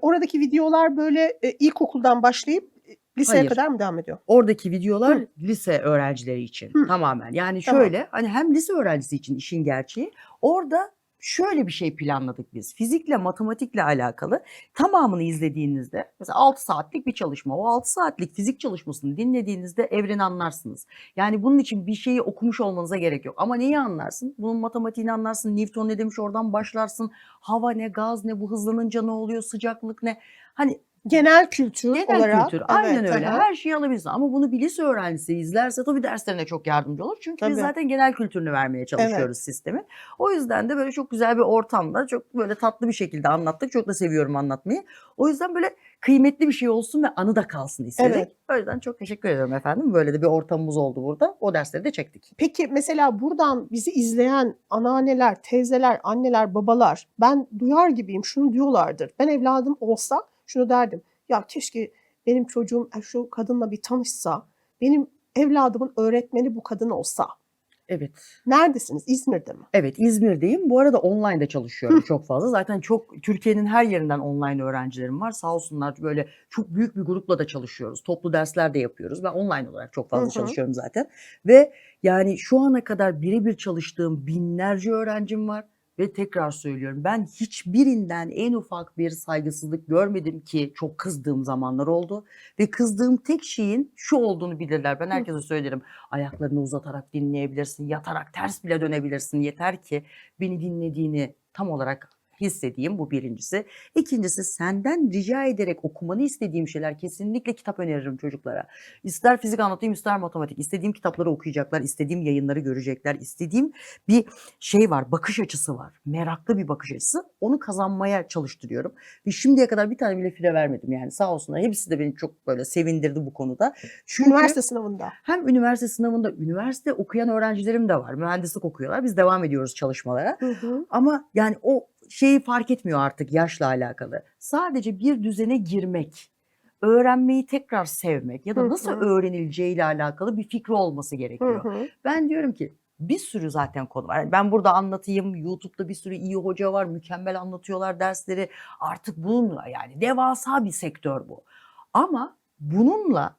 [SPEAKER 2] oradaki videolar böyle ilkokuldan başlayıp liseye
[SPEAKER 1] hayır.
[SPEAKER 2] kadar mı devam ediyor?
[SPEAKER 1] Oradaki videolar
[SPEAKER 2] Hı.
[SPEAKER 1] lise öğrencileri için
[SPEAKER 2] Hı.
[SPEAKER 1] tamamen. Yani
[SPEAKER 2] Tamam.
[SPEAKER 1] şöyle hani hem lise öğrencisi için işin gerçeği orada şöyle bir şey planladık biz. Fizikle matematikle alakalı tamamını izlediğinizde mesela 6 saatlik bir çalışma. O 6 saatlik fizik çalışmasını dinlediğinizde evreni anlarsınız. Yani bunun için bir şeyi okumuş olmanıza gerek yok. Ama neyi anlarsın? Bunun matematiğini anlarsın. Newton ne demiş oradan başlarsın. Hava ne, gaz ne, bu hızlanınca ne oluyor, sıcaklık ne? Hani
[SPEAKER 2] Genel kültür
[SPEAKER 1] genel
[SPEAKER 2] olarak.
[SPEAKER 1] kültür aynen
[SPEAKER 2] Evet.
[SPEAKER 1] öyle.
[SPEAKER 2] Aha.
[SPEAKER 1] Her şeyi alabilirsin ama bunu bir lise öğrencisi izlerse tabii derslerine çok yardımcı olur. Çünkü biz
[SPEAKER 2] Tabii.
[SPEAKER 1] zaten genel kültürünü vermeye çalışıyoruz
[SPEAKER 2] Evet.
[SPEAKER 1] sistemin. O yüzden de böyle çok güzel bir ortamda çok böyle tatlı bir şekilde anlattık. Çok da seviyorum anlatmayı. O yüzden böyle kıymetli bir şey olsun ve anı da kalsın istedik.
[SPEAKER 2] Evet.
[SPEAKER 1] O yüzden çok teşekkür ediyorum efendim. Böyle de bir ortamımız oldu burada. O dersleri de çektik.
[SPEAKER 2] Peki mesela buradan bizi izleyen anneanneler, teyzeler, anneler, babalar ben duyar gibiyim şunu diyorlardır. Ben evladım olsa şunu derdim. Ya keşke benim çocuğum şu kadınla bir tanışsa, benim evladımın öğretmeni bu kadın olsa.
[SPEAKER 1] Evet.
[SPEAKER 2] Neredesiniz? İzmir'de mi?
[SPEAKER 1] Evet, İzmir'deyim. Bu arada online'da
[SPEAKER 2] Hı.
[SPEAKER 1] çalışıyorum çok fazla. Zaten çok Türkiye'nin her yerinden online öğrencilerim var. Sağ olsunlar böyle çok büyük bir grupla da çalışıyoruz. Toplu dersler de yapıyoruz. Ben online olarak çok
[SPEAKER 2] Hı
[SPEAKER 1] fazla
[SPEAKER 2] hı.
[SPEAKER 1] çalışıyorum zaten. Ve yani şu ana kadar birebir çalıştığım binlerce öğrencim var. Ve tekrar söylüyorum ben hiçbirinden en ufak bir saygısızlık görmedim ki çok kızdığım zamanlar oldu. Ve kızdığım tek şeyin şu olduğunu bilirler. Ben
[SPEAKER 2] Hı.
[SPEAKER 1] herkese söylerim. Ayaklarını uzatarak dinleyebilirsin, yatarak ters bile dönebilirsin. Yeter ki beni dinlediğini tam olarak hissedeyim, bu birincisi. İkincisi senden rica ederek okumanı istediğim şeyler kesinlikle kitap öneririm çocuklara. İster fizik anlatayım ister matematik. İstediğim kitapları okuyacaklar, istediğim yayınları görecekler, istediğim bir şey var, bakış açısı var. Meraklı bir bakış açısı. Onu kazanmaya çalıştırıyorum. Ve şimdiye kadar bir tane bile fire vermedim yani sağ olsunlar. Hepsi de beni çok böyle sevindirdi bu konuda. Çünkü
[SPEAKER 2] Üniversite sınavında.
[SPEAKER 1] hem üniversite sınavında üniversite okuyan öğrencilerim de var. Mühendislik okuyorlar. Biz devam ediyoruz çalışmalara.
[SPEAKER 2] Hı hı.
[SPEAKER 1] Ama yani o şeyi fark etmiyor artık yaşla alakalı. Sadece bir düzene girmek, öğrenmeyi tekrar sevmek ya
[SPEAKER 2] Hı
[SPEAKER 1] da nasıl
[SPEAKER 2] hı.
[SPEAKER 1] öğrenileceğiyle alakalı bir fikri olması
[SPEAKER 2] Hı
[SPEAKER 1] gerekiyor.
[SPEAKER 2] hı.
[SPEAKER 1] Ben diyorum ki bir sürü zaten konu var. Yani ben burada anlatayım. YouTube'da bir sürü iyi hoca var. Mükemmel anlatıyorlar dersleri. Artık bununla yani devasa bir sektör bu. Ama bununla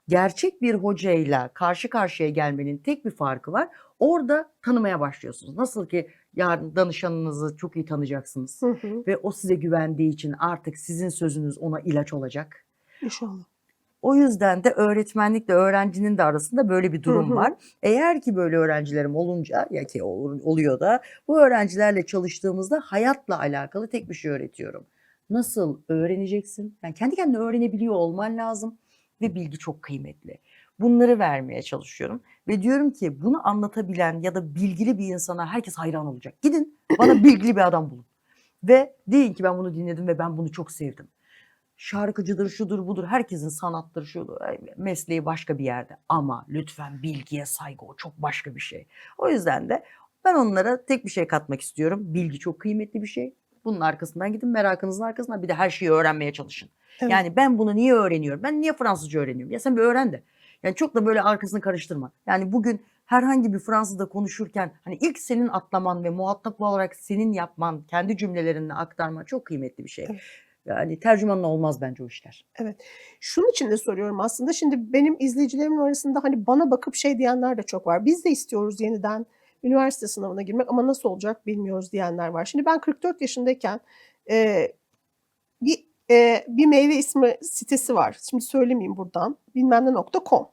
[SPEAKER 1] gerçek bir hocayla karşı karşıya gelmenin tek bir farkı var. Orada tanımaya başlıyorsunuz. Nasıl ki yarın danışanınızı çok iyi tanıyacaksınız
[SPEAKER 2] Hı hı.
[SPEAKER 1] ve o size güvendiği için artık sizin sözünüz ona ilaç olacak.
[SPEAKER 2] İnşallah.
[SPEAKER 1] O yüzden de öğretmenlikle öğrencinin de arasında böyle bir
[SPEAKER 2] Hı
[SPEAKER 1] durum var.
[SPEAKER 2] hı.
[SPEAKER 1] Eğer ki böyle öğrencilerim olunca ya ki oluyor da bu öğrencilerle çalıştığımızda hayatla alakalı tek bir şey öğretiyorum. Nasıl öğreneceksin? Yani kendi kendine öğrenebiliyor olman lazım ve bilgi çok kıymetli. Bunları vermeye çalışıyorum ve diyorum ki bunu anlatabilen ya da bilgili bir insana herkes hayran olacak. Gidin bana bilgili bir adam bulun ve deyin ki ben bunu dinledim ve ben bunu çok sevdim. Şarkıcıdır, şudur, budur, herkesin sanattır, şudur, mesleği başka bir yerde. Ama lütfen bilgiye saygı o çok başka bir şey. O yüzden de ben onlara tek bir şey katmak istiyorum. Bilgi çok kıymetli bir şey. Bunun arkasından gidin, merakınızın arkasından bir de her şeyi öğrenmeye çalışın.
[SPEAKER 2] Evet.
[SPEAKER 1] Yani ben bunu niye öğreniyorum? Ben niye Fransızca öğreniyorum? Ya sen bir öğren de. Yani çok da böyle arkasını karıştırma. Yani bugün herhangi bir Fransızda konuşurken hani ilk senin atlaman ve muhatap olarak senin yapman, kendi cümlelerini aktarman çok kıymetli bir şey.
[SPEAKER 2] Evet.
[SPEAKER 1] Yani tercümanla olmaz bence o işler.
[SPEAKER 2] Evet. Şunun için de soruyorum aslında. Şimdi benim izleyicilerimin arasında hani bana bakıp şey diyenler de çok var. Biz de istiyoruz yeniden üniversite sınavına girmek ama nasıl olacak bilmiyoruz diyenler var. Şimdi ben 44 yaşındayken bir meyve ismi sitesi var. Şimdi söylemeyeyim buradan. Bilmem ne.com.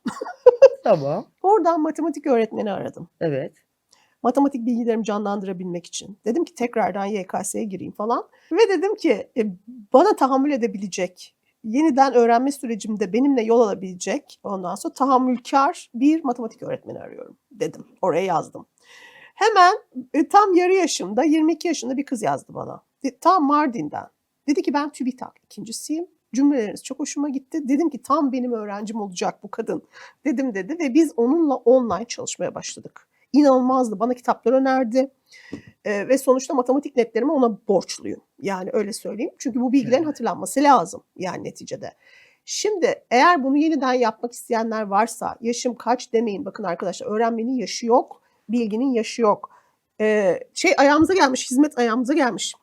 [SPEAKER 1] Tamam.
[SPEAKER 2] Oradan matematik öğretmeni aradım.
[SPEAKER 1] Evet.
[SPEAKER 2] Matematik bilgilerimi canlandırabilmek için. Dedim ki tekrardan YKS'ye gireyim falan. Ve dedim ki bana tahammül edebilecek, yeniden öğrenme sürecimde benimle yol alabilecek, ondan sonra tahammülkar bir matematik öğretmeni arıyorum dedim. Oraya yazdım. Hemen tam yarı yaşımda 22 yaşında bir kız yazdı bana. Tam Mardin'den. Dedi ki ben TÜBİTAK ikincisiyim. Cümleleriniz çok hoşuma gitti. Dedim ki tam benim öğrencim olacak bu kadın dedim dedi ve biz onunla online çalışmaya başladık. İnanılmazdı. Bana kitaplar önerdi. Ve sonuçta matematik netlerimi ona borçluyum. Yani öyle söyleyeyim. Çünkü bu bilgilerin hatırlanması lazım yani neticede. Şimdi eğer bunu yeniden yapmak isteyenler varsa yaşım kaç demeyin. Bakın arkadaşlar öğrenmenin yaşı yok, bilginin yaşı yok. Ayağımıza gelmiş, hizmet ayağımıza gelmiş.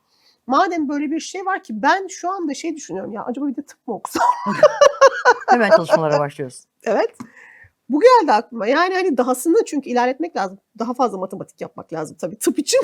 [SPEAKER 2] Madem böyle bir şey var ki ben şu anda düşünüyorum ya acaba bir de tıp mı okusam?
[SPEAKER 1] Hemen çalışmalara başlıyoruz.
[SPEAKER 2] Evet. Bu geldi aklıma. Yani hani dahasını çünkü ilerletmek lazım. Daha fazla matematik yapmak lazım tabii tıp için.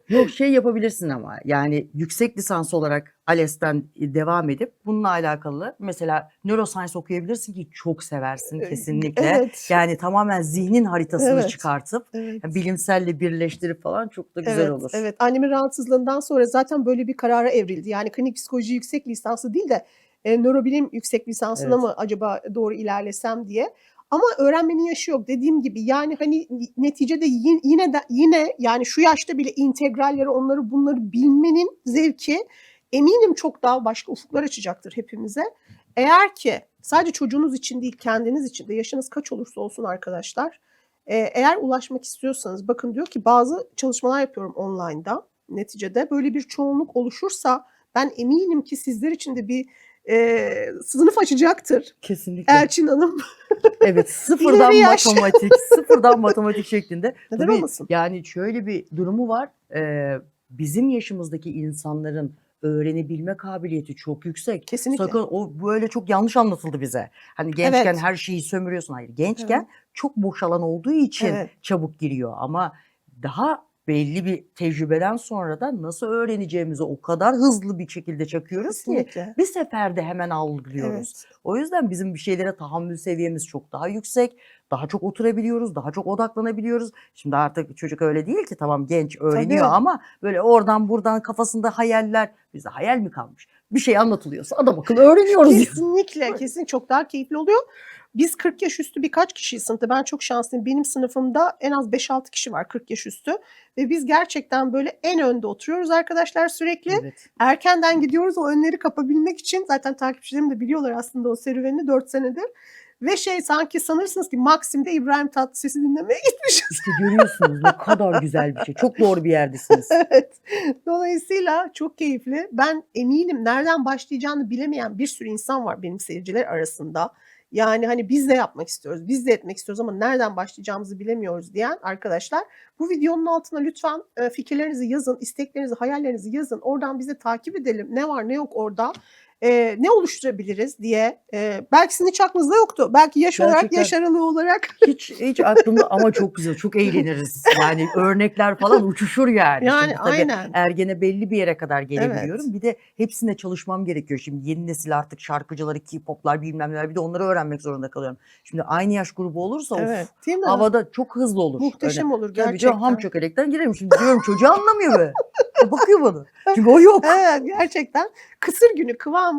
[SPEAKER 1] Yok şey yapabilirsin ama yani yüksek lisans olarak ALES'ten devam edip bununla alakalı mesela neuroscience okuyabilirsin ki çok seversin kesinlikle.
[SPEAKER 2] Evet.
[SPEAKER 1] Yani tamamen zihnin haritasını
[SPEAKER 2] Evet.
[SPEAKER 1] çıkartıp
[SPEAKER 2] Evet.
[SPEAKER 1] bilimselle birleştirip falan çok da güzel olur.
[SPEAKER 2] Evet. Annemin rahatsızlığından sonra zaten böyle bir karara evrildi. Yani klinik psikoloji yüksek lisansı değil de nörobilim yüksek lisansına mı acaba doğru ilerlesem diye. Ama öğrenmenin yaşı yok. Dediğim gibi yani hani neticede yine yani şu yaşta bile integralleri onları bunları bilmenin zevki eminim çok daha başka ufuklar açacaktır hepimize. Eğer ki sadece çocuğunuz için değil kendiniz için de yaşınız kaç olursa olsun arkadaşlar eğer ulaşmak istiyorsanız bakın diyor ki bazı çalışmalar yapıyorum online'da neticede böyle bir çoğunluk oluşursa ben eminim ki sizler için de bir sınıf açacaktır.
[SPEAKER 1] Kesinlikle.
[SPEAKER 2] Elçin Hanım.
[SPEAKER 1] Evet sıfırdan
[SPEAKER 2] İleri yaş.
[SPEAKER 1] sıfırdan matematik şeklinde.
[SPEAKER 2] Neden
[SPEAKER 1] Tabii,
[SPEAKER 2] olmasın?
[SPEAKER 1] yani şöyle bir durumu var. Bizim yaşımızdaki insanların öğrenebilme kabiliyeti çok yüksek.
[SPEAKER 2] Kesinlikle.
[SPEAKER 1] Sakın o böyle çok yanlış anlatıldı bize. Hani gençken
[SPEAKER 2] Evet.
[SPEAKER 1] her şeyi sömürüyorsun. Hayır. Gençken
[SPEAKER 2] Evet.
[SPEAKER 1] çok boş alan olduğu için
[SPEAKER 2] Evet.
[SPEAKER 1] çabuk giriyor ama daha belli bir tecrübeden sonra da nasıl öğreneceğimizi o kadar hızlı bir şekilde çakıyoruz ki
[SPEAKER 2] Kesinlikle.
[SPEAKER 1] bir seferde hemen algılıyoruz.
[SPEAKER 2] Evet.
[SPEAKER 1] O yüzden bizim bir şeylere tahammül seviyemiz çok daha yüksek. Daha çok oturabiliyoruz, daha çok odaklanabiliyoruz. Şimdi artık çocuk öyle değil ki tamam genç öğreniyor
[SPEAKER 2] Tabii.
[SPEAKER 1] ama böyle oradan buradan kafasında hayaller. Bizde hayal mi kalmış? Bir şey anlatılıyorsa adam akıllı öğreniyoruz.
[SPEAKER 2] Kesinlikle, kesin çok daha keyifli oluyor. Biz 40 yaş üstü birkaç kişiyiz sınıfta. Ben çok şanslıyım. Benim sınıfımda en az 5-6 kişi var 40 yaş üstü. Ve biz gerçekten böyle en önde oturuyoruz arkadaşlar sürekli.
[SPEAKER 1] Evet.
[SPEAKER 2] Erkenden gidiyoruz o önleri kapabilmek için. Zaten takipçilerim de biliyorlar aslında o serüveni 4 senedir. Ve sanki sanırsınız ki Maksim'de İbrahim Tatlıses'i dinlemeye gitmişiz.
[SPEAKER 1] İşte görüyorsunuz ne kadar güzel bir şey. Çok doğru bir yerdesiniz.
[SPEAKER 2] Evet. Dolayısıyla çok keyifli. Ben eminim nereden başlayacağını bilemeyen bir sürü insan var benim seyirciler arasında. Yani hani biz de yapmak istiyoruz, biz de etmek istiyoruz ama nereden başlayacağımızı bilemiyoruz diyen arkadaşlar. Bu videonun altına lütfen fikirlerinizi yazın, isteklerinizi, hayallerinizi yazın. Oradan bizi takip edelim. Ne var ne yok orada. Ne oluşturabiliriz diye. Belki sizin hiç aklınızda yoktu. Belki yaş olarak,
[SPEAKER 1] Gerçekten.
[SPEAKER 2] yaş aralığı olarak.
[SPEAKER 1] Hiç aklımda ama çok güzel, çok eğleniriz. Yani örnekler falan uçuşur yani.
[SPEAKER 2] Yani
[SPEAKER 1] Şimdi tabii
[SPEAKER 2] aynen.
[SPEAKER 1] ergene belli bir yere kadar gelebiliyorum.
[SPEAKER 2] Evet.
[SPEAKER 1] Bir de hepsine çalışmam gerekiyor. Şimdi yeni nesil artık şarkıcıları, K-pop'lar bilmem neler bir de onları öğrenmek zorunda kalıyorum. Şimdi aynı yaş grubu olursa
[SPEAKER 2] Evet.
[SPEAKER 1] of
[SPEAKER 2] Değil mi?
[SPEAKER 1] havada çok hızlı olur.
[SPEAKER 2] Muhteşem olur
[SPEAKER 1] Tabii
[SPEAKER 2] gerçekten.
[SPEAKER 1] canım ham çökelekten girerim. Şimdi diyorum çocuğu anlamıyor böyle. Bakıyor bana. Çünkü o yok.
[SPEAKER 2] Evet gerçekten kısır günü kıvamında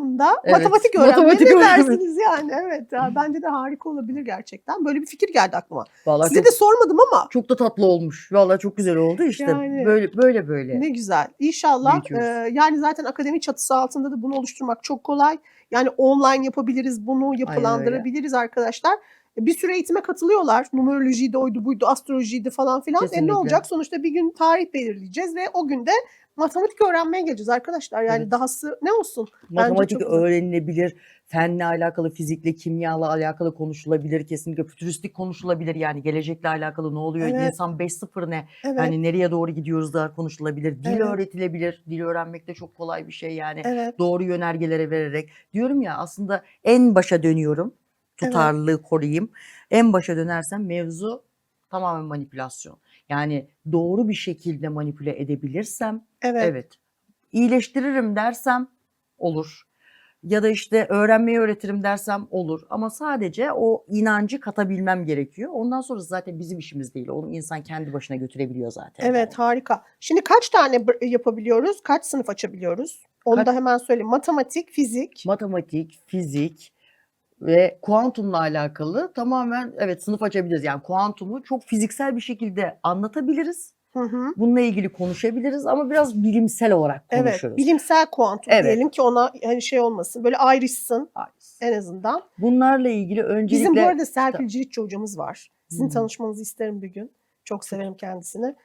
[SPEAKER 1] Evet,
[SPEAKER 2] matematik öğrenmeye
[SPEAKER 1] matematik
[SPEAKER 2] ne
[SPEAKER 1] öğrenmek.
[SPEAKER 2] dersiniz yani? Evet ya, bence de harika olabilir gerçekten. Böyle bir fikir geldi aklıma.
[SPEAKER 1] Vallahi
[SPEAKER 2] Size
[SPEAKER 1] çok,
[SPEAKER 2] de sormadım ama
[SPEAKER 1] çok da tatlı olmuş. Vallahi çok güzel oldu işte.
[SPEAKER 2] Yani.
[SPEAKER 1] Böyle.
[SPEAKER 2] ne güzel. İnşallah
[SPEAKER 1] Büyütüyoruz.
[SPEAKER 2] yani zaten akademi çatısı altında da bunu oluşturmak çok kolay. Yani online yapabiliriz bunu, yapılandırabiliriz arkadaşlar. Bir sürü eğitime katılıyorlar. Numerolojiydi, oydu buydu, astrolojiydi falan filan. Ne
[SPEAKER 1] Kesinlikle.
[SPEAKER 2] olacak? Sonuçta bir gün tarih belirleyeceğiz ve o günde matematik öğrenmeye geleceğiz arkadaşlar. Yani
[SPEAKER 1] Evet.
[SPEAKER 2] dahası ne olsun?
[SPEAKER 1] Matematik
[SPEAKER 2] çok güzel.
[SPEAKER 1] öğrenilebilir, fenle alakalı, fizikle, kimyayla alakalı konuşulabilir, kesinlikle fütüristik konuşulabilir. Yani gelecekle alakalı ne oluyor,
[SPEAKER 2] Evet.
[SPEAKER 1] insan 5.0 ne,
[SPEAKER 2] Evet.
[SPEAKER 1] yani nereye doğru gidiyoruz da konuşulabilir. Dil
[SPEAKER 2] Evet.
[SPEAKER 1] öğretilebilir, dil öğrenmek de çok kolay bir şey yani.
[SPEAKER 2] Evet.
[SPEAKER 1] Doğru yönergelere vererek. Diyorum ya aslında en başa dönüyorum, tutarlılığı koruyayım. En başa dönersem mevzu tamamen manipülasyon. Yani doğru bir şekilde manipüle edebilirsem evet. İyileştiririm dersem olur. Ya da işte öğrenmeyi öğretirim dersem olur. Ama sadece o inancı katabilmem gerekiyor. Ondan sonra zaten bizim işimiz değil. Onu insan kendi başına götürebiliyor zaten.
[SPEAKER 2] Evet harika. Şimdi kaç tane yapabiliyoruz? Kaç sınıf açabiliyoruz? Onu da hemen söyleyeyim. Matematik, fizik.
[SPEAKER 1] Matematik, fizik ve kuantumla alakalı tamamen evet sınıf açabiliriz. Yani kuantumu çok fiziksel bir şekilde anlatabiliriz.
[SPEAKER 2] Hı hı.
[SPEAKER 1] Bununla ilgili konuşabiliriz ama biraz bilimsel olarak
[SPEAKER 2] Evet,
[SPEAKER 1] konuşuruz.
[SPEAKER 2] bilimsel kuantum
[SPEAKER 1] Evet.
[SPEAKER 2] diyelim ki ona hani şey olmasın, böyle ayrışsın
[SPEAKER 1] Ay,
[SPEAKER 2] en azından.
[SPEAKER 1] bunlarla ilgili öncelikle
[SPEAKER 2] Bizim bu arada Serpil Ciritçi hocamız var. Sizin
[SPEAKER 1] Hımm.
[SPEAKER 2] tanışmanızı isterim bir gün. Çok severim kendisini.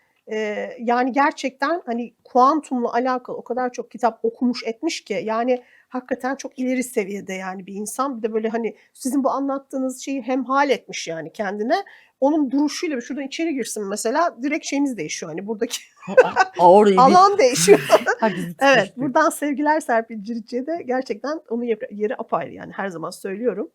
[SPEAKER 2] Yani gerçekten hani kuantumla alakalı o kadar çok kitap okumuş etmiş ki yani hakikaten çok ileri seviyede yani bir insan. Bir de böyle hani sizin bu anlattığınız şeyi hemhal etmiş yani kendine. Onun duruşuyla şuradan içeri girsin mesela direkt şeyiniz değişiyor hani buradaki
[SPEAKER 1] orayı bir
[SPEAKER 2] alan değişiyor.
[SPEAKER 1] herkesi
[SPEAKER 2] Evet,
[SPEAKER 1] titreştirdi.
[SPEAKER 2] buradan sevgiler Serpil Ciritçi'ye de gerçekten onun yeri apayrı yani her zaman söylüyorum.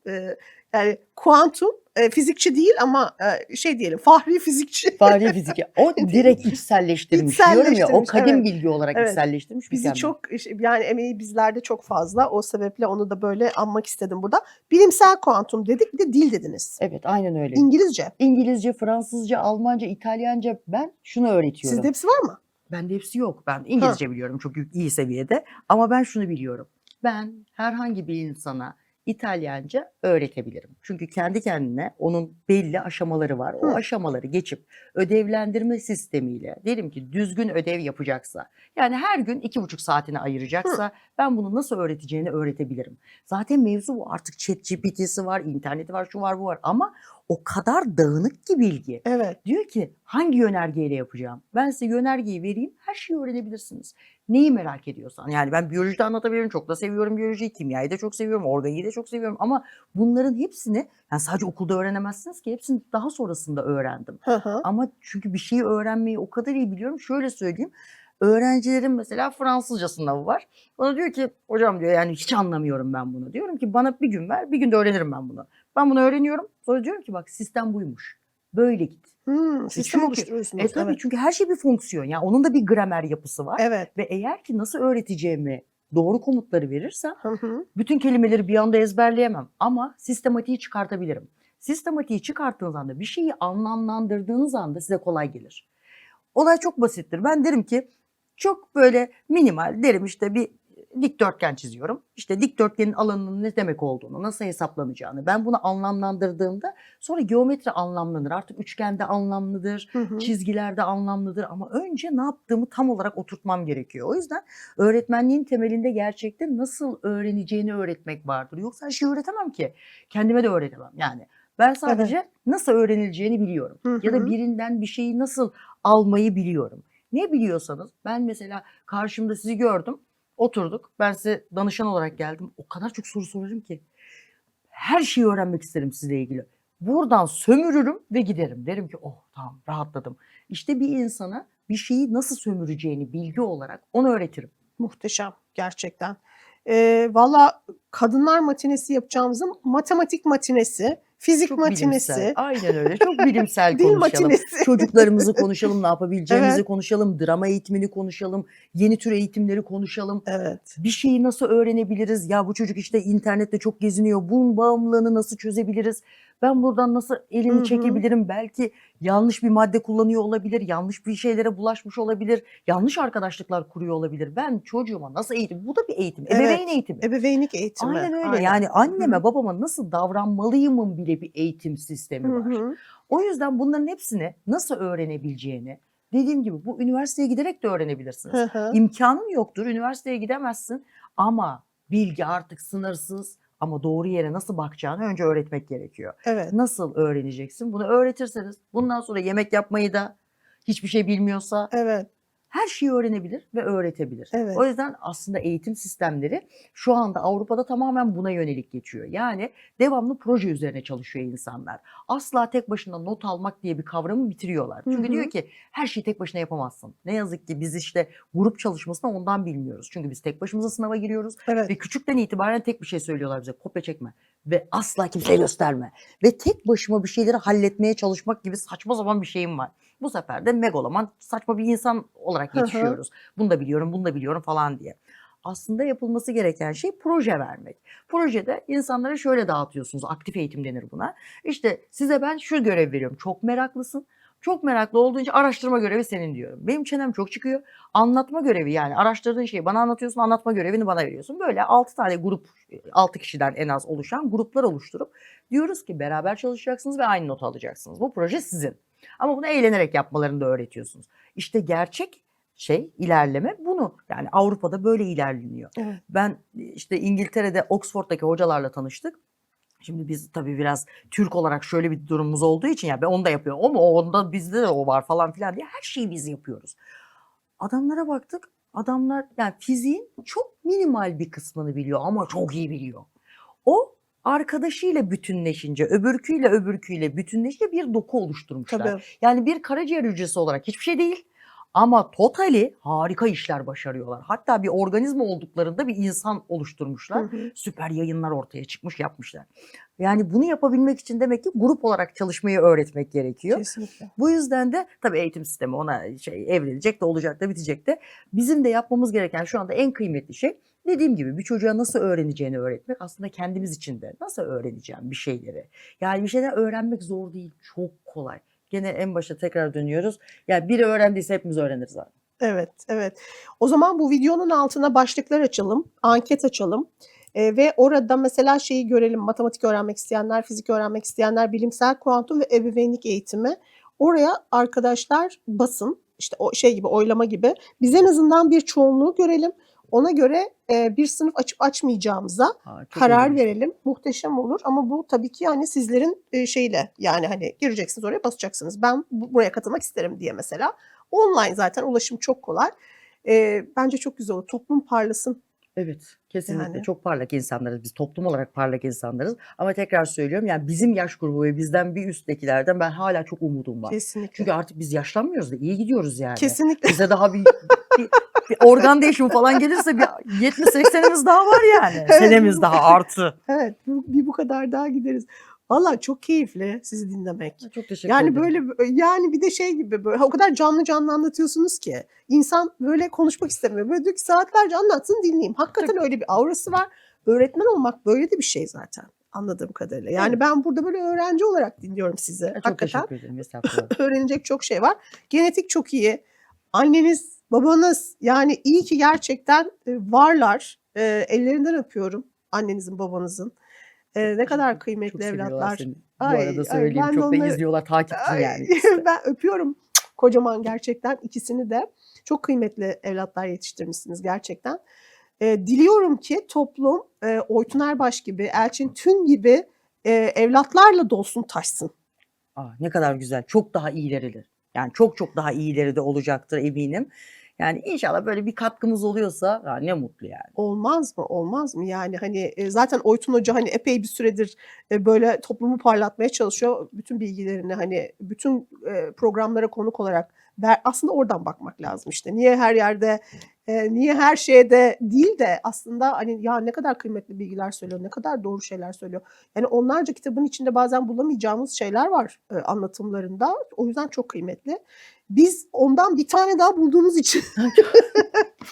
[SPEAKER 2] Yani kuantum fizikçi değil ama şey diyelim fahri fizikçi.
[SPEAKER 1] Fahri fizik. O direkt içselleştirmiş diyorum ya, o
[SPEAKER 2] İçselleştirmiş,
[SPEAKER 1] kadim
[SPEAKER 2] evet.
[SPEAKER 1] bilgi olarak
[SPEAKER 2] Evet.
[SPEAKER 1] içselleştirmiş,
[SPEAKER 2] Bizi
[SPEAKER 1] mükemmel.
[SPEAKER 2] çok yani emeği bizlerde çok fazla. O sebeple onu da böyle anmak istedim burada. Bilimsel kuantum dedik, bir de dil dediniz.
[SPEAKER 1] Evet, aynen öyle.
[SPEAKER 2] İngilizce.
[SPEAKER 1] İngilizce, Fransızca, Almanca, İtalyanca ben şunu öğretiyorum.
[SPEAKER 2] Sizde hepsi var mı?
[SPEAKER 1] Bende hepsi yok. Ben İngilizce biliyorum çok iyi seviyede ama ben şunu biliyorum. Ben herhangi bir insana İtalyanca öğretebilirim. Çünkü kendi kendine onun belli aşamaları var. O
[SPEAKER 2] Hı.
[SPEAKER 1] aşamaları geçip ödevlendirme sistemiyle derim ki düzgün ödev yapacaksa, yani her gün 2,5 saatini ayıracaksa ben bunu nasıl öğreteceğini öğretebilirim. Zaten mevzu bu. Artık ChatGPT'si var, interneti var, şu var, bu var ama o kadar dağınık ki bilgi.
[SPEAKER 2] Evet.
[SPEAKER 1] Diyor ki hangi yönergeyle yapacağım? Ben size yönergeyi vereyim, her şeyi öğrenebilirsiniz. Neyi merak ediyorsan. Yani ben biyolojide anlatabilirim, çok da seviyorum biyolojiyi, kimyayı da çok seviyorum, organiği de çok seviyorum ama bunların hepsini yani sadece okulda öğrenemezsiniz ki hepsini daha sonrasında öğrendim.
[SPEAKER 2] Hı hı.
[SPEAKER 1] Ama çünkü bir şeyi öğrenmeyi o kadar iyi biliyorum. Şöyle söyleyeyim. Öğrencilerin mesela Fransızca sınavı var. Bana diyor ki hocam diyor yani hiç anlamıyorum ben bunu. Diyorum ki bana bir gün ver, bir günde öğrenirim ben bunu. Ben bunu öğreniyorum. Sonra diyorum ki bak sistem buymuş. Böyle git.
[SPEAKER 2] Sistem
[SPEAKER 1] Çünkü
[SPEAKER 2] oluşturuyorsunuz.
[SPEAKER 1] tabii
[SPEAKER 2] Evet.
[SPEAKER 1] çünkü her şey bir fonksiyon. Yani onun da bir gramer yapısı var
[SPEAKER 2] Evet.
[SPEAKER 1] ve eğer ki nasıl öğreteceğimi doğru komutları verirsem
[SPEAKER 2] Hı hı.
[SPEAKER 1] bütün kelimeleri bir anda ezberleyemem ama sistematiği çıkartabilirim. Sistematiği çıkarttığınız anda bir şeyi anlamlandırdığınız anda size kolay gelir. Olay çok basittir. Ben derim ki çok böyle minimal derim işte bir dikdörtgen çiziyorum. İşte dikdörtgenin alanının ne demek olduğunu, nasıl hesaplanacağını ben bunu anlamlandırdığımda sonra geometri anlamlanır. Artık üçgende anlamlıdır,
[SPEAKER 2] Hı hı.
[SPEAKER 1] çizgilerde anlamlıdır ama önce ne yaptığımı tam olarak oturtmam gerekiyor. O yüzden öğretmenliğin temelinde gerçekten nasıl öğreneceğini öğretmek vardır. Yoksa her şeyi öğretemem ki. Kendime de öğretemem yani. Ben sadece nasıl öğrenileceğini biliyorum.
[SPEAKER 2] Hı
[SPEAKER 1] Ya da
[SPEAKER 2] hı.
[SPEAKER 1] birinden bir şeyi nasıl almayı biliyorum. Ne biliyorsanız ben mesela karşımda sizi gördüm, oturduk. Ben size danışan olarak geldim. O kadar çok soru sorarım ki. Her şeyi öğrenmek isterim sizle ilgili. Buradan sömürürüm ve giderim. Derim ki oh tamam rahatladım. İşte bir insana bir şeyi nasıl sömüreceğini bilgi olarak onu öğretirim.
[SPEAKER 2] Muhteşem gerçekten. Valla kadınlar matinesi yapacağımızın matematik matinesi, fizik
[SPEAKER 1] Çok bilimsel.
[SPEAKER 2] matinesi,
[SPEAKER 1] Aynen öyle. Çok bilimsel
[SPEAKER 2] dil
[SPEAKER 1] konuşalım.
[SPEAKER 2] matinesi.
[SPEAKER 1] Çocuklarımızı konuşalım, ne yapabileceğimizi
[SPEAKER 2] Evet.
[SPEAKER 1] konuşalım, drama eğitimini konuşalım, yeni tür eğitimleri konuşalım.
[SPEAKER 2] Evet.
[SPEAKER 1] Bir şeyi nasıl öğrenebiliriz? Ya bu çocuk işte internette çok geziniyor. Bunun bağımlılığını nasıl çözebiliriz? Ben buradan nasıl
[SPEAKER 2] Hı
[SPEAKER 1] elini
[SPEAKER 2] hı.
[SPEAKER 1] çekebilirim? Belki yanlış bir madde kullanıyor olabilir, yanlış bir şeylere bulaşmış olabilir, yanlış arkadaşlıklar kuruyor olabilir. Ben çocuğuma nasıl eğitim? Bu da bir eğitim, ebeveyn
[SPEAKER 2] Evet.
[SPEAKER 1] eğitimi.
[SPEAKER 2] Ebeveynlik eğitimi.
[SPEAKER 1] Aynen öyle.
[SPEAKER 2] Aynen.
[SPEAKER 1] Yani
[SPEAKER 2] Hı
[SPEAKER 1] anneme,
[SPEAKER 2] hı.
[SPEAKER 1] babama nasıl davranmalıyımın bile bir eğitim sistemi
[SPEAKER 2] Hı
[SPEAKER 1] var.
[SPEAKER 2] hı.
[SPEAKER 1] O yüzden bunların hepsini nasıl öğrenebileceğini, dediğim gibi bu üniversiteye giderek de öğrenebilirsiniz.
[SPEAKER 2] Hı hı.
[SPEAKER 1] İmkanın yoktur, üniversiteye gidemezsin ama bilgi artık sınırsız ama doğru yere nasıl bakacağını önce öğretmek gerekiyor.
[SPEAKER 2] Evet.
[SPEAKER 1] Nasıl öğreneceksin? Bunu öğretirseniz bundan sonra yemek yapmayı da hiçbir şey bilmiyorsa
[SPEAKER 2] Evet.
[SPEAKER 1] her şeyi öğrenebilir ve öğretebilir.
[SPEAKER 2] Evet.
[SPEAKER 1] O yüzden aslında eğitim sistemleri şu anda Avrupa'da tamamen buna yönelik geçiyor. Yani devamlı proje üzerine çalışıyor insanlar. Asla tek başına not almak diye bir kavramı bitiriyorlar.
[SPEAKER 2] Hı
[SPEAKER 1] Çünkü
[SPEAKER 2] hı.
[SPEAKER 1] diyor ki her şeyi tek başına yapamazsın. Ne yazık ki biz işte grup çalışmasını ondan bilmiyoruz. Çünkü biz tek başımıza sınava giriyoruz
[SPEAKER 2] Evet.
[SPEAKER 1] ve küçükten itibaren tek bir şey söylüyorlar bize: kopya çekme ve asla kimseye gösterme. Ve tek başıma bir şeyleri halletmeye çalışmak gibi saçma sapan bir şeyim var. Bu sefer de megaloman saçma bir insan olarak
[SPEAKER 2] Hı hı.
[SPEAKER 1] yetişiyoruz. Bunu da biliyorum, bunu da biliyorum falan diye. Aslında yapılması gereken şey proje vermek. Projede insanlara şöyle dağıtıyorsunuz, aktif eğitim denir buna. İşte size ben şu görev veriyorum, çok meraklısın. Çok meraklı olduğun için araştırma görevi senin diyorum. Benim çenem çok çıkıyor. Anlatma görevi, yani araştırdığın şeyi bana anlatıyorsun, anlatma görevini bana veriyorsun. Böyle 6 tane grup, 6 kişiden en az oluşan gruplar oluşturup diyoruz ki beraber çalışacaksınız ve aynı notu alacaksınız. Bu proje sizin. Ama bunu eğlenerek yapmalarını da öğretiyorsunuz. İşte gerçek ilerleme bunu. Yani Avrupa'da böyle ilerleniyor.
[SPEAKER 2] Evet.
[SPEAKER 1] Ben işte İngiltere'de Oxford'daki hocalarla tanıştık. Şimdi biz tabii biraz Türk olarak şöyle bir durumumuz olduğu için ya ben onu da yapıyorum. O mu? Onda bizde de o var falan filan diye her şeyi biz yapıyoruz. Adamlara baktık. Adamlar yani fiziğin çok minimal bir kısmını biliyor ama çok iyi biliyor. O arkadaşıyla bütünleşince, öbürküyle bütünleşince bir doku oluşturmuşlar.
[SPEAKER 2] Tabii.
[SPEAKER 1] Yani bir karaciğer hücresi olarak hiçbir şey değil. Ama totali harika işler başarıyorlar. Hatta bir organizma olduklarında bir insan oluşturmuşlar.
[SPEAKER 2] Hı hı.
[SPEAKER 1] Süper yayınlar ortaya çıkmış, yapmışlar. Yani bunu yapabilmek için demek ki grup olarak çalışmayı öğretmek gerekiyor.
[SPEAKER 2] Kesinlikle.
[SPEAKER 1] Bu yüzden de tabii eğitim sistemi ona evrilecek de olacak da bitecek de. Bizim de yapmamız gereken şu anda en kıymetli şey, dediğim gibi bir çocuğa nasıl öğreneceğini öğretmek. Aslında kendimiz için de nasıl öğreneceğim bir şeyleri. Yani bir şeyler öğrenmek zor değil, çok kolay. Gene en başa tekrar dönüyoruz. Yani biri öğrendiyse hepimiz öğreniriz abi.
[SPEAKER 2] Evet, evet. O zaman bu videonun altına başlıklar açalım, anket açalım. Ve orada mesela şeyi görelim, matematik öğrenmek isteyenler, fizik öğrenmek isteyenler, bilimsel kuantum ve ebeveynlik eğitimi. Oraya arkadaşlar basın, işte o şey gibi, oylama gibi. Biz en azından bir çoğunluğu görelim. Ona göre bir sınıf açıp açmayacağımıza karar verelim. Muhteşem olur ama bu tabii ki yani sizlerin şeyle, yani hani gireceksiniz oraya, basacaksınız. Ben buraya katılmak isterim diye mesela. Online zaten ulaşım çok kolay. Bence çok güzel olur. Toplum parlasın.
[SPEAKER 1] Evet, kesinlikle
[SPEAKER 2] Yani.
[SPEAKER 1] çok parlak insanlarız. Biz toplum olarak parlak insanlarız. Ama tekrar söylüyorum, yani bizim yaş grubu ve bizden bir üsttekilerden ben hala çok umudum var.
[SPEAKER 2] Kesinlikle.
[SPEAKER 1] Çünkü artık biz yaşlanmıyoruz da iyi gidiyoruz yani.
[SPEAKER 2] Kesinlikle.
[SPEAKER 1] Bize daha bir organ değişimi falan gelirse bir 70-80'imiz daha var yani.
[SPEAKER 2] Evet.
[SPEAKER 1] Senemiz daha artı.
[SPEAKER 2] Evet, bir bu kadar daha gideriz. Vallahi çok keyifli sizi dinlemek.
[SPEAKER 1] Çok teşekkür
[SPEAKER 2] Yani
[SPEAKER 1] ederim.
[SPEAKER 2] böyle, yani bir de şey gibi, böyle o kadar canlı canlı anlatıyorsunuz ki insan böyle konuşmak istemiyor. Böyle diyor ki saatlerce anlatsın dinleyeyim. Hakikaten öyle bir aurası var. Öğretmen olmak böyle de bir şey zaten anladığım kadarıyla. Yani
[SPEAKER 1] Evet.
[SPEAKER 2] ben burada böyle öğrenci olarak dinliyorum sizi.
[SPEAKER 1] Çok
[SPEAKER 2] Hakikaten
[SPEAKER 1] teşekkür ederim. Estağfurullah.
[SPEAKER 2] öğrenecek çok şey var. Genetik çok iyi. Anneniz, babanız yani iyi ki gerçekten varlar. Ellerinden öpüyorum annenizin, babanızın. Ne kadar kıymetli
[SPEAKER 1] Çok seviyorlar
[SPEAKER 2] evlatlar.
[SPEAKER 1] seni. Bu
[SPEAKER 2] Ay,
[SPEAKER 1] arada
[SPEAKER 2] ay,
[SPEAKER 1] söyleyeyim,
[SPEAKER 2] ben de
[SPEAKER 1] çok da
[SPEAKER 2] onları-
[SPEAKER 1] izliyorlar, takipçi
[SPEAKER 2] Ay,
[SPEAKER 1] yani. ikisi de.
[SPEAKER 2] ben öpüyorum kocaman gerçekten ikisini de. Çok kıymetli evlatlar yetiştirmişsiniz gerçekten. Diliyorum ki toplum Oytun Erbaş gibi, Elçin Tün gibi evlatlarla dolsun taşsın.
[SPEAKER 1] Ne kadar güzel. Çok daha ileridir. Yani çok daha iyileri de olacaktır eminim. Yani inşallah böyle bir katkımız oluyorsa ne mutlu yani.
[SPEAKER 2] Olmaz mı? Olmaz mı? Yani hani zaten Oytun Hoca hani epey bir süredir böyle toplumu parlatmaya çalışıyor. Bütün bilgilerini hani bütün programlara konuk olarak aslında oradan bakmak lazım işte. Niye her yerde, niye her şeyde değil de aslında hani ya ne kadar kıymetli bilgiler söylüyor, ne kadar doğru şeyler söylüyor. Yani onlarca kitabın içinde bazen bulamayacağımız şeyler var anlatımlarında. O yüzden çok kıymetli. Biz ondan bir tane daha bulduğumuz için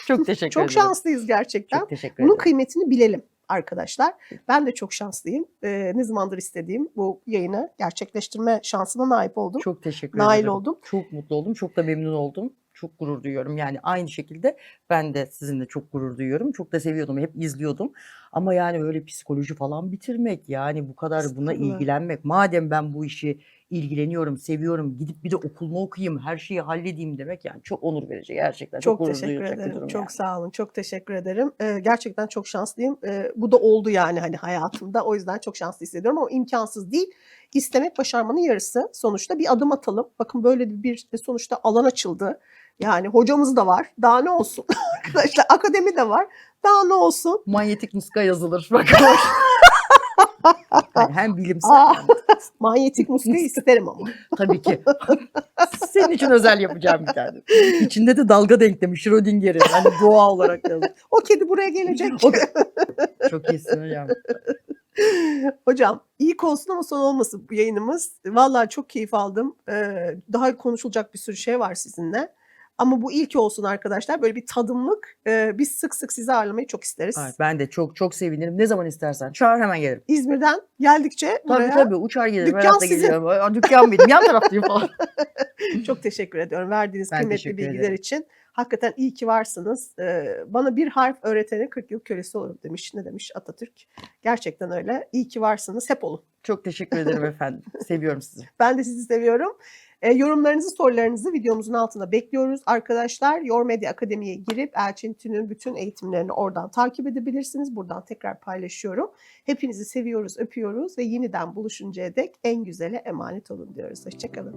[SPEAKER 1] Çok teşekkür
[SPEAKER 2] çok
[SPEAKER 1] ederim.
[SPEAKER 2] şanslıyız gerçekten.
[SPEAKER 1] Çok teşekkür
[SPEAKER 2] Bunun
[SPEAKER 1] ederim.
[SPEAKER 2] kıymetini bilelim arkadaşlar. Ben de çok şanslıyım. Ne zamandır istediğim bu yayını gerçekleştirme şansına naip oldum.
[SPEAKER 1] Çok teşekkür
[SPEAKER 2] Nail
[SPEAKER 1] ederim.
[SPEAKER 2] oldum.
[SPEAKER 1] Çok mutlu oldum. Çok da memnun oldum. Çok gurur duyuyorum. Yani aynı şekilde ben de sizinle çok gurur duyuyorum. Çok da seviyordum. Hep izliyordum. Ama yani öyle psikoloji falan bitirmek, yani bu kadar buna
[SPEAKER 2] Estağfurullah.
[SPEAKER 1] ilgilenmek. Madem ben bu işi ilgileniyorum, seviyorum, gidip bir de okulumu okuyayım, her şeyi halledeyim demek yani çok onur verici gerçekten. Çok
[SPEAKER 2] Çok
[SPEAKER 1] gurur
[SPEAKER 2] teşekkür
[SPEAKER 1] duyacak bir
[SPEAKER 2] ederim.
[SPEAKER 1] durum
[SPEAKER 2] Çok
[SPEAKER 1] yani.
[SPEAKER 2] sağ olun. Çok teşekkür ederim. Gerçekten çok şanslıyım. Bu da oldu yani hani hayatımda. O yüzden çok şanslı hissediyorum ama imkansız değil. İstemek başarmanın yarısı. Sonuçta bir adım atalım. Bakın böyle bir sonuçta alan açıldı. Yani hocamız da var. Daha ne olsun arkadaşlar? Akademi de var. Daha ne olsun?
[SPEAKER 1] Manyetik muska yazılır. Bakalım. Yani hem bilimsel hem
[SPEAKER 2] Manyetik muska isterim ama.
[SPEAKER 1] tabii ki. Senin için özel yapacağım bir tane. İçinde de dalga denklemi, Schrödinger'in. Hani doğa olarak yazdım.
[SPEAKER 2] O kedi buraya gelecek.
[SPEAKER 1] Çok iyisin hocam.
[SPEAKER 2] Hocam ilk olsun ama son olmasın bu yayınımız. Vallahi çok keyif aldım. Daha konuşulacak bir sürü şey var sizinle. Ama bu ilk olsun arkadaşlar. Böyle bir tadımlık. Biz sık sık sizi ağırlamayı çok isteriz.
[SPEAKER 1] Evet, ben de çok sevinirim. Ne zaman istersen. Çağır, hemen gelirim.
[SPEAKER 2] İzmir'den geldikçe buraya
[SPEAKER 1] Tabii uçar gelirim.
[SPEAKER 2] Dükkan
[SPEAKER 1] Her hafta
[SPEAKER 2] sizin.
[SPEAKER 1] geliyorum. Dükkan benim. Yan taraftayım falan.
[SPEAKER 2] Çok teşekkür ediyorum verdiğiniz
[SPEAKER 1] Ben
[SPEAKER 2] kıymetli
[SPEAKER 1] teşekkür
[SPEAKER 2] bilgiler
[SPEAKER 1] ederim.
[SPEAKER 2] için. Hakikaten iyi ki varsınız. Bana bir harf öğretene 40 yıl kölesi olurum demiş. Ne demiş Atatürk? Gerçekten öyle. İyi ki varsınız. Hep olun.
[SPEAKER 1] Çok teşekkür ederim efendim. Seviyorum sizi.
[SPEAKER 2] Ben de sizi seviyorum. Yorumlarınızı, sorularınızı videomuzun altına bekliyoruz. Arkadaşlar Your Media Akademi'ye girip Elçin Tün'ün bütün eğitimlerini oradan takip edebilirsiniz. Buradan tekrar paylaşıyorum. Hepinizi seviyoruz, öpüyoruz ve yeniden buluşuncaya dek en güzele emanet olun diyoruz. Hoşçakalın.